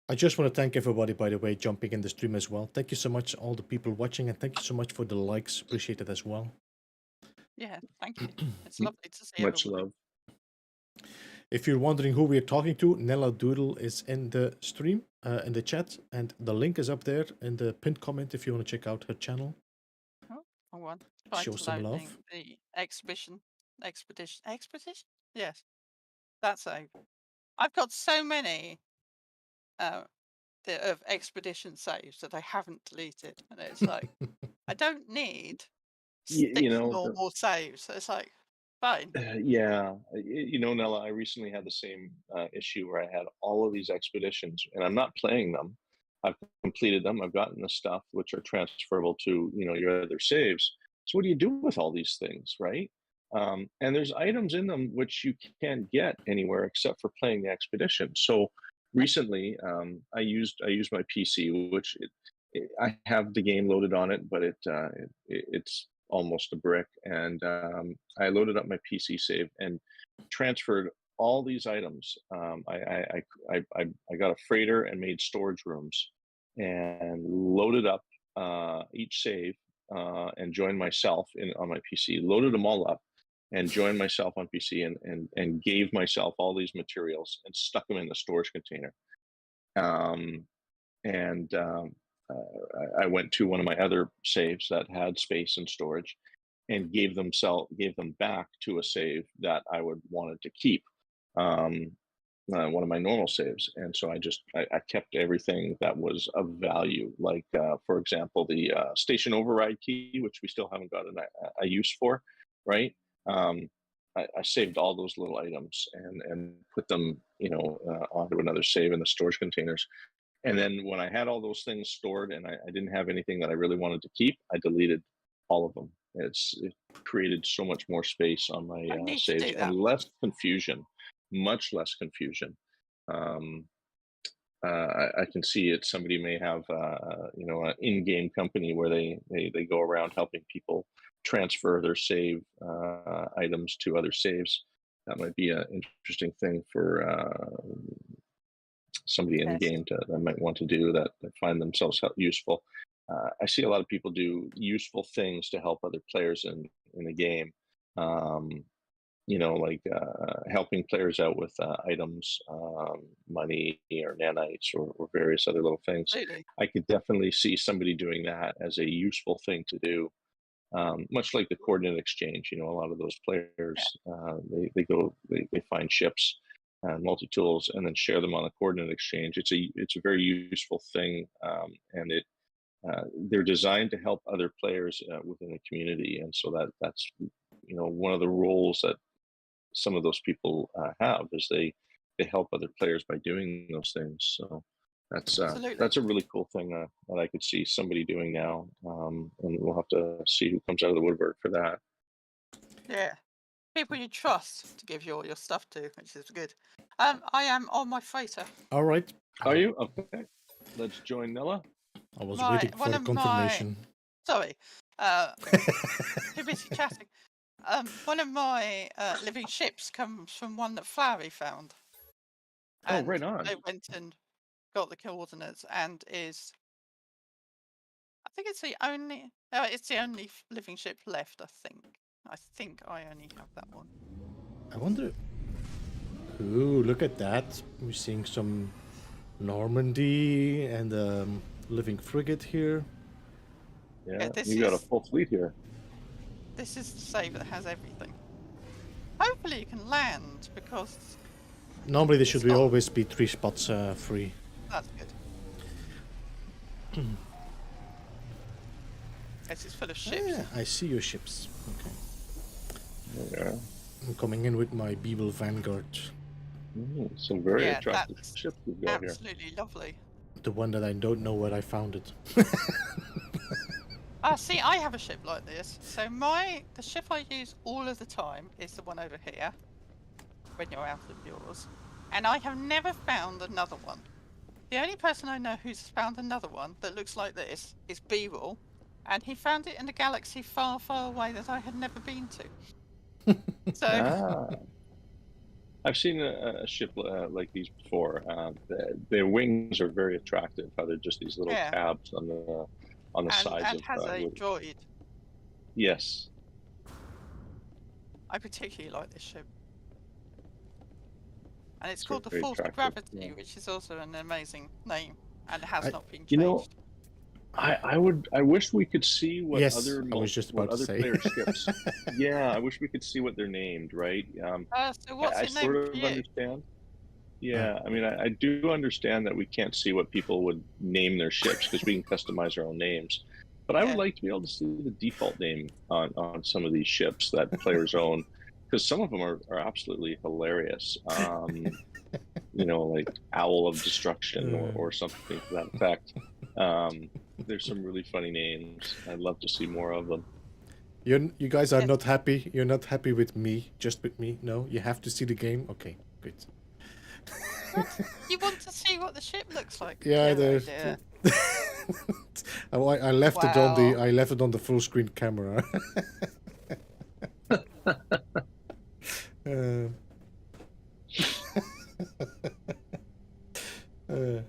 I just want to thank everybody, by the way, jumping in the stream as well. Thank you so much, all the people watching, and thank you so much for the likes. Appreciate it as well. Yeah, thank you. It's lovely to see Much everybody. love. If you're wondering who we're talking to, Nella Doodle is in the stream, in the chat, and the link is up there in the pinned comment if you want to check out her channel. Oh, wrong one. Show some love. The expedition. Yes, that's a. I've got so many of expedition saves that I haven't deleted, and it's like I don't need normal saves. So it's like fine. Yeah, you know, Nella, I recently had the same issue where I had all of these expeditions, and I'm not playing them. I've completed them. I've gotten the stuff which are transferable to, you know, your other saves, So what do you do with all these things, right? And there's items in them which you can't get anywhere except for playing the expedition. So recently, I used my PC, which I have the game loaded on it, but it's almost a brick. And I loaded up my PC save and transferred all these items. I got a freighter and made storage rooms and loaded up each save and joined myself on my PC. Loaded them all up and joined myself on PC and gave myself all these materials and stuck them in the storage container. Um, and I went to one of my other saves that had space and storage and gave them back to a save that I would wanted to keep. Um, one of my normal saves, and so I kept everything that was of value, like for example the station override key, which we still haven't gotten a use for, right? I saved all those little items and put them, onto another save in the storage containers. And then when I had all those things stored and I didn't have anything that I really wanted to keep, I deleted all of them. It created so much more space on my I need to saves do that. and less confusion, much less confusion. Um, I can see it. Somebody may have, an in-game company where they go around helping people transfer their save items to other saves. That might be an interesting thing for somebody in the Yes. game that might want to do that find themselves useful. I see a lot of people do useful things to help other players in the game. Like helping players out with items, money, or nanites, or various other little things. Absolutely. I could definitely see somebody doing that as a useful thing to do. Much like the coordinate exchange, a lot of those players, they find ships and multi-tools and then share them on a coordinate exchange. It's a very useful thing, and they're designed to help other players within the community, and so that's one of the roles that some of those people have is they help other players by doing those things. So that's Absolutely. a really cool thing that I could see somebody doing now, and we'll have to see who comes out of the woodwork for that. Yeah. People you trust to give your stuff to, which is good. I am on my freighter. All right. Are you? Okay. Let's join Nella. I was My- waiting for one the of my- confirmation. Sorry. Too busy chatting. One of my living ships comes from one that Flowery found. Oh, And right on. I went and got the coordinates and is, I think it's the only living ship left, I think I only have that one. I wonder. Ooh, look at that. We're seeing some Normandy and living frigate here. Yeah, this you got a is- full fleet here. This is the save that has everything. Hopefully you can land, because Normally there should It's not- always be 3 spots free. that's good. This is full of ships. Yeah, I see your ships. Okay. Yeah. I'm coming in with my Beeble Vanguard. Some very Yeah, attractive that's ships we've got here. Absolutely lovely. The one that I don't know where I found it. See, I have a ship like this. So the ship I use all of the time is the one over here, when you're out of yours. And I have never found another one. The only person I know who's found another one that looks like this is Beeble, and he found it in a galaxy far, far away that I had never been to. So I've seen a ship like these before. Their wings are very attractive. How they're just these little Yeah. tabs on the sides and of has a wood. droid. Yes. I particularly like this ship. And it's It's called the very Force of attractive, Gravity, yeah. which is also an amazing name, and has not been changed. You know, I wish we could see what Yes, other I was just what about to other say. player ships. Yeah, I wish we could see what they're named. Right. So what's I it named sort for of you? understand. Yeah, I mean, I do understand that we can't see what people would name their ships because we can customize our own names. But I would Yeah. like to be able to see the default name on some of these ships that players own, because some of them are absolutely hilarious. Like Owl of Destruction or something to that effect. There's some really funny names. I'd love to see more of them. You guys are Yes. not happy. You're not happy with me, just with me. No, you have to see the game. Okay, good. You want to see what the ship looks like? Yeah, Dear, oh there's. dear. Oh, I left it on the. Wow. I left it on the full screen camera. uh, uh,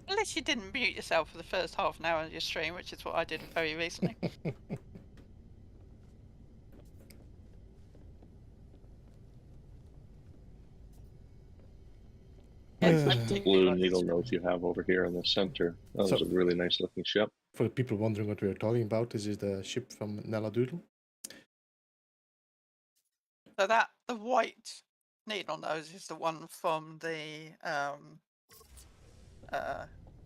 At least you didn't mute yourself for the first half an hour of your stream, which is what I did very recently. Yes, I The particularly blue like this needle ship. nose you have over here in the center. That was So- a really nice looking ship. for the people wondering what we are talking about, this is the ship from Nella Doodle. So that the white needle nose is the one from the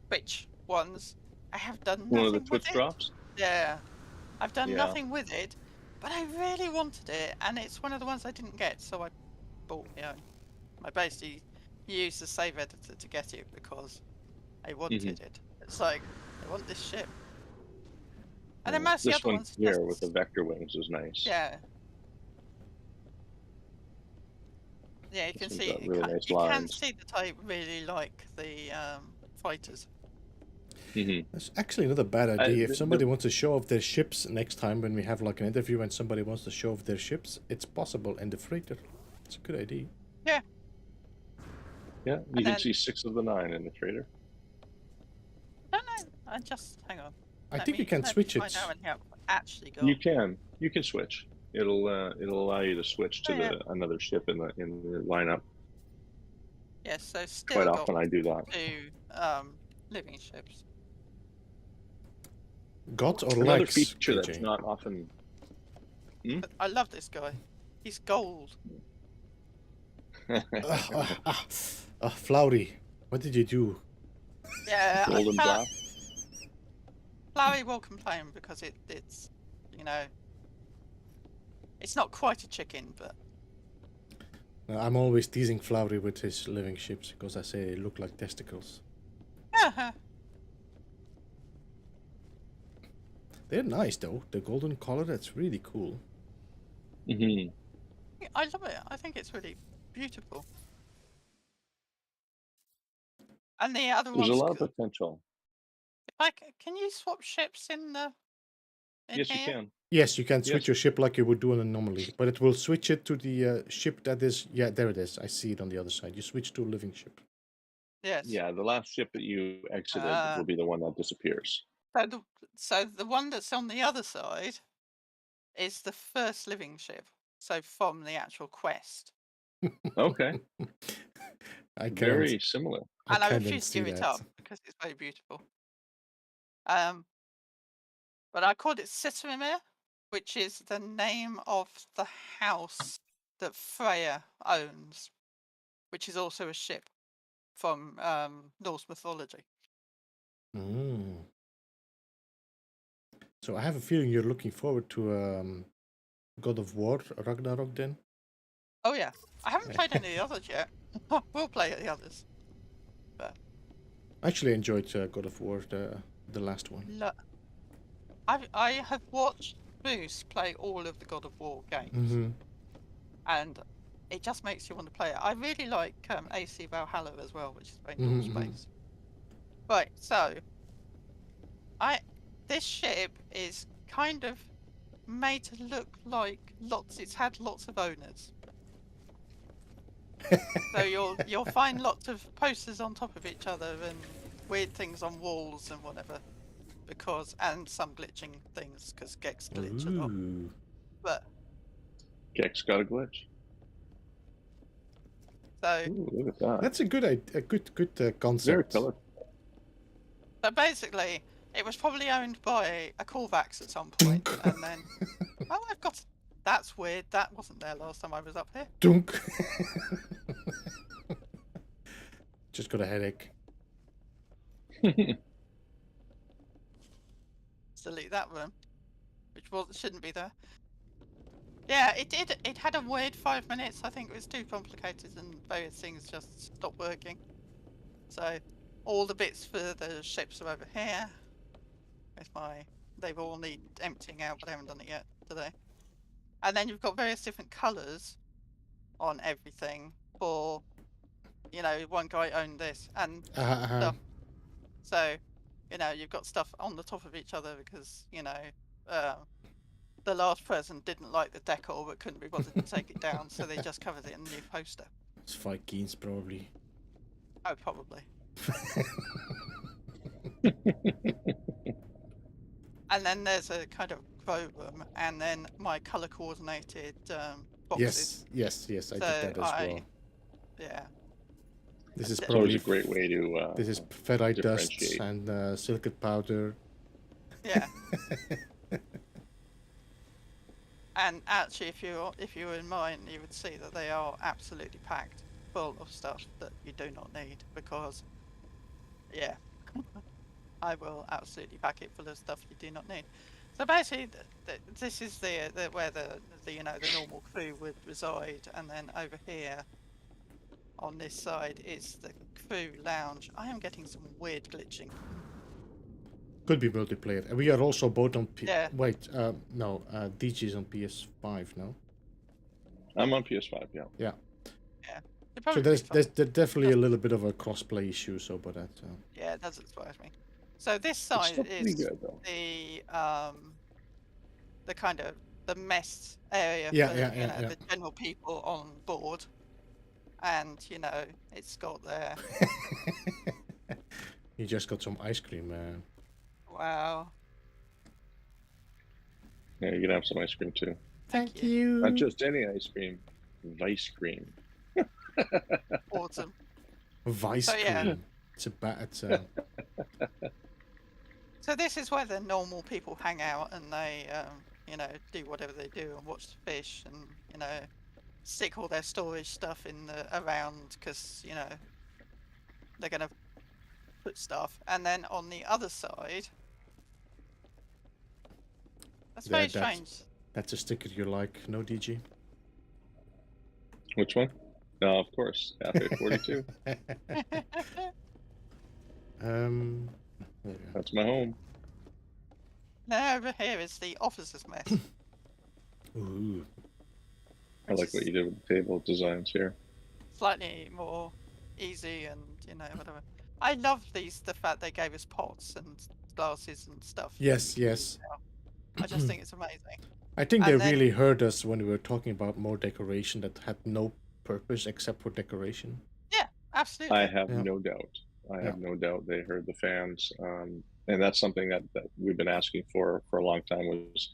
Twitch ones. I have done nothing One of the with Twitch it. drops. Yeah, I've done Yeah. nothing with it, but I really wanted it, and it's one of the ones I didn't get, so I bought my own. I basically used the save editor to get it because I wanted it. It's like, I want this ship. And then most of the This other one ones here just, with the vector wings is nice. yeah. Yeah, you can This see one's got really nice you can lines. see that I really like the fighters. That's actually not a bad idea. If the- somebody wants to show off their ships next time when we have like an interview and somebody wants to show off their ships, it's possible in the freighter. It's a good idea. Yeah, you And can then- see 6 of the 9 in the trader. No, I just hang on. I Let think you me- can let me switch find it. out how it actually go. You can switch. It'll allow you to switch to Oh, yeah. another ship in the lineup. Yes, so still Quite got often I do that. 2 living ships. God or Another legs, feature KJ? that's not often. But I love this guy. He's gold. Flowery, what did you do? Yeah, Golden I black. Flowey will complain because it's you know, it's not quite a chicken, but I'm always teasing Flowery with his living ships because I say they look like testicles. They're nice though. The golden color, that's really cool. Hmm. I love it. I think it's really beautiful. And the other There's a ones, lot of potential. can you swap ships in the? In Yes, you here? can. Yes, you can switch Yes. your ship like you would do on a normally, but it will switch it to the ship that is. Yeah, there it is. I see it on the other side. You switch to a living ship. Yes. Yeah, the last ship that you exited will be the one that disappears. So the one that's on the other side is the first living ship. So from the actual quest. Okay, I can't. very similar. And I can't refuse to see give it that. up because it's very beautiful. But I called it Sitrimir, which is the name of the house that Freya owns, which is also a ship from Norse mythology. Mm. So I have a feeling you're looking forward to God of War Ragnarok then. Oh yeah, I haven't played any of the others yet. We'll play the others. I actually enjoyed God of War, the last one. I have watched Bruce play all of the God of War games, Mm-hmm. and it just makes you want to play it. I really like AC Valhalla as well, which is very Mhm, Norse mhm. based. Right, so this ship is kind of made to look like it's had lots of owners. So you'll find lots of posters on top of each other and weird things on walls and whatever, and some glitching things because Gex glitch a lot. Ooh. But Gex got a glitch. so Ooh, look at that. That's a good concept. Very colorful. So basically, it was probably owned by a Corvax at some point, and then I've got. That's weird. That wasn't there last time I was up here. Dunk. Just got a headache. Delete that room, which shouldn't be there. Yeah, it did. It had a weird 5 minutes. I think it was too complicated, and various things just stopped working. So all the bits for the ships are over here. With they've all need emptying out, but they haven't done it yet, do they? And then you've got various different colours on everything for, one guy owned this and stuff. So, you've got stuff on the top of each other because, the last person didn't like the decor but couldn't be bothered to take it down, so they just covered it in a new poster. It's Vikings, probably. Oh, probably. And then there's a kind of grow room, and then my color coordinated boxes. Yes, I did that as well. Yeah. This is It's probably always a great way to. This is ferrite dust differentiate. and silicate powder. Yeah. And actually, if you were in mine, you would see that they are absolutely packed full of stuff that you do not need, because, yeah, I will absolutely pack it full of stuff you do not need. So basically, this is where the normal crew would reside, and then over here on this side is the crew lounge. I am getting some weird glitching. Could be multiplayer. And we are also both on Yeah. Wait, no, DG is on PS5 now. I'm on PS5, yeah. Yeah. Yeah. So there's definitely a little bit of a crossplay issue, so but that. Yeah, it doesn't surprise me. So this It's side still pretty is good, though. the kind of the mess area for the general people on board, and it's got there. You just got some ice cream. Wow. Yeah, you can have some ice cream too. Thank you. Not just any ice cream, vice cream. Awesome. Vice So, yeah. cream. It's a bad. So this is where the normal people hang out, and they do whatever they do and watch the fish, and stick all their storage stuff in around, because they're gonna put stuff. And then on the other side, that's very strange. That's a sticker you like, no, DG? Which one? No, of course. Cafe 42. That's my home. Now over here is the officer's mess. Ooh. I like what you did with the table designs here. Slightly more easy, and whatever. I love the fact they gave us pots and glasses and stuff. Yes. I just think it's amazing. I think they really heard us when we were talking about more decoration that had no purpose except for decoration. Yeah, absolutely. I have no doubt. I have no doubt they heard the fans. And that's something that we've been asking for a long time, was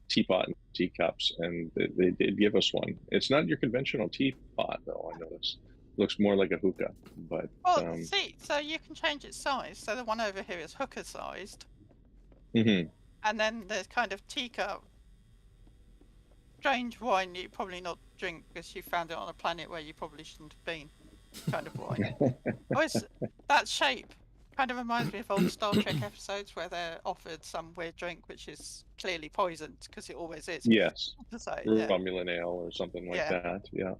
teapot and teacups, and they did give us one. It's not your conventional teapot, though, I noticed. Looks more like a hookah, but... Well, see, so you can change its size. So the one over here is hookah-sized. Mm-hmm. And then there's kind of teacup. Strange wine you probably not drink because you found it on a planet where you probably shouldn't have been. Kind of wine. That shape kind of reminds me of old Star Trek episodes where they're offered some weird drink which is clearly poisoned, because it always is. Yes. So, Romulan ale or something like that. Yeah.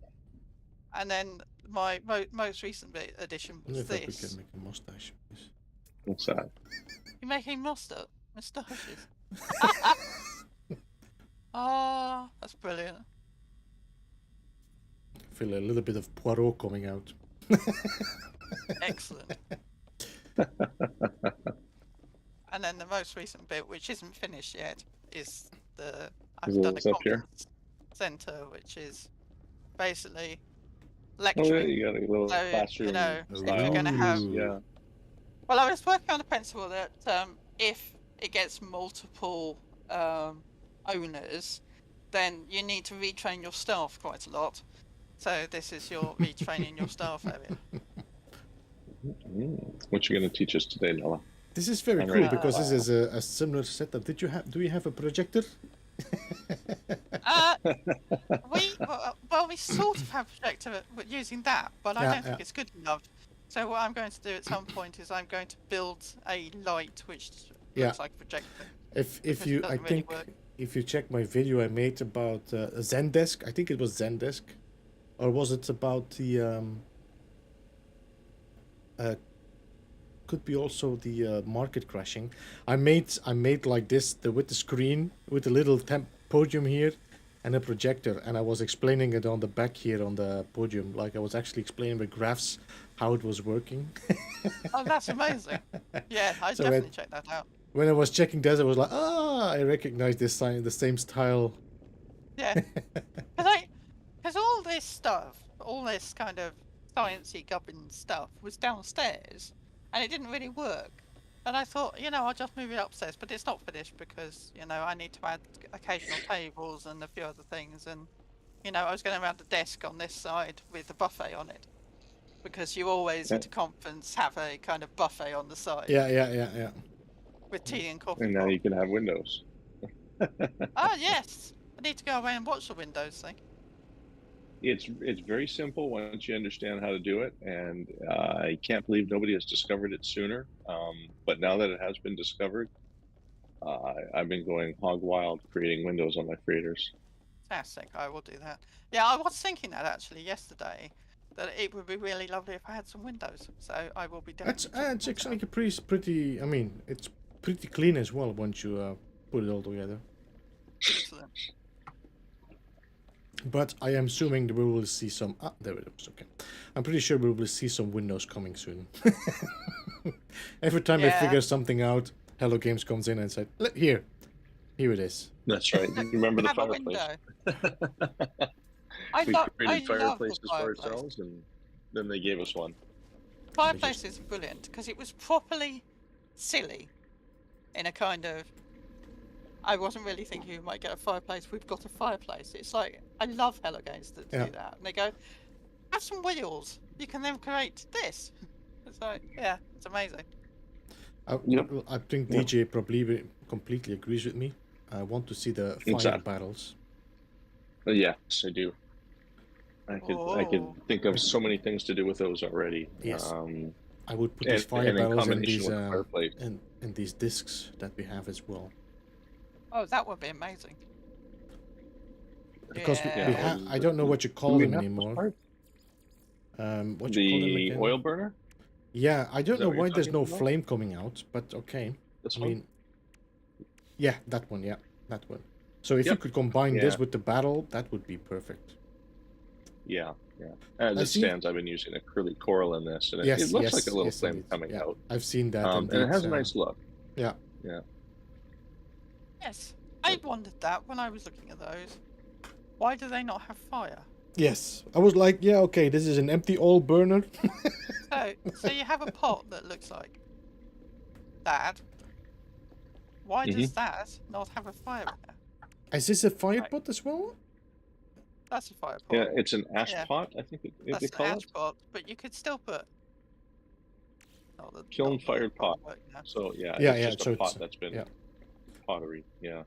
And then my most recent addition was this. We can make a mustache. What's that? You're making mustaches. Oh, that's brilliant. I feel a little bit of Poirot coming out. Excellent. And then the most recent bit, which isn't finished yet, is I've done a conference center, which is basically lecturing. Oh, yeah, you got a little classroom. If you're going to have... Yeah. Well, I was working on a principle that if it gets multiple owners, then you need to retrain your staff quite a lot. So this is your retraining your staff area. What you going to teach us today, Nella? This is very cool because this is a similar setup. Do you have a projector? We sort of have a projector using that, but I don't think it's good enough. So what I'm going to do at some point is I'm going to build a light which looks like a projector. If you check my video I made about Zendesk, I think it was Zendesk, or was it about the could be also the market crashing. I made like this with the screen with a little podium here and a projector, and I was explaining it on the back here on the podium. Like I was actually explaining with graphs how it was working. Oh, that's amazing. Yeah, I So definitely check that out. when I was checking this, I was like, I recognize this sign, the same style. Yeah, because all this stuff, all this kind of sciencey gubbin stuff was downstairs, and it didn't really work. And I thought, I'll just move it upstairs, but it's not finished because, I need to add occasional tables and a few other things. And, I was going to add a desk on this side with a buffet on it because you always, at a conference, have a kind of buffet on the side. Yeah. With tea and coffee. And now you can have windows. Oh, yes. I need to go away and watch the Windows thing. It's very simple once you understand how to do it, and I can't believe nobody has discovered it sooner. But now that it has been discovered, I've been going hog wild creating windows on my creators. Fantastic. I will do that. Yeah, I was thinking that actually yesterday, that it would be really lovely if I had some windows. So I will be definitely. It's actually pretty. I mean, it's pretty clean as well once you put it all together. Excellent. But I am assuming that we will see some. There it is. Okay, I'm pretty sure we will see some windows coming soon. Every time they figure something out, Hello Games comes in and said, "Here it is." That's right. You remember the fireplace? We created fireplaces for ourselves, and then they gave us one. Fireplace is brilliant because it was properly silly, in a kind of. I wasn't really thinking we might get a fireplace. We've got a fireplace. It's like, I love Hello Games that do that. And they go, have some wheels. You can then create this. It's like, it's amazing. I think DJ probably completely agrees with me. I want to see the fire barrels. Yes, I do. I could think of so many things to do with those already. Yes. I would put these fire barrels in these discs that we have as well. Oh, that would be amazing. Because I don't know what you call them anymore. What you call them again? The oil burner? Yeah, I don't know why there's no flame coming out, but okay. This one? Yeah, that one, that one. So if you could combine this with the barrel, that would be perfect. Yeah. As it stands, I've been using acrylic coral in this, and it looks like a little flame coming out. I've seen that. And it has a nice look. Yeah. Yes, I wondered that when I was looking at those. Why do they not have fire? Yes, I was like, okay, this is an empty oil burner. so you have a pot that looks like that. Why does that not have a fire in there? Is this a fire pot as well? That's a fire pot. Yeah, it's an ash pot, I think That's they call an ash pot, but you could still put... Kiln-fired pot. So, it's just a pot that's been... pottery, Yeah.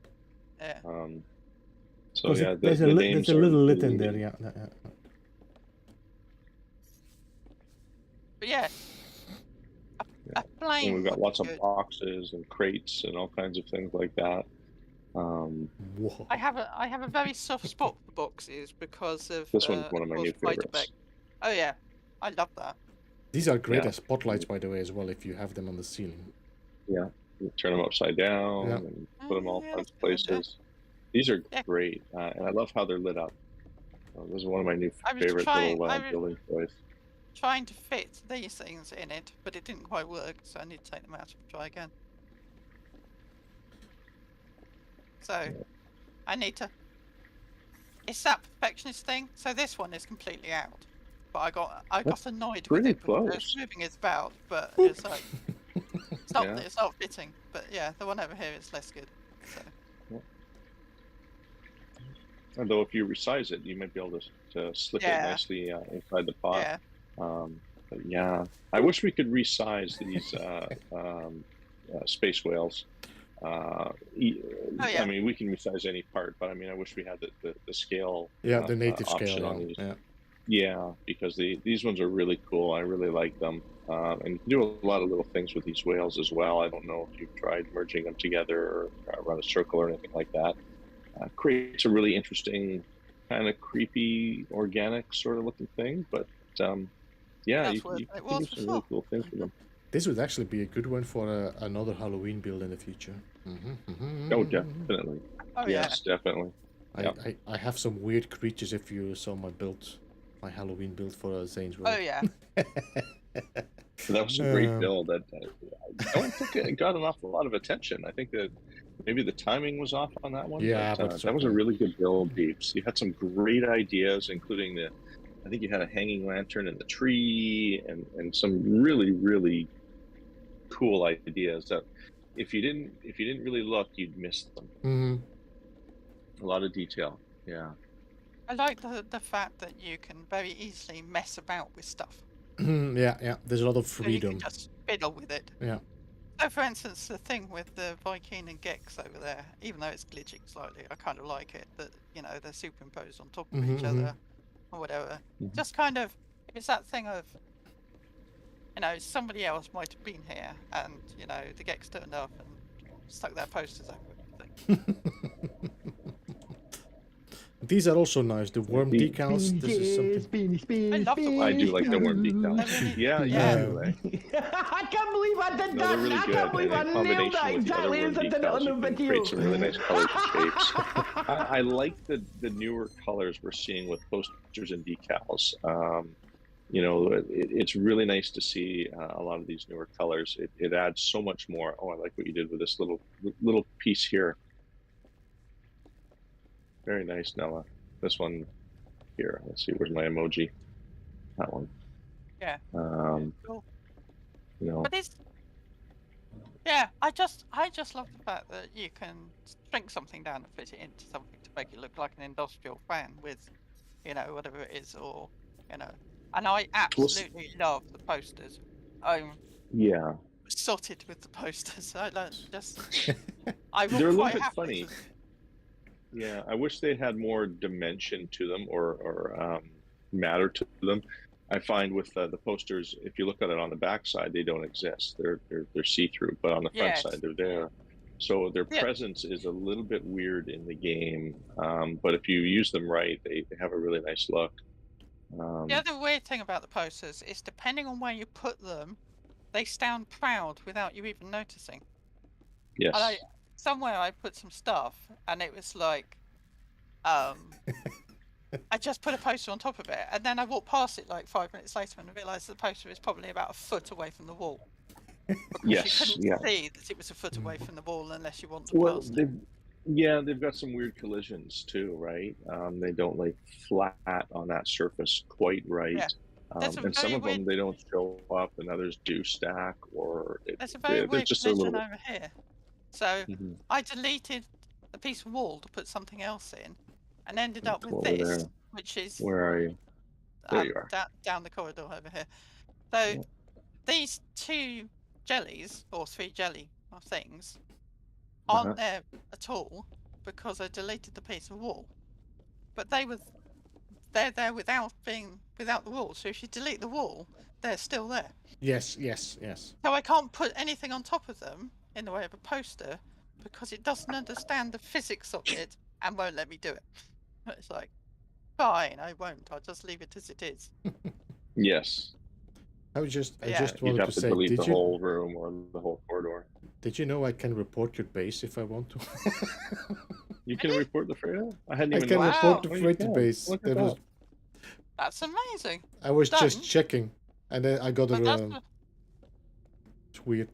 So there's a little lid in there, But a flame. And we've got lots of boxes and crates and all kinds of things like that. I have a very soft spot for boxes because of this one's one of my new favorites. Oh yeah, I love that. These are great as spotlights, by the way, as well. If you have them on the ceiling. Yeah. Turn them upside down and put them all kinds of places. These are great, and I love how they're lit up. This is one of my new favorite little building toys. Trying to fit these things in it, but it didn't quite work, so I need to take them out and try again. So, I need to... It's that perfectionist thing. So this one is completely out, but I got annoyed with it because it's moving its about, but it's like... It's not fitting, but the one over here is less good. So. Although if you resize it, you might be able to slip it nicely inside the pot. But I wish we could resize these space whales. I mean, we can resize any part, but I mean, I wish we had the scale. The native option scale on these. Yeah, because these ones are really cool. I really like them. And you can do a lot of little things with these whales as well. I don't know if you've tried merging them together or run a circle or anything like that. Creates a really interesting, kind of creepy, organic sort of looking thing. But you can do some really cool things with them. This would actually be a good one for another Halloween build in the future. Oh, definitely. Oh Yes, definitely. I have some weird creatures if you saw my build, my Halloween build for Zane's Road. Oh yeah. That was a great build. I don't think it got a lot of attention. I think that maybe the timing was off on that one. Yeah, but but that was a really good build, Beeps. You had some great ideas, including I think you had a hanging lantern in the tree, and some really cool ideas that if you didn't really look, you'd miss them. A lot of detail. Yeah. I like the fact that you can very easily mess about with stuff. Yeah. There's a lot of So you freedom. can just fiddle with it. Yeah. So, for instance, the thing with the Viking and Gex over there, even though it's glitching slightly, I kind of like it that they're superimposed on top of each other or whatever. Just kind of, it's that thing of, somebody else might have been here, and the Gex turned up and stuck their posters over everything. These are also nice. The worm decals. This is something. I love the worm I do like the worm decals. Really, yeah. You do, eh? I can't believe I did No, that. they're really I good. can't believe I And in nailed that combination with the other exactly worm as I did it decals, on the you can video. create some really nice colors and shapes. I like the newer colors we're seeing with posters and decals. It's really nice to see a lot of these newer colors. It adds so much more. Oh, I like what you did with this little piece here. Very nice, Nella. This one here. Let's see. Where's my emoji? That one. Yeah. Cool. But I just love the fact that you can shrink something down and fit it into something to make it look like an industrial fan with, whatever it is, or And I absolutely love the posters. I'm besotted with the posters. I will They're a little quite bit happily funny. Yeah, I wish they had more dimension to them or matter to them. I find with the posters, if you look at it on the back side, they don't exist. They're see-through, but on the front side, they're there. So their presence is a little bit weird in the game, but if you use them right, they have a really nice look. The other weird thing about the posters is depending on where you put them, they stand proud without you even noticing. Yes. And somewhere I put some stuff, and it was like, I just put a poster on top of it, and then I walked past it like 5 minutes later and realised the poster is probably about a foot away from the wall. Because you couldn't see that it was a foot away from the wall unless you want to pass it. They've got some weird collisions too, right? They don't lay flat on that surface quite right. Yeah. And some of them, they don't show up, and others do stack, or there's a very weird just collision over here. So I deleted a piece of wall to put something else in, and ended up with this, which is... Where are you? There you are. Down the corridor over here. So these two jellies, or three jelly things, aren't there at all because I deleted the piece of wall. But they're there without the wall. So if you delete the wall, they're still there. Yes. So I can't put anything on top of them in the way of a poster because it doesn't understand the physics of it and won't let me do it. It's like, fine, I won't. I'll just leave it as it is. Yes. I just You'd wanted have to to say, delete the whole room or the whole corridor. Did you know I can report your base if I want to? You can report the freighter? I hadn't even report the Oh, you freighter can. base. Look at that. That's amazing. I was just checking, and then I got a. It's weird.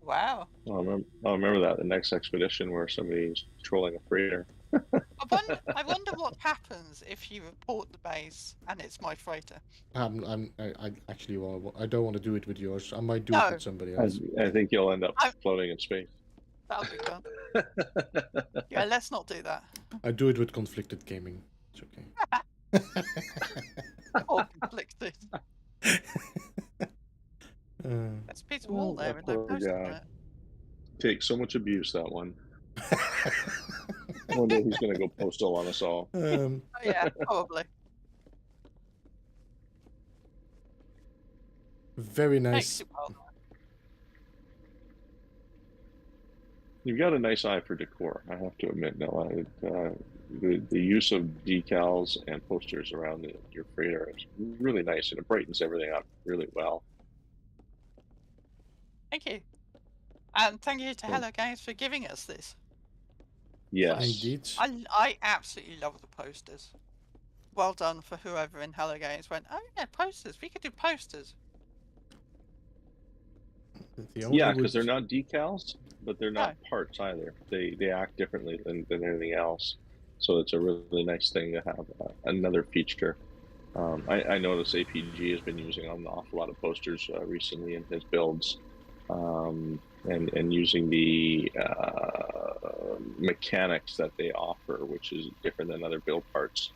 Wow. I'll remember that the next expedition where somebody's trolling a freighter. I wonder what happens if you report the base and it's my freighter. I actually I don't want to do it with yours. I might do it with somebody else. I think you'll end up floating in space. That'll be fun. Yeah, let's not do that. I do it with conflicted gaming. It's okay. All conflicted. There's a piece of wall there and no poster on it. Takes so much abuse, that one. I wonder who's going to go postal on us all. Oh, yeah, probably. Very nice. You've got a nice eye for decor, I have to admit, Nella. The use of decals and posters around your freighter is really nice, and it brightens everything up really well. Thank you. And thank you to So, Hello Games for giving us this. yes. Indeed. I absolutely love the posters. Well done for whoever in Hello Games went, oh yeah, posters. We could do posters. The Yeah, only because they're would. not decals, but they're No. not parts either. They act differently than anything else. So it's a really nice thing to have another feature. I notice APG has been using an awful lot of posters recently in his builds, and using the mechanics that they offer, which is different than other build parts.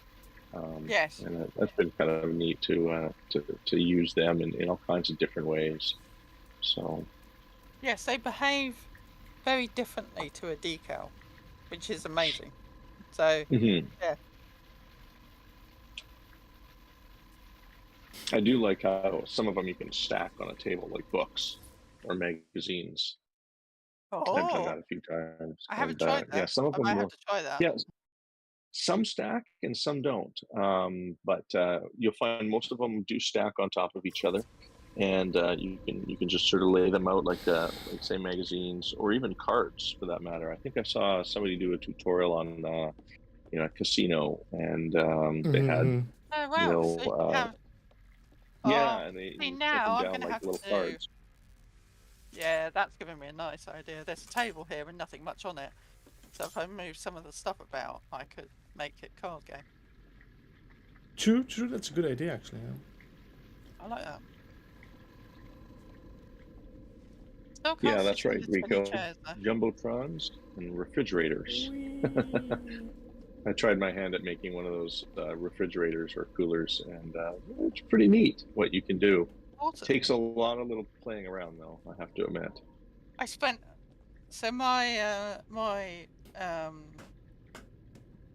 Yes. And that's been kind of neat to use them in all kinds of different ways. So Yes, they behave very differently to a decal, which is amazing. So mhm. yeah. I do like how some of them you can stack on a table like books or magazines. I've done that a few times. I haven't And tried that. yeah, some of I them might will. have to try that. Yeah, some stack and some don't. But you'll find most of them do stack on top of each other, and you can just sort of lay them out like say magazines or even cards for that matter. I think I saw somebody do a tutorial on a casino, and they had Oh wow! So you can have. yeah, and See, you put now them I'm down gonna like have little to. cards. Yeah, that's given me a nice idea. There's a table here and nothing much on it. So if I move some of the stuff about, I could make it card game. True. That's a good idea, actually. Yeah. I like that. Still can't Yeah, sit that's in right, the Rico. chairs, though. Jumbotrons and refrigerators. I tried my hand at making one of those refrigerators or coolers, and it's pretty neat what you can do. Awesome. Takes a lot of little playing around, though, I have to admit. I spent my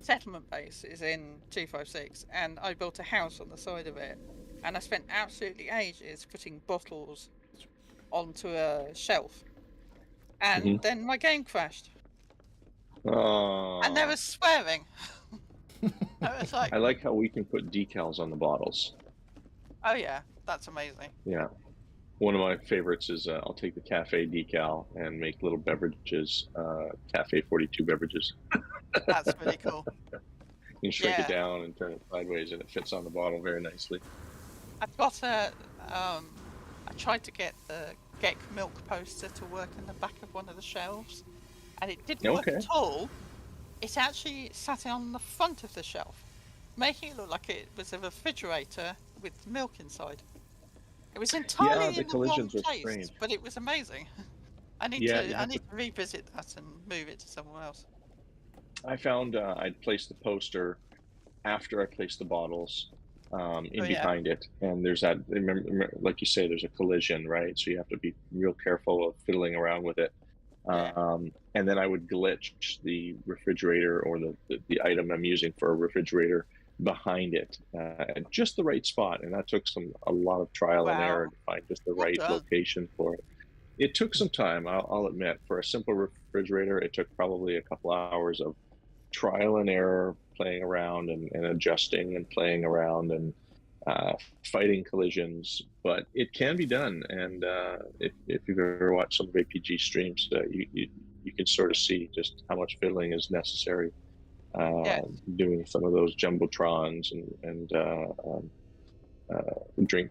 settlement base is in 256, and I built a house on the side of it, and I spent absolutely ages putting bottles onto a shelf, and then my game crashed. Oh. And there was swearing. I was like, I like how we can put decals on the bottles. oh yeah, that's amazing. Yeah. One of my favorites is I'll take the cafe decal and make little beverages, cafe 42 beverages. That's really cool. You can shrink it down and turn it sideways, and it fits on the bottle very nicely. I've got a. I tried to get the Gek milk poster to work in the back of one of the shelves, and it didn't work at all. It actually sat on the front of the shelf, making it look like it was a refrigerator with milk inside. It was entirely in the wrong place, but it was amazing. I need to revisit that and move it to somewhere else. I found I'd placed the poster after I placed the bottles behind it, and there's that. Remember, like you say, there's a collision, right? So you have to be real careful of fiddling around with it. And then I would glitch the refrigerator or the item I'm using for a refrigerator behind it at just the right spot, and that took a lot of trial and error to find just the right location for it. It took some time, I'll admit. For a simple refrigerator, it took probably a couple hours of trial and error, playing around and adjusting and playing around and fighting collisions, but it can be done. And if you've ever watched some of APG streams, you can sort of see just how much fiddling is necessary doing some of those jumbotrons and drink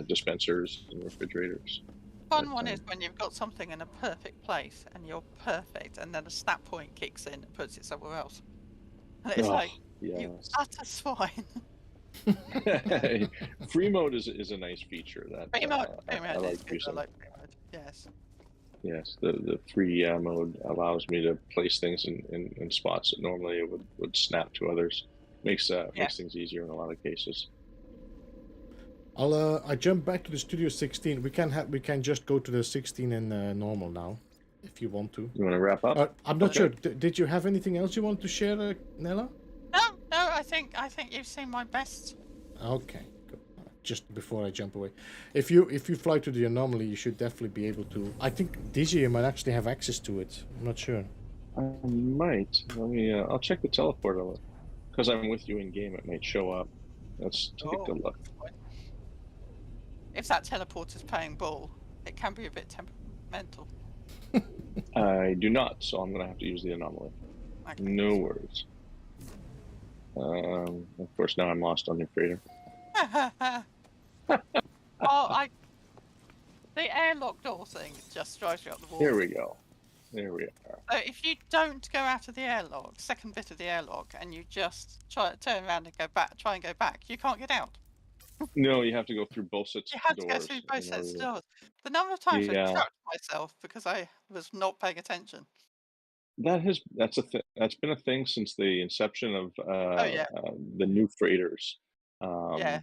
dispensers and refrigerators. Fun one is when you've got something in a perfect place and you're perfect, and then a snap point kicks in and puts it somewhere else. And it's like, you utter swine. Free mode is a nice feature that free mode, I like using. I like free mode. Yes. Yes, the free mode allows me to place things in spots that normally it would snap to others. Makes things easier in a lot of cases. I jump back to the Studio 16. We can just go to the 16 and normal now, if you want to. You want to wrap up? I'm not sure. Did you have anything else you want to share, Nella? No. I think you've seen my best. Okay. Good. Just before I jump away, if you fly to the anomaly, you should definitely be able to. I think DJ might actually have access to it. I'm not sure. I might. Let me. I'll check the teleporter because I'm with you in game. It might show up. Let's take a look. If that teleporter's playing ball, it can be a bit mental? I do not, so I'm going to have to use the anomaly. Okay. No worries. Of course, now I'm lost on the freighter. Oh, the airlock door thing just drives you up the wall. Here we go. There we are. So if you don't go out of the airlock, second bit of the airlock, and you just turn around and go back, try and go back, you can't get out. No, you have to go through both sets You of have to doors. go through both in sets of order doors. The number of times I Yeah. trapped myself because I was not paying attention. That's been a thing since the inception of yeah. the new freighters. Yeah.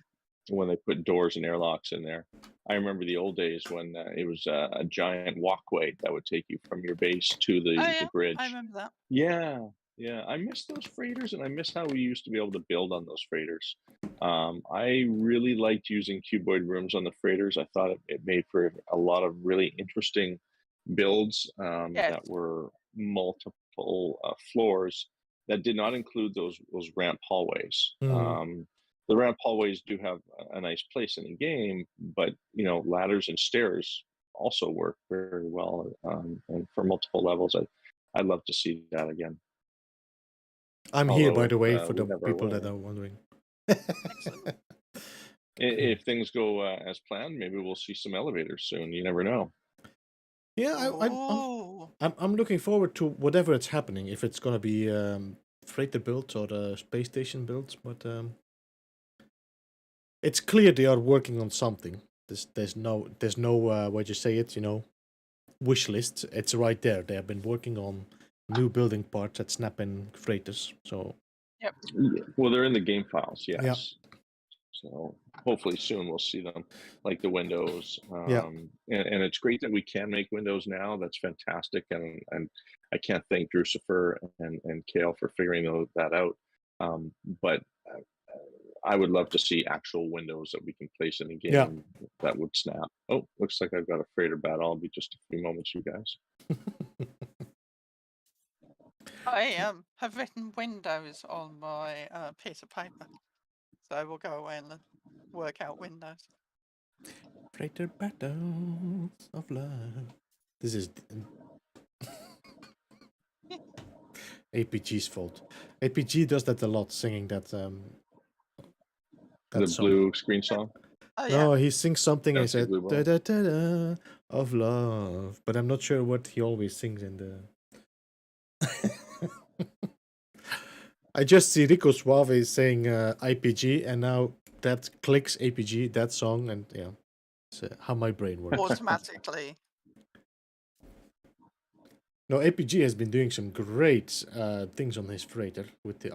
When they put doors and airlocks in there. I remember the old days when it was a giant walkway that would take you from your base to Oh yeah, the bridge. I remember that. Yeah, yeah. I miss those freighters, and I miss how we used to be able to build on those freighters. I really liked using cuboid rooms on the freighters. I thought it made for a lot of really interesting builds Yes. that were multiple floors that did not include those ramp hallways. The ramp hallways do have a nice place in the game, but ladders and stairs also work very well, and for multiple levels. I'd love to see that again. I'm here, Although by the way, if, for we the never people will. that are wondering. Excellent. If things go as planned, maybe we'll see some elevators soon. You never know. Yeah, Oh. I'm looking forward to whatever it's happening. If it's gonna be freighter builds or the space station builds, but it's clear they are working on something. There's no what you say it, wish list. It's right there. They have been working on new building parts that snap in freighters. So Yep. Well, they're in the game files, yes. Yeah. So hopefully soon we'll see them, like the windows. Yeah. And it's great that we can make windows now. That's fantastic, and I can't thank Drucifer and Kale for figuring that out. But I would love to see actual windows that we can place in a game Yeah. that would snap. Oh, looks like I've got a freighter battle. I'll be just a few moments, you guys. I have written windows on my piece of paper, so we'll go away and work out windows. Freighter battles of love. This is APG's fault. APG does that a lot, singing that The song. blue screen song. Oh yeah. No, he sings something and he That's the said blue da one. da da da of love, but I'm not sure what he always sings in the. I just see Rico Suave saying IPG, and now that clicks APG, that song, and yeah, it's how my brain works. Automatically. No, APG has been doing some great things on his freighter with the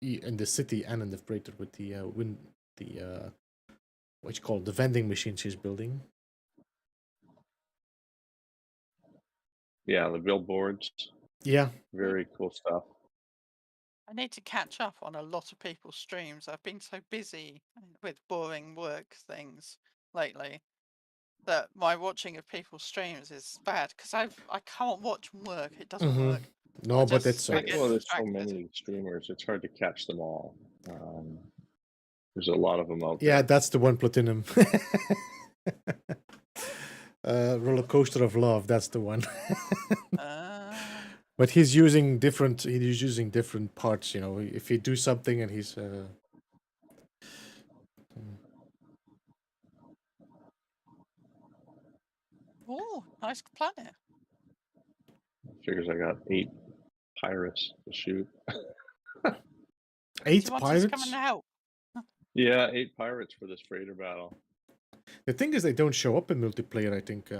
in the city and in the freighter with the what you call it, the vending machines he's building. Yeah, the billboards. Yeah. Very cool stuff. I need to catch up on a lot of people's streams. I've been so busy with boring work things lately that my watching of people's streams is bad because I can't watch work. It doesn't work. No, but it's I get Well, there's so distracted. many streamers. It's hard to catch them all. There's a lot of them out yeah, there. that's the one Platinum. Roller Coaster of Love, that's the one. But he's using different parts, if you do something and he's Oh, nice planet. Figures I got 8 pirates to shoot. 8 Do you want us to pirates? come and help? Yeah, 8 pirates for this freighter battle. The thing is, they don't show up in multiplayer, I think.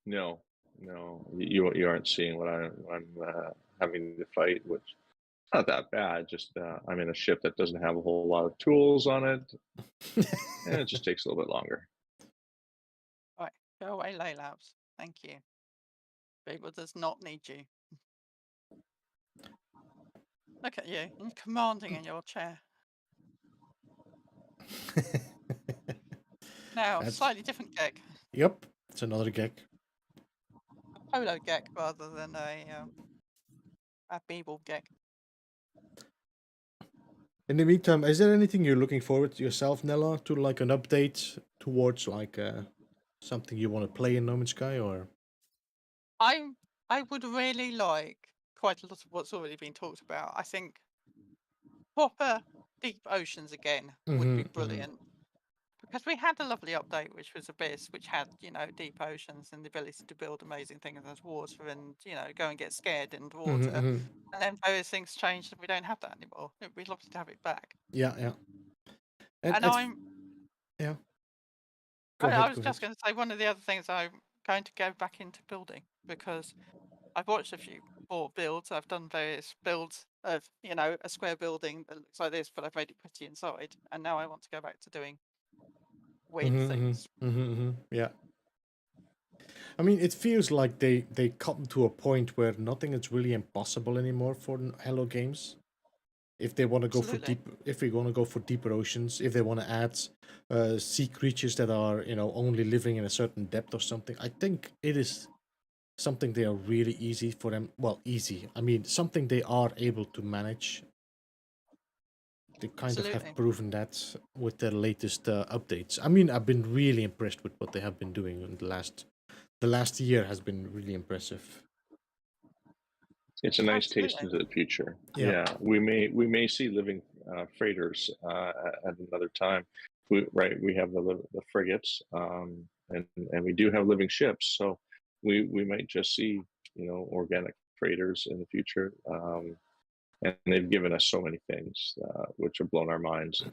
No, you aren't seeing what I'm having to fight, which is not that bad. Just I'm in a ship that doesn't have a whole lot of tools on it, and it just takes a little bit longer. All right, go away, Laylabs. Thank you. Beeble does not need you. Look at you, you're commanding in your chair. Now, slightly different gag. Yep, it's another gag. A polo gag rather than a Beeble gag. In the meantime, is there anything you're looking forward to yourself, Nella, to like an update towards like Something you want to play in No Man's Sky, or? I would really like quite a lot of what's already been talked about. I think proper deep oceans again would be brilliant. Because we had a lovely update, which was Abyss, which had, deep oceans and the ability to build amazing things as water and, go and get scared in the water. And then those things changed and we don't have that anymore. It'd be lovely to have it back. Yeah. And yeah. I was just going to say, one of the other things I'm going to go back into building, because I've watched a few more builds. I've done various builds of, a square building that looks like this, but I've made it pretty inside. And now I want to go back to doing weird things. Yeah. I mean, it feels like they come to a point where nothing is really impossible anymore for Hello Games. If they want to go for if we want to go for deeper oceans, if they want to add sea creatures that are only living in a certain depth or something, I think it is something they are really easy for them. Well, easy. I mean, something they are able to manage. They kind of have proven that with their latest updates. I mean, I've been really impressed with what they have been doing in the last year has been really impressive. It's a nice taste into the future. Yeah, we may see living freighters at another time. We have the frigates, and we do have living ships. So we might just see organic freighters in the future. And they've given us so many things which have blown our minds.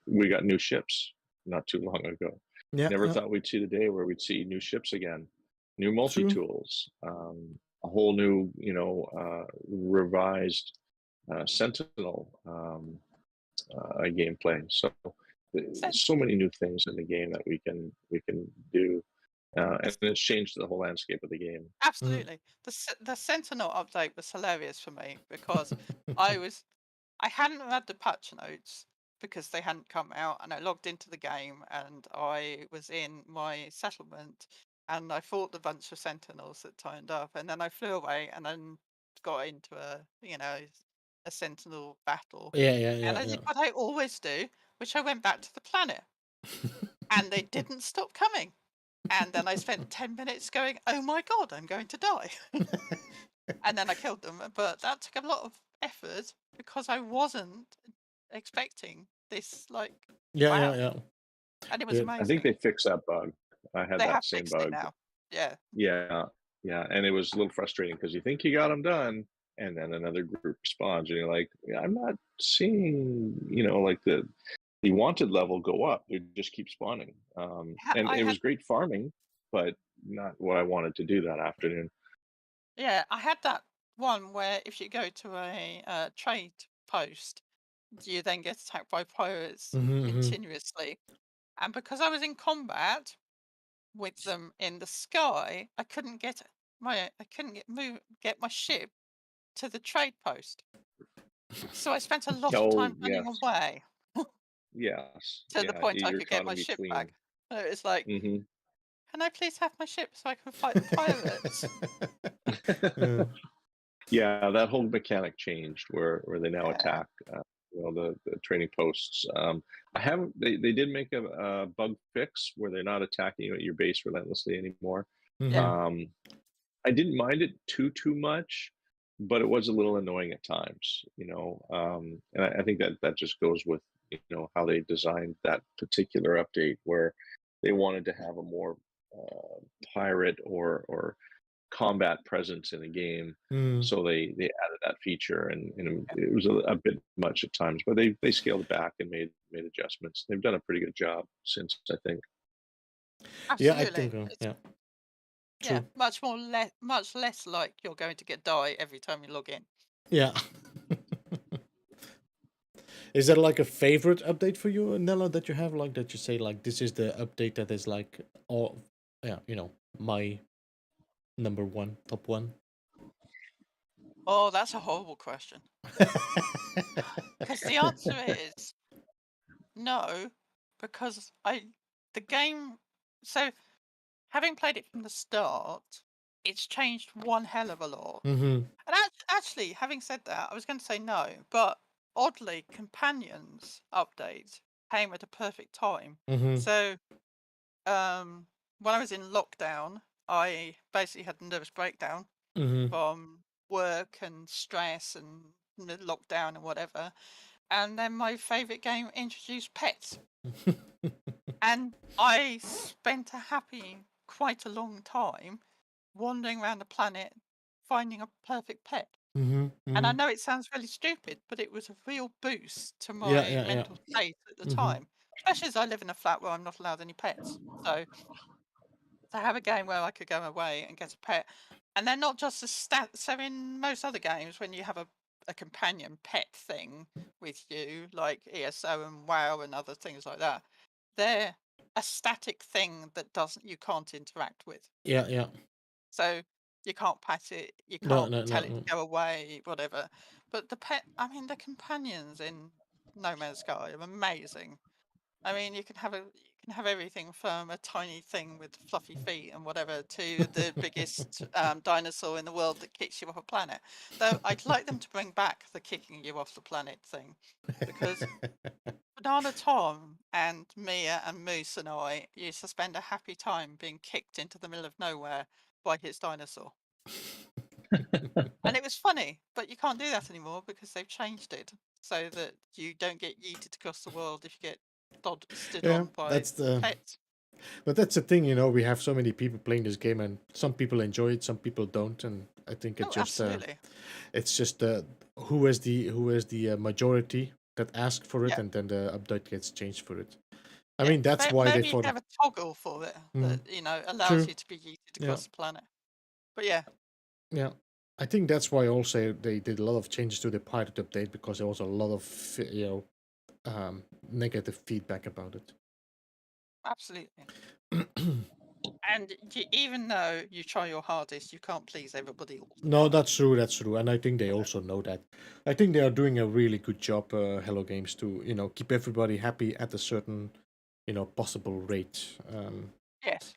We got new ships not too long ago. Never thought we'd see the day where we'd see new ships again, new multi-tools, a whole new, revised Sentinel gameplay. So many new things in the game that we can do. And it's changed the whole landscape of the game. Absolutely. The Sentinel update was hilarious for me because I hadn't read the patch notes because they hadn't come out, and I logged into the game and I was in my settlement and I fought a bunch of Sentinels that turned up, and then I flew away and then got into a Sentinel battle. And I did what I always do, which I went back to the planet. And they didn't stop coming. And then I spent 10 minutes going, oh my God, I'm going to die. And then I killed them. But that took a lot of effort because I wasn't expecting this, wow. And it was amazing. I think they fixed that bug. I had that same bug. It now. Yeah. Yeah. And it was a little frustrating because you think you got them done, and then another group spawns, and you're like, I'm not seeing, like the wanted level go up. They just keep spawning. And it was great farming, but not what I wanted to do that afternoon. Yeah, I had that one where if you go to a trade post, you then get attacked by pirates continuously. And because I was in combat with them in the sky, I couldn't get my ship to the trade post. So I spent a lot of time running away. Yes. To the point I could get my ship back. So it's like, can I please have my ship so I can fight the pirates? Yeah, that whole mechanic changed where they now attack the trading posts. They did make a bug fix where they're not attacking you at your base relentlessly anymore. I didn't mind it too much, but it was a little annoying at times, and I think that just goes with how they designed that particular update, where they wanted to have a more pirate or combat presence in the game. So they added that feature, and it was a bit much at times, but they scaled it back and made adjustments. They've done a pretty good job since, I think. Absolutely. Yeah, I think yeah. Yeah, much less like you're going to die every time you log in. Yeah. Is there like a favorite update for you, Nella, that you have, like that you say like this is the update that is like my number one, top one? Oh, that's a horrible question. Because the answer is no, because the game. So, having played it from the start, it's changed one hell of a lot. And actually, having said that, I was going to say no, but oddly, Companions update came at a perfect time. So when I was in lockdown, I basically had a nervous breakdown Mm-hmm. from work and stress and the lockdown and whatever. And then my favourite game introduced pets. And I spent quite a long time wandering around the planet finding a perfect pet. Mm-hmm. And I Mm-hmm. know it sounds really stupid, but it was a real boost to Yeah, my yeah, yeah. mental state at the Mm-hmm. time, especially as I live in a flat where I'm not allowed any pets. So to have a game where I could go away and get a pet, and they're not just a stat. So in most other games, when you have a companion pet thing with you, like ESO and WoW and other things like that, they're a static thing that you can't interact with. Yeah, yeah. So you can't pat it, you No, can't no, tell it no. to go away, whatever. But the companions in No Man's Sky are amazing. I mean, you can have everything from a tiny thing with fluffy feet and whatever to the biggest dinosaur in the world that kicks you off a planet. Though I'd like them to bring back the kicking you off the planet thing, because Banana Tom and Mia and Moose and I used to spend a happy time being kicked into the middle of nowhere by his dinosaur. And it was funny, but you can't do that anymore because they've changed it so that you don't get yeeted across the world if you get stood Yeah, on by that's the. pets. But that's the thing, we have so many people playing this game, and some people enjoy it, some people don't, and I think Oh, absolutely. it's just who is the majority that ask for it, Yeah. and then the update gets changed for it. I Yeah. mean, that's why they Maybe you thought. can have a toggle for it that, allows True. you to be yeeted Yeah, across the planet. But yeah, yeah. I think that's why also they did a lot of changes to the pilot update, because there was a lot of negative feedback about it. absolutely. And even though you try your hardest, you can't please everybody all the No, time. that's true, and I think they also know that. I think they are doing a really good job, Hello Games, to keep everybody happy at a certain possible rate. Yes.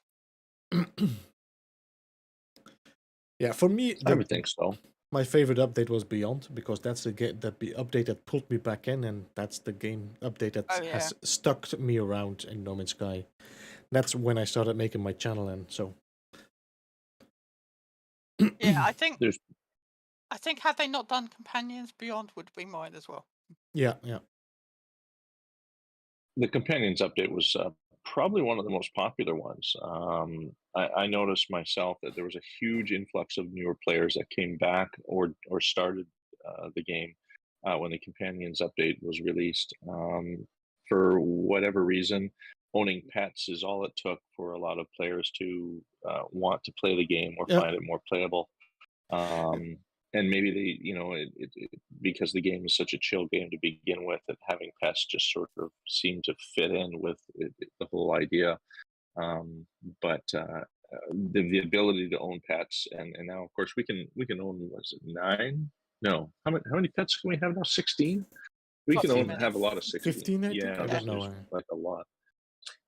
Yeah, for me, I would think so. my favorite update was Beyond, because that's the update that pulled me back in, and that's the game update that Oh, yeah. has stuck me around in No Man's Sky. That's when I started making my channel, and so. Yeah, I think There's had they not done Companions, Beyond would be mine as well. Yeah, yeah. the Companions update was probably one of the most popular ones. I noticed myself that there was a huge influx of newer players that came back or started the game when the Companions update was released. For whatever reason, owning pets is all it took for a lot of players to want to play the game or Yeah. find it more playable. And maybe because the game is such a chill game to begin with, that having pets just sort of seemed to fit in with the whole idea. But the ability to own pets, and now of course we can own, was it 9? No, how many pets can we have now? 16. We can Too many. have a lot of 16. 15, I think. Yeah, I don't know. there's like a lot.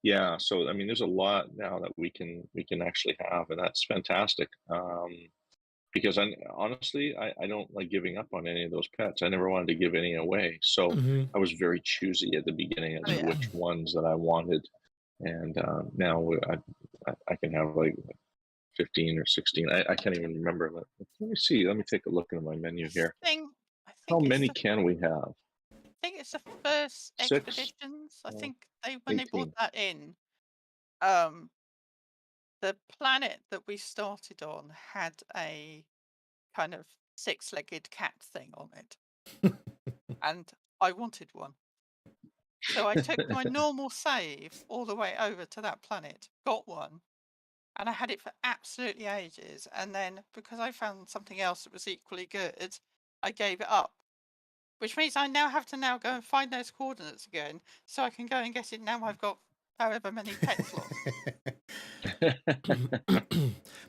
Yeah, so I mean, there's a lot now that we can actually have, and that's fantastic. Because honestly, I don't like giving up on any of those pets. I never wanted to give any away, so Mm-hmm. I was very choosy at the beginning as Oh, to yeah. which ones that I wanted. And now I can have like 15 or 16. I can't even remember. Let me see. Let me take a look into my menu here. I How think many can we have? I think it's the first 6, expeditions. I think when they brought 18. that in, um, the planet that we started on had a kind of 6-legged cat thing on it, and I wanted one. So I took my normal save all the way over to that planet, got one, and I had it for absolutely ages. And then because I found something else that was equally good, I gave it up. Which means I now have to go and find those coordinates again so I can go and get it now I've got however many pet slots.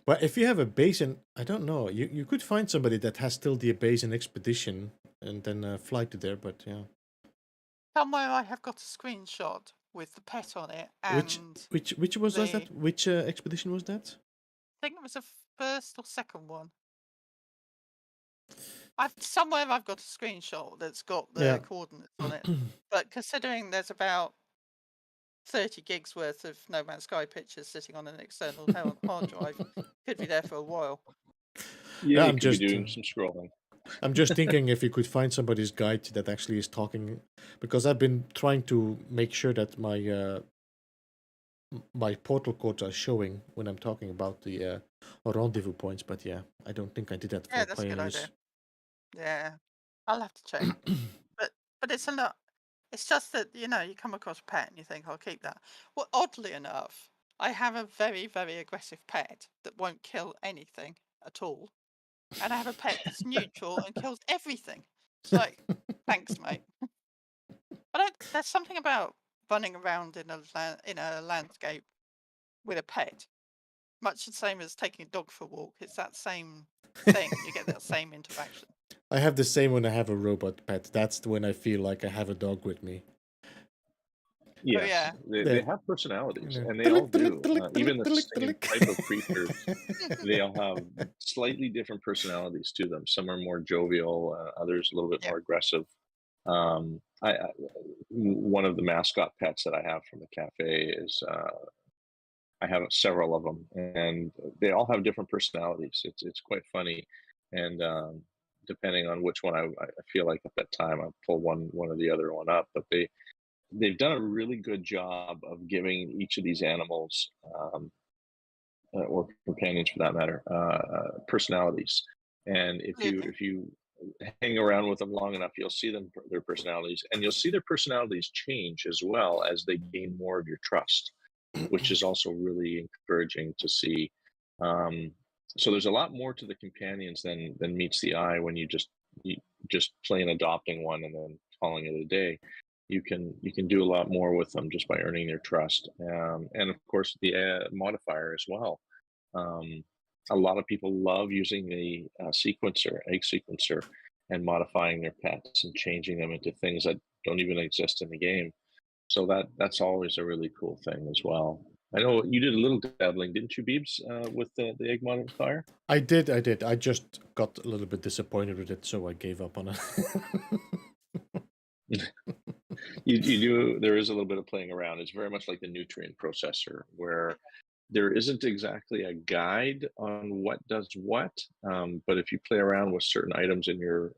But if you have a base in, I don't know, you could find somebody that has still the base in Expedition and then fly to there, but yeah. Somewhere I have got a screenshot with the pet on it, and Which was that? Which expedition was that? I think it was the first or second one. Somewhere I've got a screenshot that's got the coordinates on it. But considering there's about 30 gigs worth of No Man's Sky pictures sitting on an external hard drive. Could be there for a while. Yeah, you I'm could be just doing some scrolling. I'm just thinking if you could find somebody's guide that actually is talking, because I've been trying to make sure that my portal codes are showing when I'm talking about the rendezvous points. But yeah, I don't think I did that Yeah, for that's a good idea. players. Yeah, I'll have to check. But it's a lot. It's just that, you come across a pet and you think, I'll keep that. Well, oddly enough, I have a very, very aggressive pet that won't kill anything at all. And I have a pet that's neutral and kills everything. It's like, thanks, mate. There's something about running around in a landscape with a pet, much the same as taking a dog for a walk. It's that same thing. You get that same interaction. I have the same when I have a robot pet. That's when I feel like I have a dog with me. Yes, yeah. they have personalities, and they all do. Even the same type of creatures, they all have slightly different personalities to them. Some are more jovial, others a little bit more aggressive. One of the mascot pets that I have from the cafe is I have several of them, and they all have different personalities. It's quite funny, and depending on which one I feel like at that time, I pull one or the other one up. But they've done a really good job of giving each of these animals, or companions for that matter, personalities. And if you hang around with them long enough, you'll see their personalities, and you'll see their personalities change as well as they gain more of your trust, which is also really encouraging to see. So there's a lot more to the companions than meets the eye when you just plain adopting one and then calling it a day. You can do a lot more with them just by earning their trust, and of course the modifier as well. A lot of people love using the egg sequencer, and modifying their pets and changing them into things that don't even exist in the game. So that's always a really cool thing as well. I know you did a little dabbling, didn't you, Beebs, with the egg modifier? I did. I just got a little bit disappointed with it, so I gave up on it. You do. There is a little bit of playing around. It's very much like the nutrient processor, where there isn't exactly a guide on what does what, but if you play around with certain items in your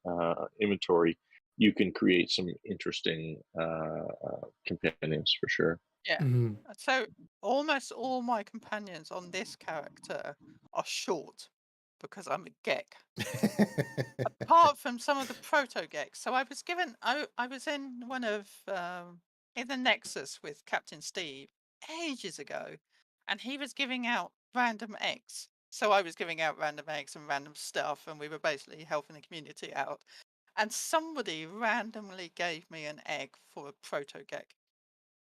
inventory, you can create some interesting companions for sure. Yeah. Mhm. So almost all my companions on this character are short because I'm a Gek. Apart from some of the proto Geks. So I was given, I was in one of, in the Nexus with Captain Steve ages ago, and he was giving out random eggs. So I was giving out random eggs and random stuff, and we were basically helping the community out. And somebody randomly gave me an egg for a proto Gek.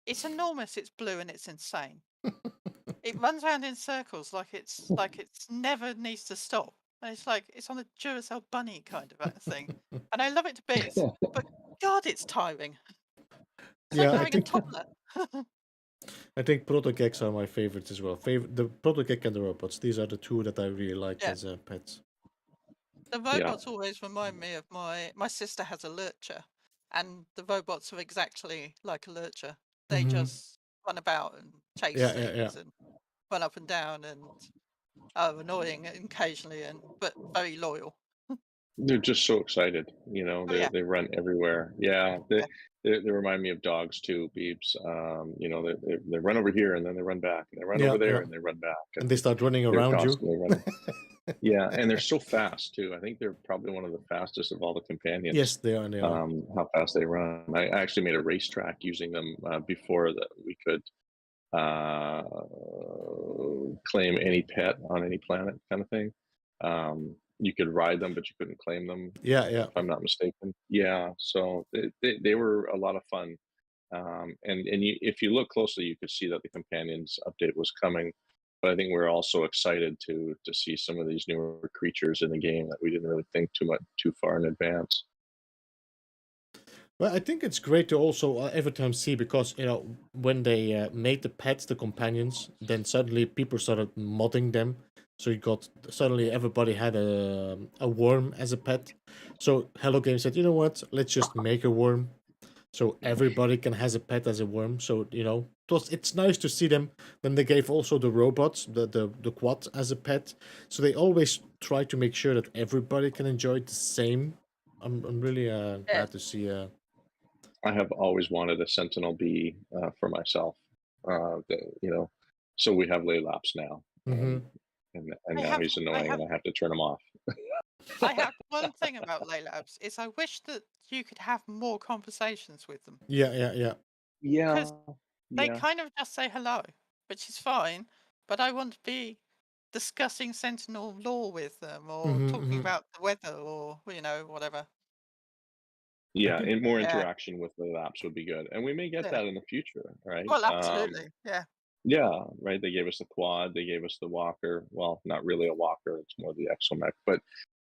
It's enormous, it's blue, and it's insane. It runs around in circles like it's never needs to stop. And it's like it's on a Duracell bunny kind of a thing. And I love it to bits, but God, it's tiring. It's like Yeah, having a toddler. I think Protogeks are my favorites as well. The Protogek and the robots. These are the two that I really like Yeah. as pets. The robots always remind me of my sister has a lurcher, and the robots are exactly like a lurcher. They just run about and chase things and run up and down and are annoying occasionally, but very loyal. They're just so excited, they run everywhere. Yeah, they remind me of dogs too, Beeps. They run over here and then they run back, and they run over there and they run back, and they start running they're around you. constantly running. Yeah, and they're so fast too. I think they're probably one of the fastest of all the companions. Yes, they are. How fast they run. I actually made a racetrack using them before that we could claim any pet on any planet, kind of thing. You could ride them, but you couldn't claim them. Yeah. If I'm not mistaken. Yeah, so they were a lot of fun. If you look closely, you could see that the companions update was coming. But I think we're also excited to see some of these newer creatures in the game that we didn't really think too far in advance. Well, I think it's great to also every time see, because when they made the pets the companions, then suddenly people started modding them. So suddenly everybody had a worm as a pet. So Hello Game said, you know what? Let's just make a worm. so everybody can has a pet as a worm. So it's nice to see them. Then they gave also the robots, the quad as a pet. So they always try to make sure that everybody can enjoy it the same. I'm really Yeah. glad to see. I have always wanted a Sentinel bee for myself. So we have Laylaps now, Mm-hmm. and I now have he's annoying, and I have to turn him off. I have one thing about Lay Labs is I wish that you could have more conversations with them Yeah. because Yeah, they yeah, kind of just say hello, which is fine. But I want to be discussing Sentinel lore with them or Mm-hmm, talking mm-hmm. about the weather or whatever. I yeah. think And more Yeah, interaction with Laylaps would be good, and we may get yeah. that in the future, right? Well, absolutely. Yeah, Yeah, right. They gave us the quad. They gave us the walker. Well, not really a walker. It's more the exomech, but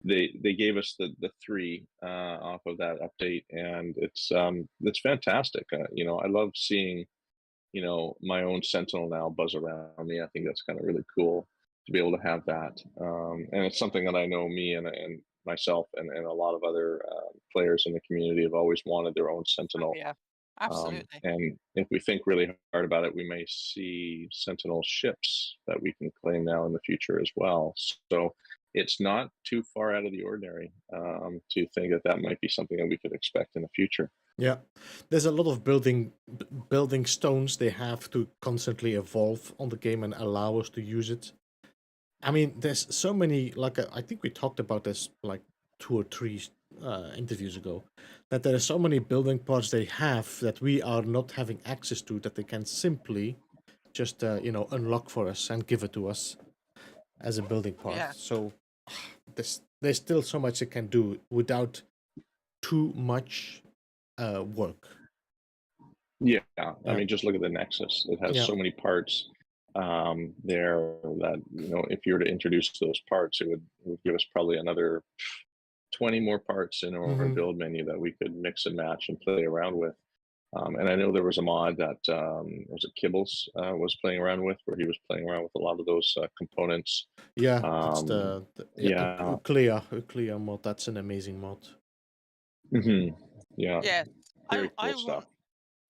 they gave us the three off of that update, and it's fantastic. I love seeing my own Sentinel now buzz around me. I think that's kind of really cool to be able to have that, and it's something that I know me and myself and a lot of other players in the community have always wanted their own oh, Sentinel. yeah, absolutely. And if we think really hard about it, we may see Sentinel ships that we can claim now in the future as well. So it's not too far out of the ordinary to think that that might be something that we could expect in the future. Yeah, there's a lot of building stones they have to constantly evolve on the game and allow us to use it. I mean, there's so many. Like I think we talked about this like 2 or 3 interviews ago. That there are so many building parts they have that we are not having access to that they can simply just unlock for us and give it to us as a building part. Yeah, So there's still so much it can do without too much work. Yeah, I Yeah, mean, just look at the Nexus. It has yeah. so many parts there that if you were to introduce those parts, it would give us probably another 20 more parts in our Mm-hmm. build menu that we could mix and match and play around with. And I know there was a mod that was it Kibbles was playing around with, where he was playing around with a lot of those components. Yeah, that's Um, yeah, Uclea mod. That's an amazing mod. yeah, yeah. very I cool stuff.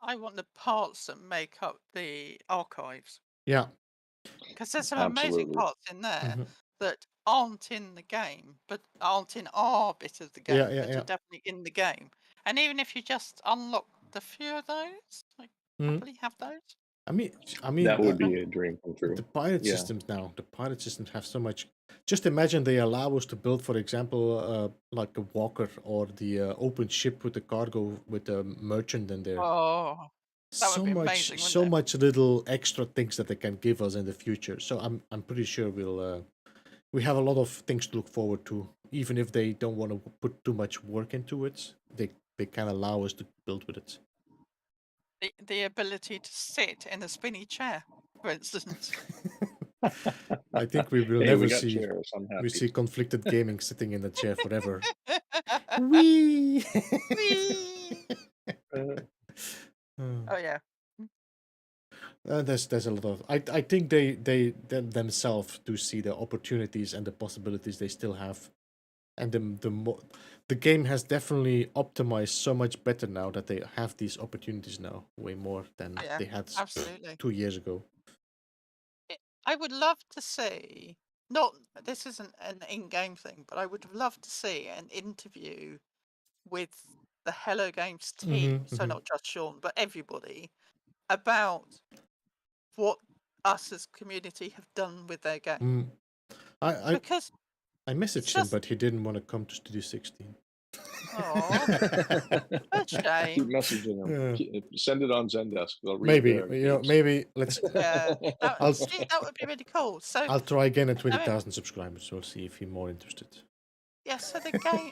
want the parts that make up the archives Yeah. because there's some amazing Absolutely. parts in there Mm-hmm. that aren't in the game, but aren't in our bit of the Yeah, game, yeah, but yeah. are definitely in the game. And even if you just unlock a few of those, like Mm. happily have those. I mean, That would So, be a dream come the true. pirate Yeah. systems now. The pirate systems have so much. Just imagine they allow us to build, for example, like a walker or the open ship with the cargo with the merchant in there. oh, that would be amazing, So wouldn't it? much little extra things that they can give us in the future. So I'm pretty sure we have a lot of things to look forward to. Even if they don't want to put too much work into it, they can allow us to build with it. The ability to sit in a spinny chair, for instance. I think we will Hey, we never got see chairs. I'm we happy. see conflicted gaming sitting in the chair forever. Wee. Whee! Oh yeah. There's a lot of I think they themselves do see the opportunities and the possibilities they still have, and the game has definitely optimized so much better now that they have these opportunities now way more than Yeah, they had absolutely. 2 years ago. I would love to see, not this isn't an in-game thing, but I would love to see an interview with the Hello Games team, so not just Sean, but everybody, about what us as community have done with their game. I Because I it's messaged him, just, but he didn't want to come to Studio 16. oh, a Keep shame. messaging them. Yeah. Send it on Zendesk. They'll read Maybe their games. maybe let's. Yeah, I'll see, that would be really cool. So, I'll try again at I mean, 20,000 subscribers. We'll see if he's more interested. yeah, so the game,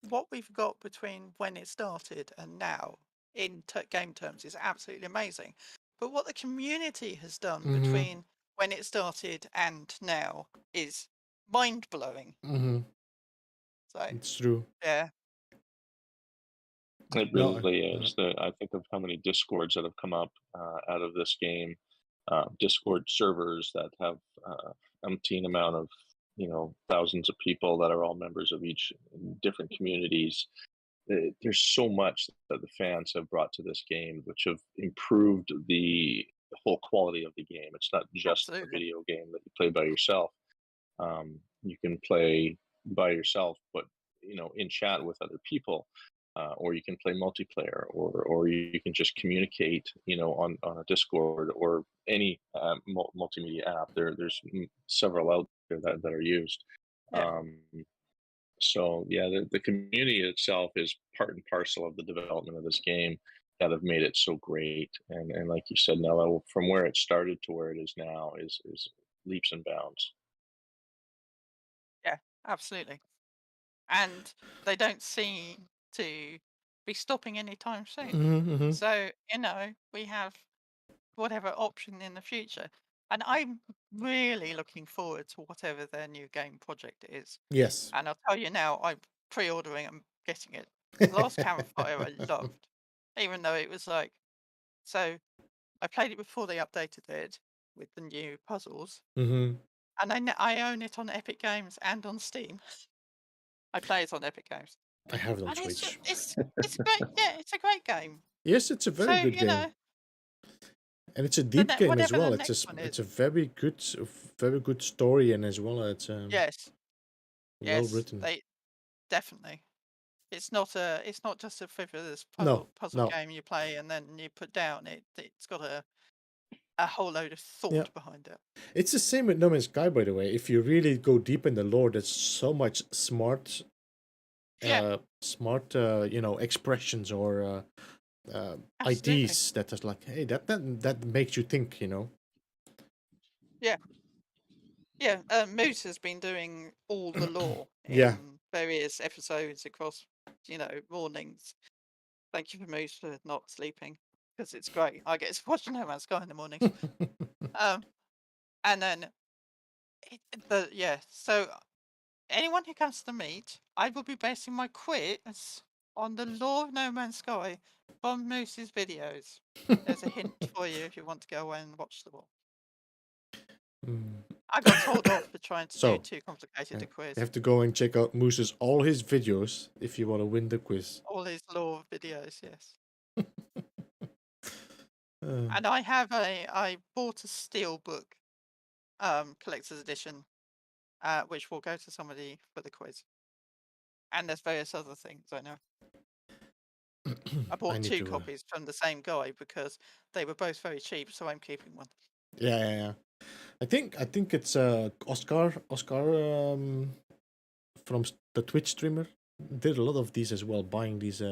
what we've got between when it started and now in game terms is absolutely amazing. But what the community has done between when it started and now is mind blowing. So It's true. yeah, It No, really is. I think of how many discords that have come up out of this game, Discord servers that have umpteen amount of thousands of people that are all members of each different communities, there's so much that the fans have brought to this game, which have improved the whole quality of the game. It's not just a Absolutely. video game that you play by yourself. You can play by yourself, but in chat with other people, or you can play multiplayer, or you can just communicate, on a Discord or any multimedia app. There's several out there that are used. Yeah. So yeah, the community itself is part and parcel of the development of this game that have made it so great. And like you said, Nella, from where it started to where it is now is leaps and bounds. Yeah, absolutely. And they don't seem to be stopping anytime soon. Mm-hmm. So, we have whatever option in the future. And I'm really looking forward to whatever their new game project is. Yes. And I'll tell you now, I'm pre-ordering and getting it. The last Campfire I loved, even though it was like, so I played it before they updated it with the new puzzles, Mm-hmm. and I own it on Epic Games and on Steam. I play it on Epic Games, I have it on and it's Switch. it's great. Yeah, it's a great game. Yes, it's a very So good game. And it's a deep game as whatever well. the It's next one it's is. a very good story, and as well it's Yes, well yes, written. they definitely. It's not just a frivolous No, puzzle no. game you play and then you put down. It's got a whole load of thought Yeah. behind it. It's the same with No Man's Sky, by the way. If you really go deep in the lore, there's so much smart, Yeah, expressions or absolutely. ideas that is like, hey, that makes you think, Yeah, yeah. Moose has been doing all the lore Yeah. in various episodes across, mornings. Thank you for Moose for not sleeping because it's great. I get to watch No Man's Sky in the mornings. And then So anyone who comes to the meet, I will be basing my quiz on the lore of No Man's Sky from Moose's videos. There's a hint for you if you want to go away and watch them all. Mm. I got told off for trying to do So, too complicated a You quiz. have to go and check out Moose's all his videos if you want to win the quiz. All his lore videos, yes. Uh, And I bought a Steelbook collector's edition, which will go to somebody for the quiz. And there's various other things, I know. I bought need two to, copies from the same guy because they were both very cheap, so I'm keeping one. yeah. I think it's Oscar from the Twitch streamer did a lot of these as well, buying these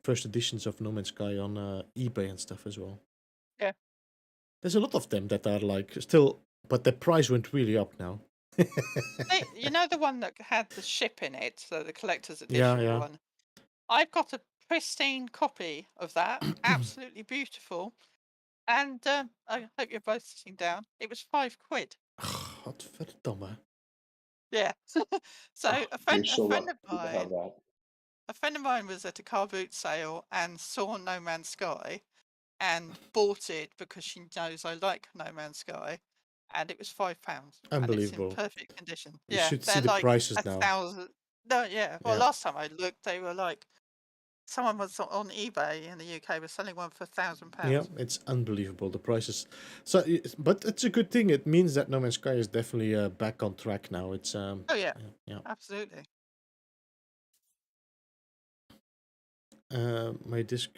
first editions of No Man's Sky on eBay and stuff as well. Yeah. There's a lot of them that are like still, but the price went really up now. You know the one that had the ship in it, so the collector's edition one? I've got a pristine copy of that, absolutely beautiful. And I hope you're both sitting down. It was £5. Godverdomme. Yeah. So a friend You're so lucky of to have mine, that. a friend of mine was at a car boot sale and saw No Man's Sky and bought it because she knows I like No Man's Sky, and it was £5. And it's in Unbelievable. perfect condition. You Yeah, should see they're the like prices now. 1,000. No, yeah. Well, Yeah. last time I looked, they were like someone was on eBay in the UK was selling one for £1,000. Yeah, it's unbelievable, the prices. So, but it's a good thing. It means that No Man's Sky is definitely back on track now. It's Oh yeah, yeah. absolutely. My disc.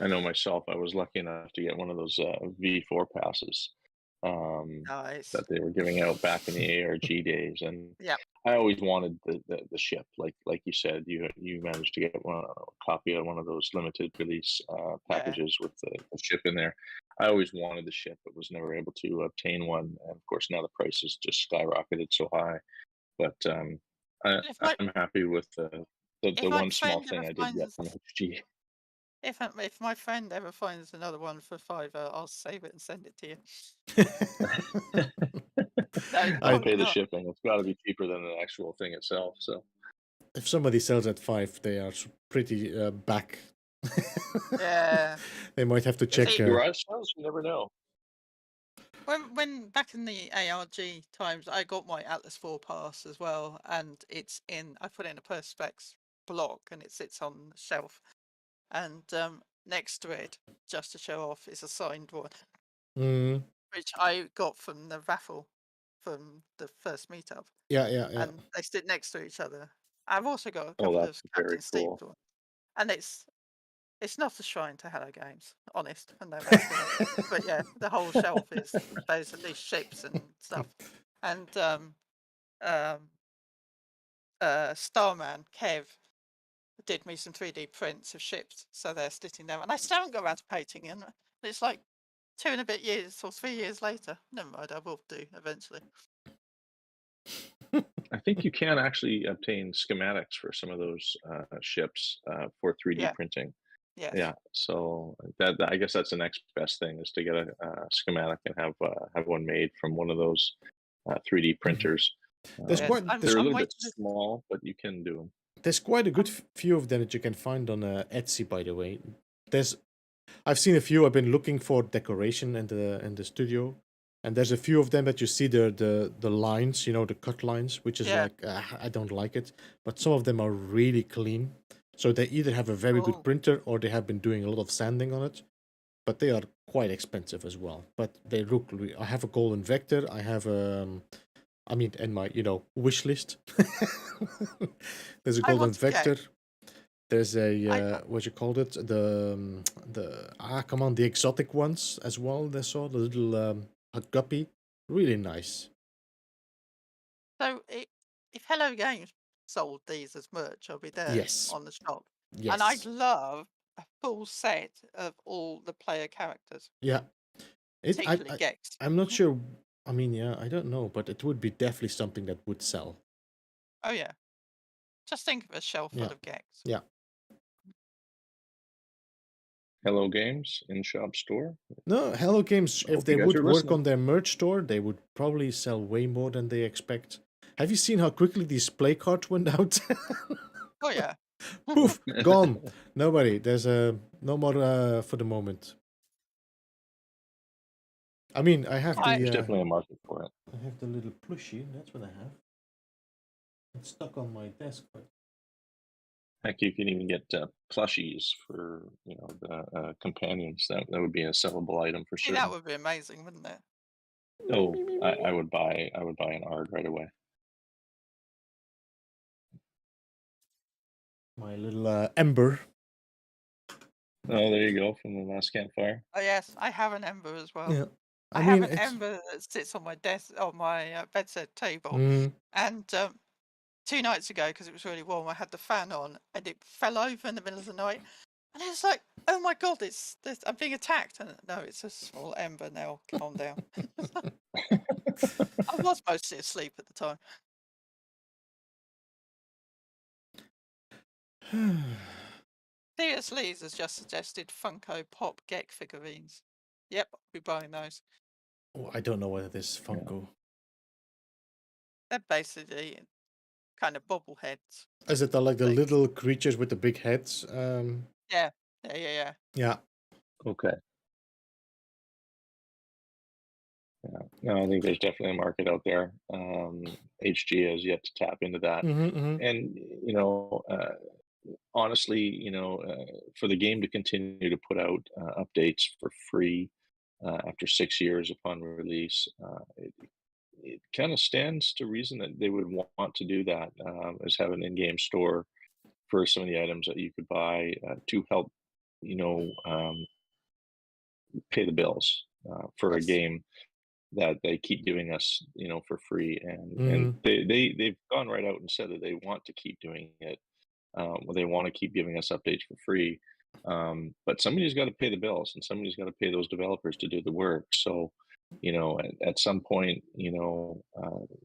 I know myself. I was lucky enough to get one of those V4 passes Nice. that they were giving out back in the ARG days, and Yep. I always wanted the ship. Like you said, you managed to get a copy of one of those limited release packages with the ship in there. I always wanted the ship, but was never able to obtain one. And of course, now the prices just skyrocketed so high. But I'm happy with the one small thing I did get from HG. If my friend ever finds another one for £5, I'll save it and send it to you. I'll pay the shipping. It's got to be cheaper than the actual thing itself. So if somebody sells at $5, they are pretty back. Yeah. They might have to check. garage sales, you never know. When back in the ARG times, I got my Atlas 4 pass as well, and I put it in a Perspex block, and it sits on the shelf, and next to it, just to show off, is a signed one, which I got from the raffle from the first meetup. Yeah. And they sit next to each other. I've also got a Oh, couple that's of very Captain Steve cool. ones, and it's not a shrine to Hello Games, honest, and no malice in it. But yeah, the whole shelf is basically ships and stuff. And Starman Kev did me some 3D prints of ships, so they're sitting there, and I still haven't got around to painting, and it's like 2 and a bit years or 3 years later. Never mind, I will do eventually. I think you can actually obtain schematics for some of those ships for 3D printing. Yes. Yeah, so I guess that's the next best thing is to get a schematic and have one made from one of those 3D printers. There's Yes, quite I'm They're a little bit waiting to- small, but you can do them. there's quite a good few of them that you can find on Etsy, by the way. I've seen a few. I've been looking for decoration in the studio, and there's a few of them that you see the lines, the cut lines, which is like I don't like it. But some of them are really clean, so they either have a very good printer or they have been doing a lot of sanding on it. But they are quite expensive as well. But they look. I have a golden vector. I have in my wish list. There's a golden vector. There's a what you called it, the exotic ones as well. They saw the little a guppy, really nice. So if Hello Games sold these as merch, I'll be there Yes. on the shop. Yes. And I'd love a full set of all the player characters. Yeah. Particularly Gex. I'm not sure. I mean, yeah, I don't know, but it would be definitely something that would sell. Oh yeah. Just think of a shelf full of Gex. Yeah. Hello Games in-shop store. No, Hello Games, if they would work on their merch store, they would probably sell way more than they expect. Have you seen how quickly these play cards went out? Oh yeah. Poof, gone. Nobody. There's no more for the moment. I mean, I have There's definitely a market for it. I have the little plushie. That's what I have. It's stuck on my desk. But heck, you can even get plushies for the companions. That would be a sellable item for sure. That would be amazing, wouldn't it? Oh, I would buy an ARG right away. My little Ember. Oh, there you go, from the last campfire. Oh yes, I have an Ember as well. Yeah. I have an Ember that sits on my desk, on my bedside table, and 2 nights ago, because it was really warm, I had the fan on, and it fell over in the middle of the night, and it's like, oh my god, I'm being attacked, and no, it's a small Ember now. Calm down. I was mostly asleep at the time. T.S. Lees has just suggested Funko Pop Gek figurines. Yep, I'll be buying those. Oh, I don't know what it is, Funko. They're basically kind of bobbleheads. Is it like the little creatures with the big heads? Yeah. Yeah. Okay. Yeah. No, I think there's definitely a market out there. HG has yet to tap into that. And, honestly, for the game to continue to put out updates for free after 6 years upon release, it kind of stands to reason that they would want to do that, as have an in-game store for some of the items that you could buy to help, pay the bills for a game that they keep giving us, for free. And they've gone right out and said that they want to keep doing it. They want to keep giving us updates for free. But somebody's got to pay the bills, and somebody's got to pay those developers to do the work. So, at some point, you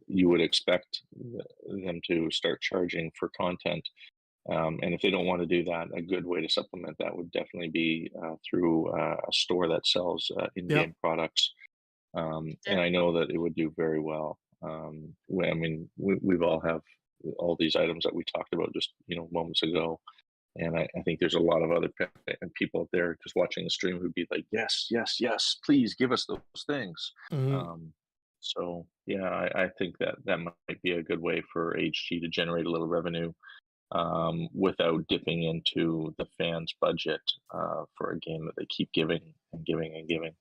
would expect them to start charging for content. And if they don't want to do that, a good way to supplement that would definitely be through a store that sells in-game products. And I know that it would do very well. We've all have all these items that we talked about just moments ago, And I think there's a lot of other people out there just watching the stream who'd be like, yes, yes, yes, please give us those things. So yeah, I think that might be a good way for HG to generate a little revenue without dipping into the fans' budget for a game that they keep giving and giving and giving.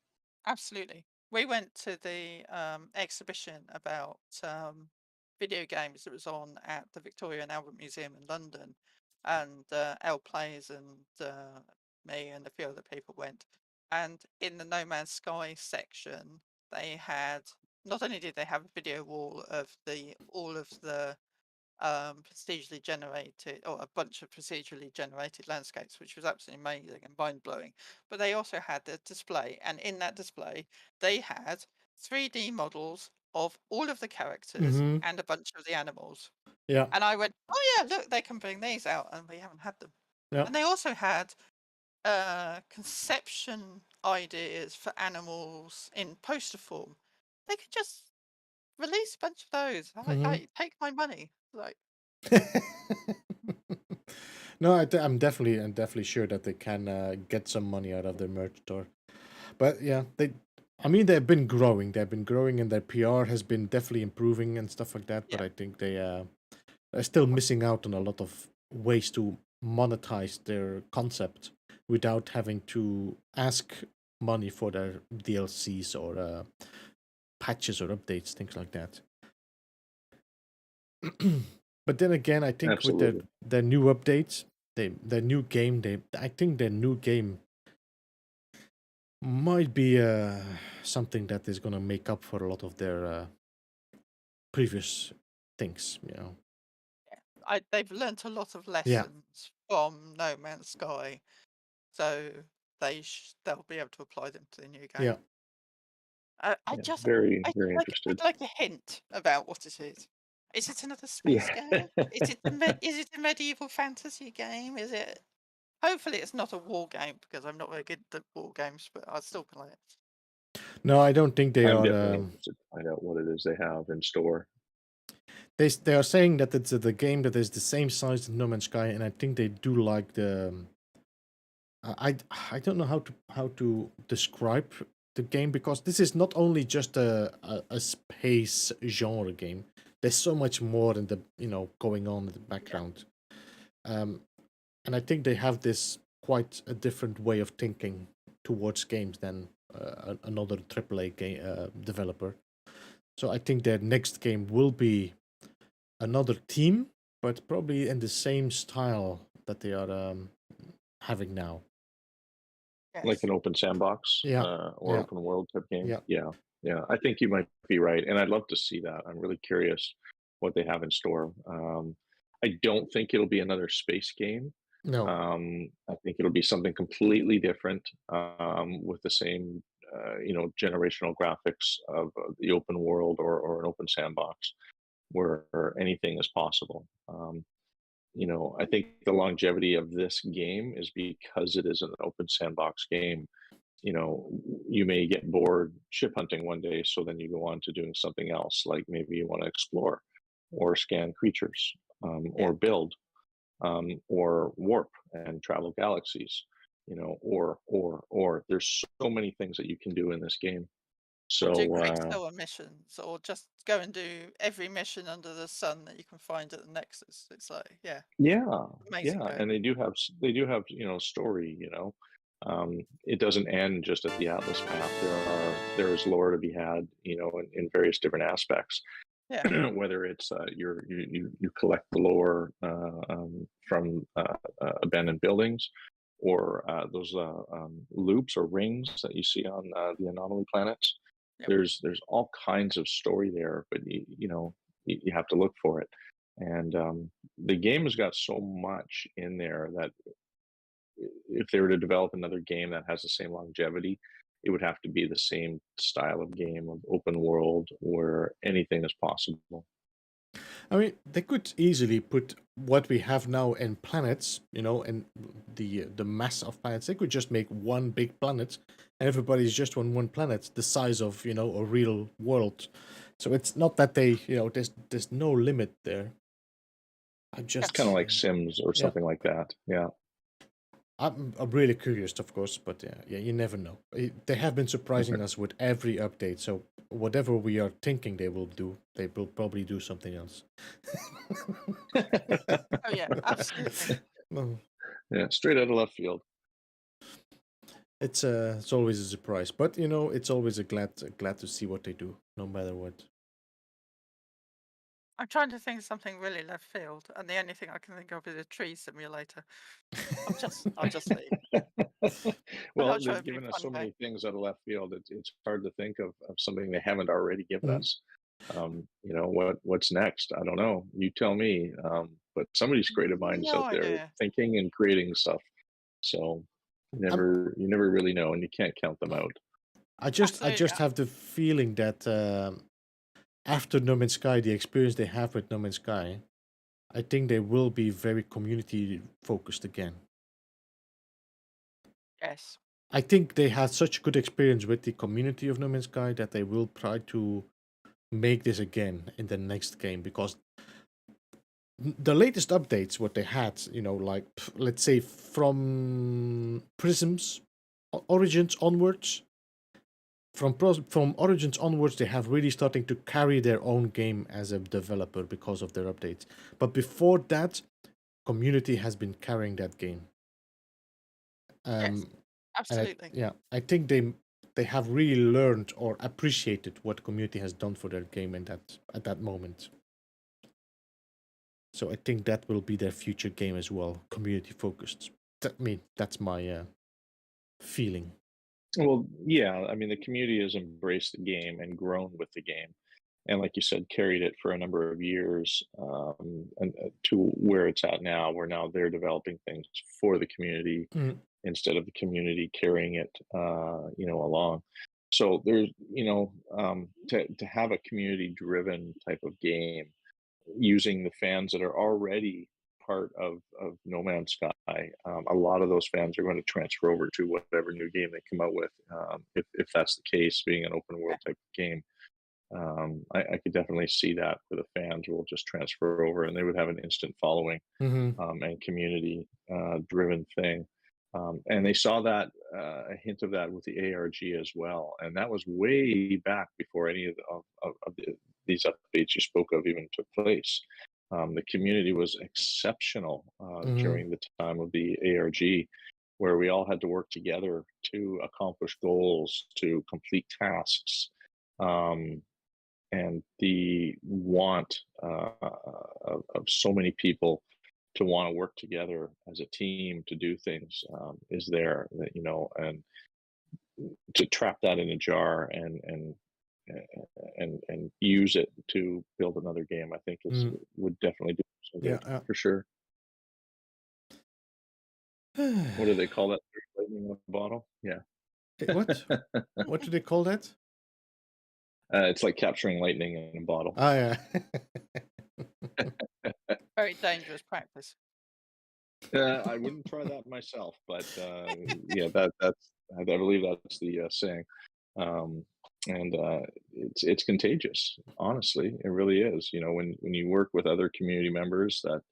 Absolutely. We went to the exhibition about video games that was on at the Victoria and Albert Museum in London, and L Plays and me and a few other people went. And in the No Man's Sky section, they had not only did they have a video wall of all of the procedurally generated, or a bunch of procedurally generated landscapes, which was absolutely amazing and mind blowing. But they also had a display, and in that display, they had 3D models of all of the characters and a bunch of the animals. Yeah. And I went, oh yeah, look, they can bring these out, and we haven't had them. Yeah. And they also had conception ideas for animals in poster form. They could just release a bunch of those. I take my money. Like, no, I'm definitely sure that they can get some money out of their merch store. But yeah, they've been growing. They've been growing, and their PR has been definitely improving and stuff like that. But I think they're still missing out on a lot of ways to monetize their concept without having to ask money for their DLCs or patches or updates, things like that. But then again, I think with their new updates, their new game, I think their new game might be something that is gonna make up for a lot of their previous things, you know. They've learnt a lot of lessons from No Man's Sky, so they'll be able to apply them to the new game. Yeah. I'd very interested. I'd like a hint about what it is. Is it another space game? Is it a medieval fantasy game? Is it? Hopefully, it's not a war game, because I'm not very good at war games, but I'll still play it. No, I don't think they I'm are. definitely interested to find out what it is they have in store. They are saying that it's the game that is the same size as No Man's Sky, and I think they do like the. I don't know how to describe the game, because this is not only just a space genre game. There's so much more in the going on in the background, and I think they have this quite a different way of thinking towards games than another AAA game developer. So I think their next game will be another team, but probably in the same style that they are having now. Like an open sandbox or open world type game. Yeah. I think you might be right, and I'd love to see that. I'm really curious what they have in store. I don't think it'll be another space game. No. I think it'll be something completely different with the same generational graphics of the open world or an open sandbox where anything is possible. I think the longevity of this game is because it is an open sandbox game. You may get bored ship hunting one day, so then you go on to doing something else, like maybe you want to explore or scan creatures or build or warp and travel galaxies, or there's so many things that you can do in this game. So do Quicksilver missions, or just go and do every mission under the sun that you can find at the Nexus. It's like, amazing game. And they do have story. It doesn't end just at the Atlas path. There is lore to be had, in various different aspects. Whether it's you collect the lore from abandoned buildings, or those loops or rings that you see on the anomaly planets. There's all kinds of story there, but you have to look for it. And the game has got so much in there that if they were to develop another game that has the same longevity, it would have to be the same style of game of open world where anything is possible. I mean, they could easily put what we have now in planets, and the mass of planets. They could just make one big planet, and everybody's just on one planet, the size of a real world. So it's not that they there's no limit there. It's kind of like Sims or something like that. Yeah. I'm really curious, of course, but yeah, you never know. They have been surprising us with every update, so whatever we are thinking they will do, they will probably do something else. Oh yeah, absolutely. No, Yeah, straight out of left field. it's always a surprise, but it's always glad to see what they do, no matter what. I'm trying to think of something really left field, and the only thing I can think of is a tree simulator. I'll just leave. I'm Well, not sure they've it'd be given us fun so though. many things out of left field. It's hard to think of something they haven't already given Mhm. us. What's next? I don't know. You tell me. But somebody's creative minds No out there idea. thinking and creating stuff. So I'm, you never really know, and you can't count them out. I Absolutely. just have the feeling that after No Man's Sky, the experience they have with No Man's Sky, I think they will be very community focused again. Yes. I think they had such good experience with the community of No Man's Sky that they will try to make this again in the next game, because the latest updates what they had, like let's say from Prisms Origins onwards, from Origins onwards, they have really starting to carry their own game as a developer because of their updates. But before that, community has been carrying that game. Yes. And Absolutely. I think they have really learned or appreciated what community has done for their game at that moment. So I think that will be their future game as well, community focused. That's my feeling. Well, yeah. I mean, the community has embraced the game and grown with the game, and like you said, carried it for a number of years, and to where it's at now, where now they're developing things for the community Mm. instead of the community carrying it, along. So there's, to have a community-driven type of game using the fans that are already part of No Man's Sky. A lot of those fans are going to transfer over to whatever new game they come out with, if that's the case, being an open world type of game. I could definitely see that where the fans will just transfer over and they would have an instant following, Mm-hmm. and community driven thing. And they saw that, a hint of that with the ARG as well, and that was way back before any of these updates you spoke of even took place. The community was exceptional Mm-hmm. during the time of the ARG, where we all had to work together to accomplish goals, to complete tasks, um, and the want of so many people to want to work together as a team to do things is there, and to trap that in a jar and use it to build another game, I think is Mm. would definitely do some good Yeah. for sure. What do they call that? Lightning in a bottle? Yeah. What? What do they call that? It's like capturing lightning in a bottle. Ah, yeah. Very dangerous practice. I wouldn't try that myself, but yeah, that's I believe that's the saying, and it's contagious. Honestly, it really is. When you work with other community members that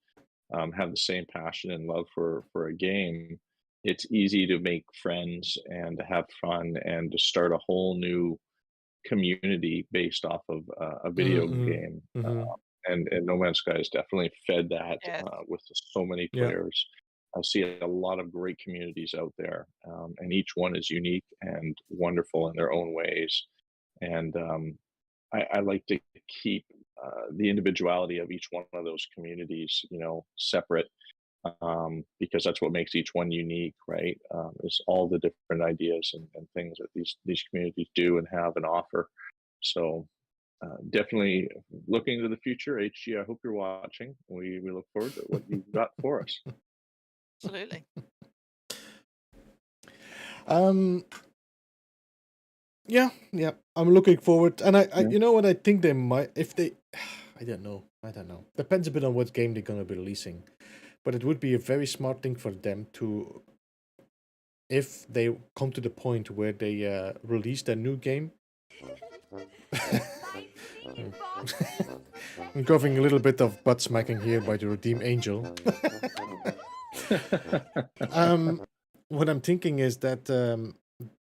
have the same passion and love for a game, it's easy to make friends and to have fun and to start a whole new community based off of a video Mm-hmm. game. Mm-hmm. And No Man's Sky has definitely fed that Yes. with so many Yeah. players. I see a lot of great communities out there, and each one is unique and wonderful in their own ways. And I like to keep the individuality of each one of those communities, separate, because that's what makes each one unique, right? Is all the different ideas and things that these communities do and have and offer. So definitely looking to the future. HG, I hope you're watching. We look forward to what you've got for us. Absolutely. Yeah. I'm looking forward, and I Yeah. you know what, I think they might, if they, I don't know. Depends a bit on what game they're gonna be releasing, but it would be a very smart thing for them to, if they come to the point where they release their new game. I'm coughing a little bit of butt smacking here by the Redeem Angel. what I'm thinking is that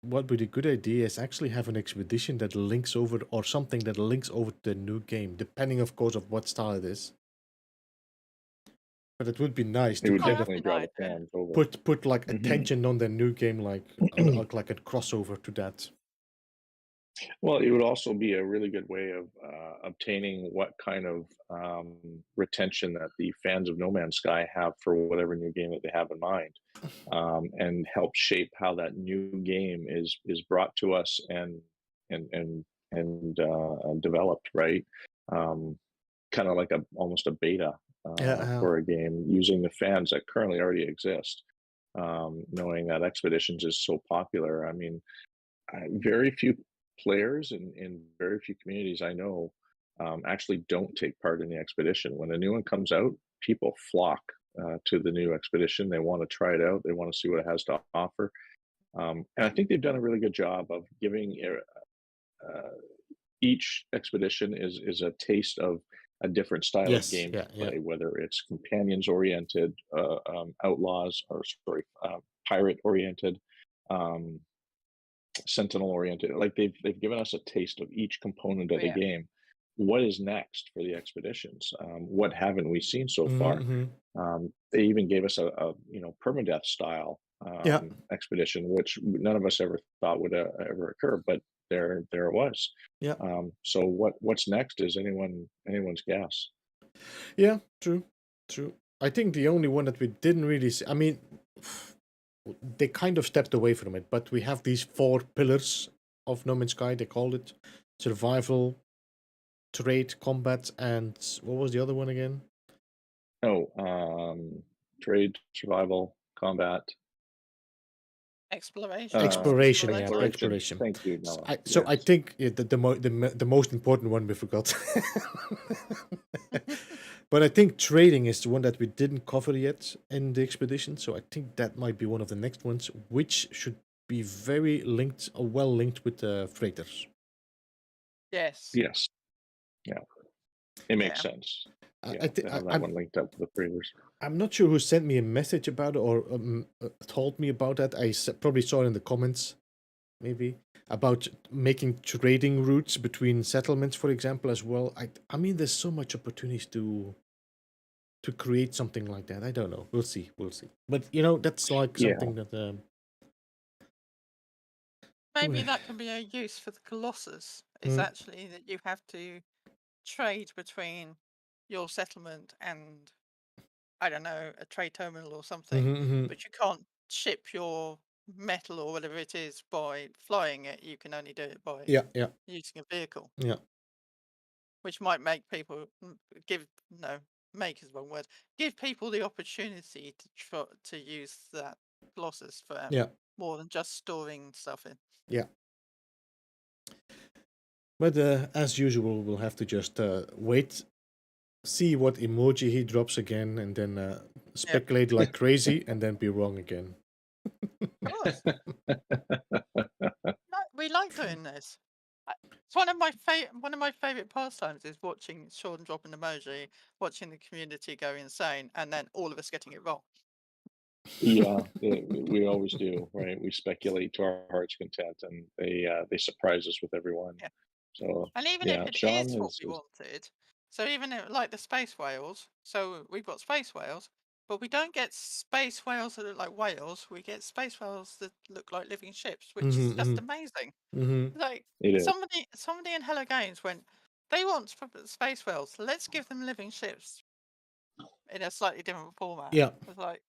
what would be a good idea is actually have an expedition that links over, or something that links over to the new game, depending, of course, of what style it is. But it would be nice It to would kind of definitely draw the fans over. put like attention on the new game, like a crossover to that. Well, it would also be a really good way of obtaining what kind of retention that the fans of No Man's Sky have for whatever new game that they have in mind, and help shape how that new game is brought to us and developed, right? Kind of like almost a beta for a game, using the fans that currently already exist. Knowing that Expeditions is so popular, I mean, very few players in very few communities I know actually don't take part in the expedition. When a new one comes out, people flock to the new expedition. They want to try it out. They want to see what it has to offer. And I think they've done a really good job of giving each expedition is a taste of a different style of game to play, whether it's companions oriented, outlaws, or pirate oriented, sentinel oriented. Like they've given us a taste of each component of the game. What is next for the expeditions? What haven't we seen so far? They even gave us a permadeath style expedition, which none of us ever thought would ever occur, but there it was. So what's next is anyone's guess. Yeah, true. I think the only one that we didn't really see, I mean, they kind of stepped away from it, but we have these 4 pillars of No Man's Sky. They called it survival, trade, combat, and what was the other one again? Trade, survival, combat, exploration. Exploration. Thank you, Nella. I think the most important one we forgot. But I think trading is the one that we didn't cover yet in the expedition. So I think that might be one of the next ones, which should be very linked, or well linked with the freighters. Yes. Yeah. It makes sense. I think that one linked up with the freighters. I'm not sure who sent me a message about it, or told me about that. I probably saw it in the comments, maybe, about making trading routes between settlements, for example, as well. I mean, there's so much opportunities to create something like that. I don't know. We'll see. But that's like something that. Maybe that can be a use for the Colossus. It's actually that you have to trade between your settlement and, I don't know, a trade terminal or something, but you can't ship your metal or whatever it is by flying it. You can only do it by using a vehicle. Which might make people make is the wrong word. Give people the opportunity to use that Colossus for more than just storing stuff in. But as usual, we'll have to just wait, see what emoji he drops again, and then speculate like crazy, and then be wrong again. Of course. We like doing this. It's one of my favorite pastimes is watching Sean drop an emoji, watching the community go insane, and then all of us getting it wrong. Yeah, we always do, right? We speculate to our heart's content, and they surprise us with everyone. So, and even if it is what we wanted, so even like the space whales, so we've got space whales, but we don't get space whales that look like whales. We get space whales that look like living ships, which is just amazing. Like somebody in Hello Games went, they want space whales. Let's give them living ships in a slightly different format. Yeah, it's like,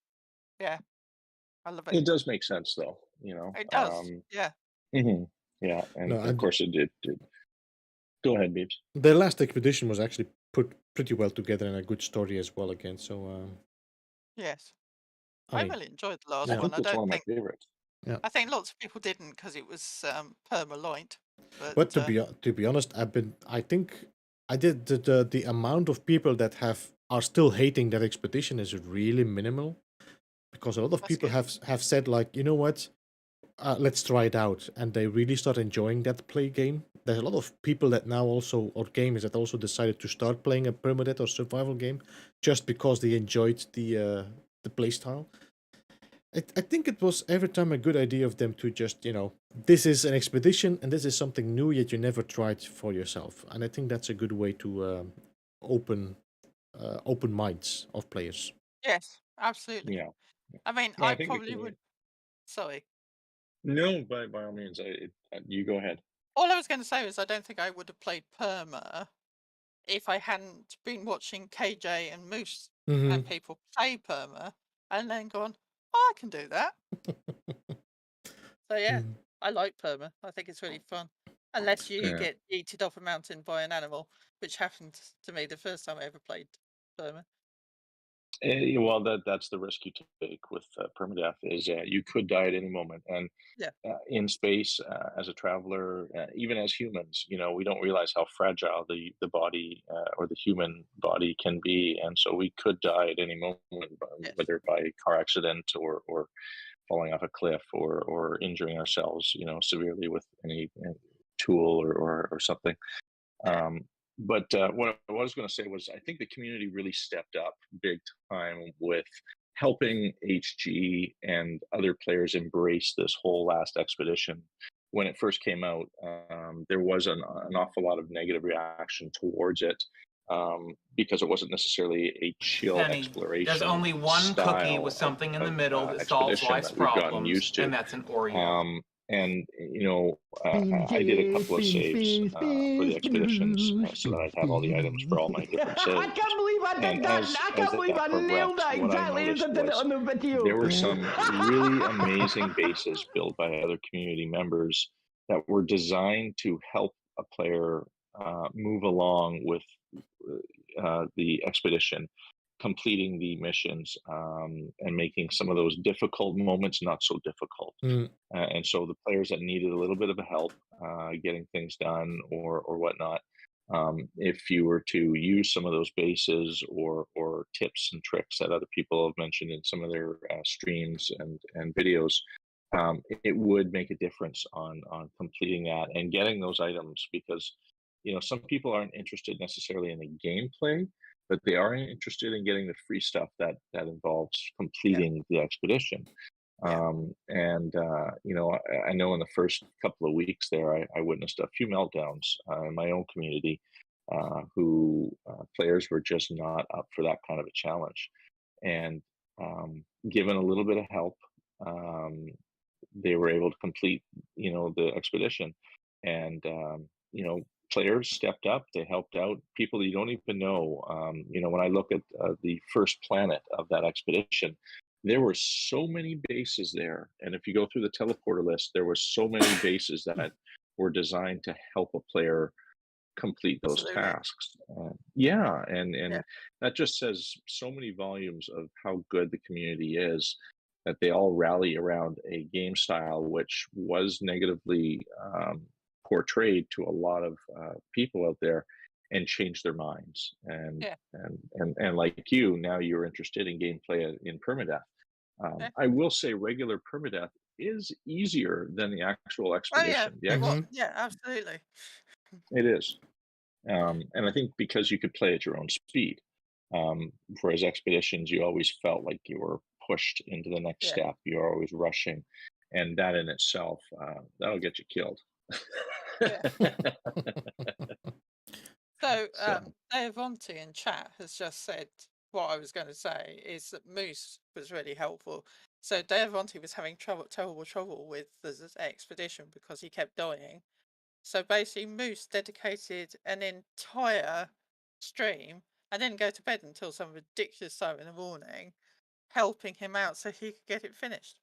I love it. It does make sense, though. It does. Yeah, and of course it did. Go ahead, Beebs. The last expedition was actually put pretty well together and a good story as well again. So yes, I really enjoyed the last one. I think it's one of my favorites. I think lots of people didn't because it was perma-light. But to be honest, I think the amount of people that are still hating that expedition is really minimal, because a lot of people have said, like, you know what, let's try it out, and they really start enjoying that play game. There's a lot of people that now also, or gamers that also decided to start playing a permadeath or survival game just because they enjoyed the play style. I think it was every time a good idea of them to just, this is an expedition and this is something new yet you never tried for yourself. And I think that's a good way to open open minds of players. Yes, absolutely. Yeah. I mean, No, I I think the probably would. community. Sorry. No, by all means, you go ahead. All I was going to say was I don't think I would have played Perma if I hadn't been watching KJ and Moose and people play Perma and then gone, oh, I can do that. So yeah, I like Perma. I think it's really fun. Unless you get yeeted off a mountain by an animal, which happened to me the first time I ever played Perma. Well, that's the risk you take with permadeath is you could die at any moment. And Yeah. in space, as a traveler, even as humans, we don't realize how fragile the body or the human body can be. And so we could die at any moment, Yes. whether by car accident or falling off a cliff or injuring ourselves, severely with any tool or something. Yeah. But what I was going to say was, I think the community really stepped up big time with helping HG and other players embrace this whole last expedition. When it first came out, there was an awful lot of negative reaction towards it because it wasn't necessarily a chill exploration. There's only one cookie with something in the middle that solves life's that we've gotten problems, used to. and that's an Oreo. And I did a couple of saves for the expeditions so that I'd have all the items for all my different saves. I can't believe I did that. I can't believe I nailed that exactly as I did it on the video. There were some really amazing bases built by other community members that were designed to help a player move along with the expedition, completing the missions and making some of those difficult moments not so difficult. And so the players that needed a little bit of help getting things done or whatnot, if you were to use some of those bases or tips and tricks that other people have mentioned in some of their streams and videos, it would make a difference on completing that and getting those items, because some people aren't interested necessarily in the gameplay, but they are interested in getting the free stuff that involves completing the expedition. I know in the first couple of weeks there, I witnessed a few meltdowns in my own community who players were just not up for that kind of a challenge. And given a little bit of help, they were able to complete, the expedition. And, players stepped up, they helped out people you don't even know. When I look at the first planet of that expedition, there were so many bases there. And if you go through the teleporter list, there were so many bases that were designed to help a player complete those tasks. And that just says so many volumes of how good the community is, that they all rally around a game style which was negatively portrayed to a lot of people out there, and change their minds. And like you, now you're interested in gameplay in permadeath. I will say regular permadeath is easier than the actual expedition. Yeah, absolutely. It is. And I think because you could play at your own speed, whereas expeditions, you always felt like you were pushed into the next step. You're always rushing, and that in itself, that'll get you killed. So, Deavonti in chat has just said what I was going to say is that Moose was really helpful. So Deavonti was having terrible trouble with the expedition because he kept dying. So basically, Moose dedicated an entire stream and didn't go to bed until some ridiculous time in the morning, helping him out so he could get it finished.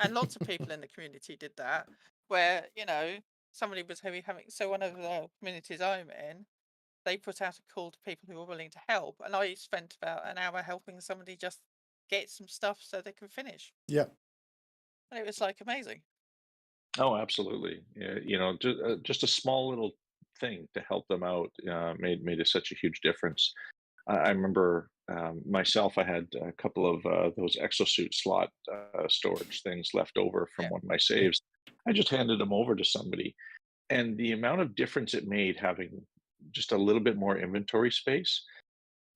And lots of people in the community did that, where, somebody was having, so one of the communities I'm in, they put out a call to people who were willing to help. And I spent about an hour helping somebody just get some stuff so they could finish. Yeah. And it was like amazing. Oh, absolutely. Yeah, just a small little thing to help them out made such a huge difference. I remember myself, I had a couple of those exosuit slot storage things left over from one of my saves. I just handed them over to somebody, and the amount of difference it made having just a little bit more inventory space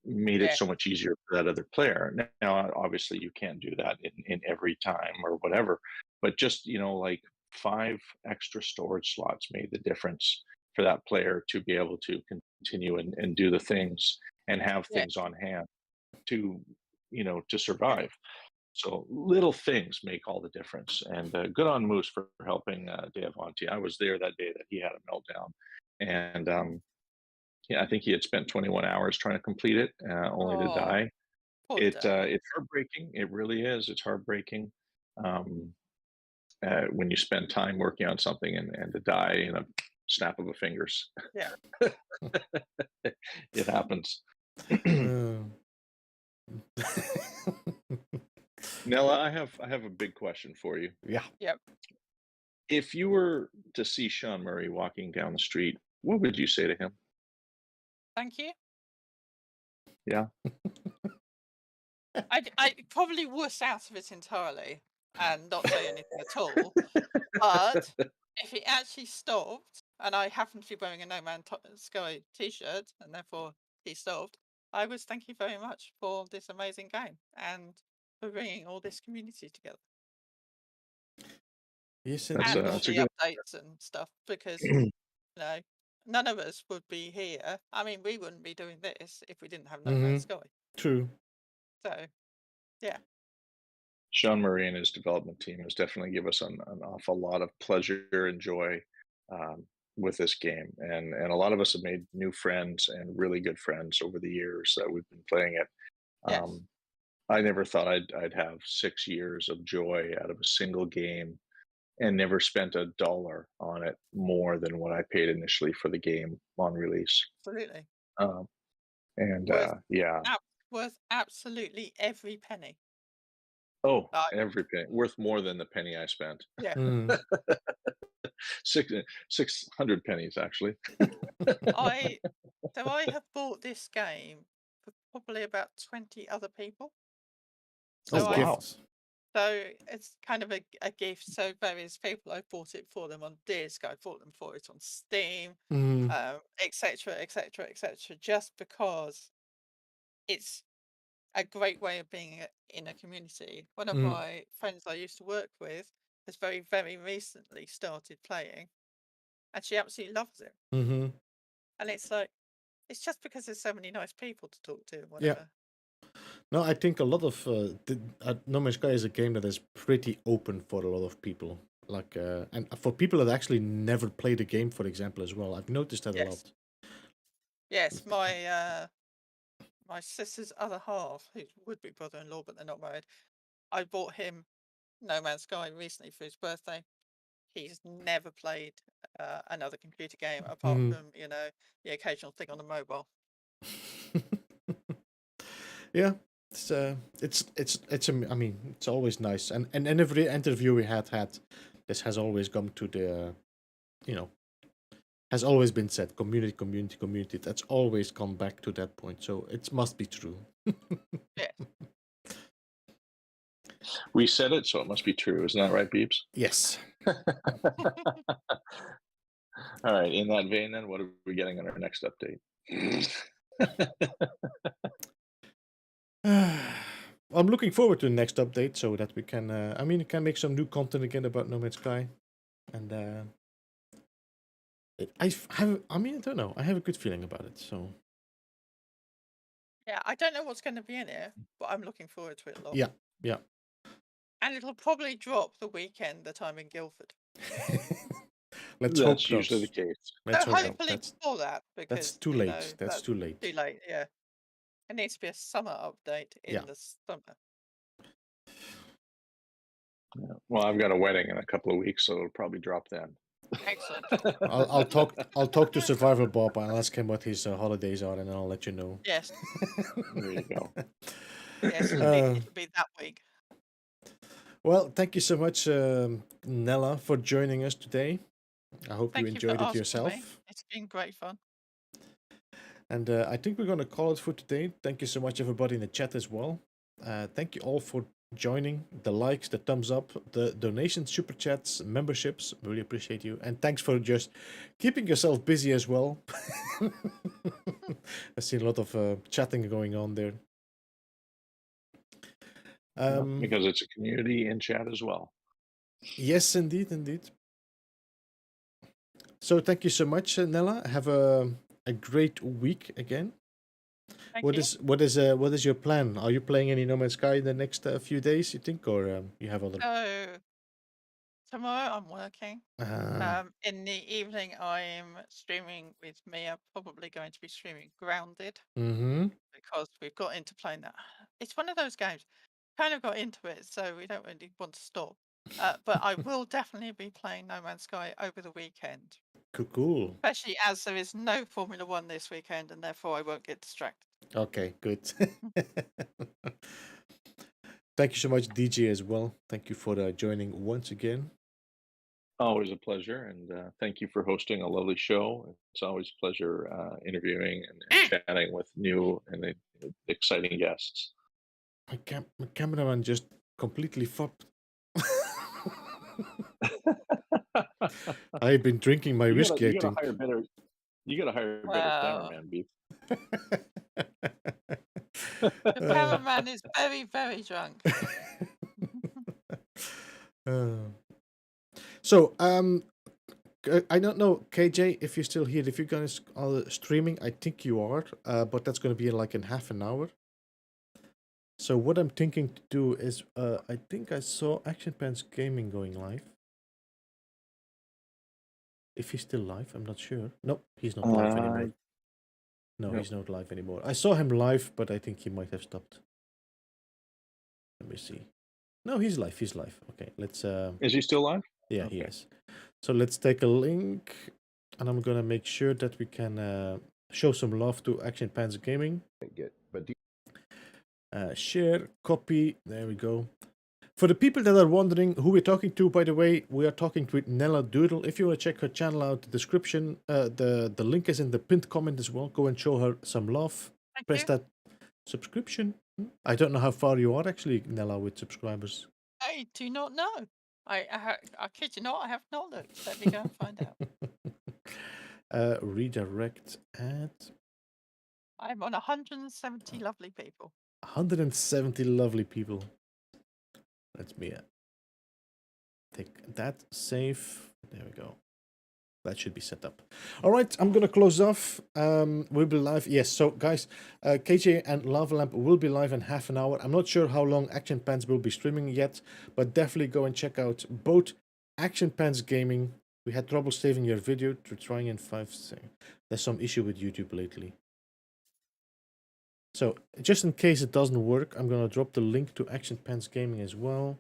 made it so much easier for that other player. Now, obviously, you can't do that in every time or whatever, but just, like 5 extra storage slots made the difference for that player to be able to continue and do the things and have Yeah. things on hand to, to survive. So little things make all the difference. And good on Moose for helping Deavanti. I was there that day that he had a meltdown. And yeah, I think he had spent 21 hours trying to complete it, only to die. It's heartbreaking. It really is. It's heartbreaking when you spend time working on something and to die in a snap of a fingers. Yeah. It happens. Nella, I have a big question for you. Yeah. Yep. If you were to see Sean Murray walking down the street, what would you say to him? Thank you. Yeah. I probably wuss out of it entirely and not say anything at all. But if he actually stopped, and I happened to be wearing a No Man's Sky t-shirt, and therefore he stopped, I was thank you very much for this amazing game and for bringing all this community together. Yes, And That's all a the good. updates and stuff, because none of us would be here. I mean, we wouldn't be doing this if we didn't have No Man's Sky. True. So, yeah. Sean Murray and his development team has definitely given us an awful lot of pleasure and joy with this game, and a lot of us have made new friends and really good friends over the years that we've been playing it. Yes. I never thought I'd have 6 years of joy out of a single game, and never spent $1 on it more than what I paid initially for the game on release. Absolutely. And yeah. Worth absolutely every penny. Oh, every penny. Worth more than the penny I spent. Yeah. 600 pennies, actually. I have bought this game for probably about 20 other people. So wow. So it's kind of a gift. So various people, I bought it for them on disc, I bought them for it on Steam, etc., etc., etc. Just because it's a great way of being in a community. One of my friends I used to work with has very, very recently started playing, and she absolutely loves it. And it's like, it's just because there's so many nice people to talk to and whatever. No, I think a lot of No Man's Sky is a game that is pretty open for a lot of people. Like, and for people that actually never played the game, for example, as well. I've noticed that a lot. Yes, my sister's other half, who would be brother-in-law, but they're not married. I bought him No Man's Sky recently for his birthday. He's never played another computer game apart from the occasional thing on the mobile. Yeah, I mean, it's always nice, and every interview we had this has always come to the, has always been said, community. That's always come back to that point, so it must be true. Yeah. We said it, so it must be true. Isn't that right, Beebs? Yes. All right. In that vein, then, what are we getting on our next update? I'm looking forward to the next update so that we can, can make some new content again about No Man's Sky, and I don't know. I have a good feeling about it. So. Yeah, I don't know what's going to be in it, but I'm looking forward to it a lot. Yeah. And it'll probably drop the weekend that I'm in Guildford. Let's hope that's usually the case. Let's hope hopefully before that, because that's too late. That's too late. Too late, yeah. It needs to be a summer update in the summer. Yeah. Well, I've got a wedding in a couple of weeks, so it'll probably drop then. Excellent. I'll talk to Survivor Bob. I'll ask him what his holidays are, and then I'll let you know. Yes. There you go. Yes, it'll be that week. Well, thank you so much, Nella, for joining us today. I hope you enjoyed it yourself. It's been great fun. And I think we're going to call it for today. Thank you so much, everybody in the chat as well. Thank you all for joining, the likes, the thumbs up, the donations, super chats, memberships. Really appreciate you. And thanks for just keeping yourself busy as well. I see a lot of chatting going on there. Because it's a community in chat as well. Yes, indeed, indeed. So thank you so much, Nella. Have a great week again. What is your plan? Are you playing any No Man's Sky in the next few days, you think, or you have other? Tomorrow I'm working. In the evening I'm streaming with Mia. Probably going to be streaming Grounded. Because we've got into playing that. It's one of those games. Kind of got into it, so we don't really want to stop. But I will definitely be playing No Man's Sky over the weekend. Cool. Especially as there is no Formula 1 this weekend, and therefore I won't get distracted. Okay, good. Thank you so much, DJ, as well. Thank you for joining once again. Always a pleasure, and thank you for hosting a lovely show. It's always a pleasure interviewing and chatting with new and exciting guests. My cameraman just completely fucked. I've been drinking my whiskey. You gotta hire better. You gotta hire a better cameraman, Beef. The cameraman is very, very drunk. So, I don't know, KJ, if you're still here. If you guys are streaming, I think you are. But that's going to be like in half an hour. So what I'm thinking to do is, I think I saw Action Pants Gaming going live. If he's still live, I'm not sure. No, he's not live anymore. No, he's not live anymore. I saw him live, but I think he might have stopped. Let me see. No, he's live. He's live. Okay, let's. Is he still live? Yeah, he is. So let's take a link, and I'm gonna make sure that we can show some love to Action Pants Gaming. Share, copy. There we go. For the people that are wondering who we're talking to, by the way, we are talking with Nella Doodle. If you want to check her channel out, the description, the link is in the pinned comment as well. Go and show her some love. Press that subscription. I don't know how far you are actually, Nella, with subscribers. I do not know. I kid you not, I have not looked. Let me go and find out. Redirect ad. I'm on 170 lovely people. 170 lovely people. Let's be take that, save. There we go. That should be set up. All right, I'm going to close off. We'll be live. Yes, so guys, KJ and Lava Lamp will be live in half an hour. I'm not sure how long Action Pants will be streaming yet, but definitely go and check out both Action Pants Gaming. We had trouble saving your video to trying in 5 seconds. There's some issue with YouTube lately. So, just in case it doesn't work, I'm going to drop the link to Action Pants Gaming as well.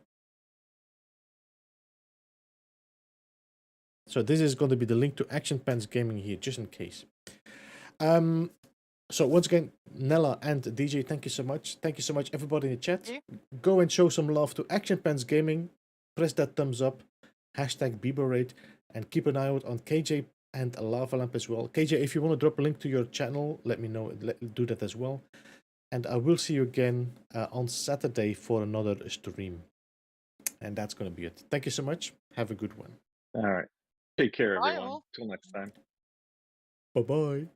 So this is going to be the link to Action Pants Gaming here, just in case. So once again, Nella and DJ, thank you so much. Thank you so much, everybody in the chat. Go and show some love to Action Pants Gaming. Press that thumbs up. Hashtag Beeblebum. And keep an eye out on KJ and Lava Lamp as well. KJ, if you want to drop a link to your channel, let me know. Do that as well. And I will see you again on Saturday for another stream. And that's going to be it. Thank you so much. Have a good one. All right. Take care, everyone. Till next time. Bye-bye.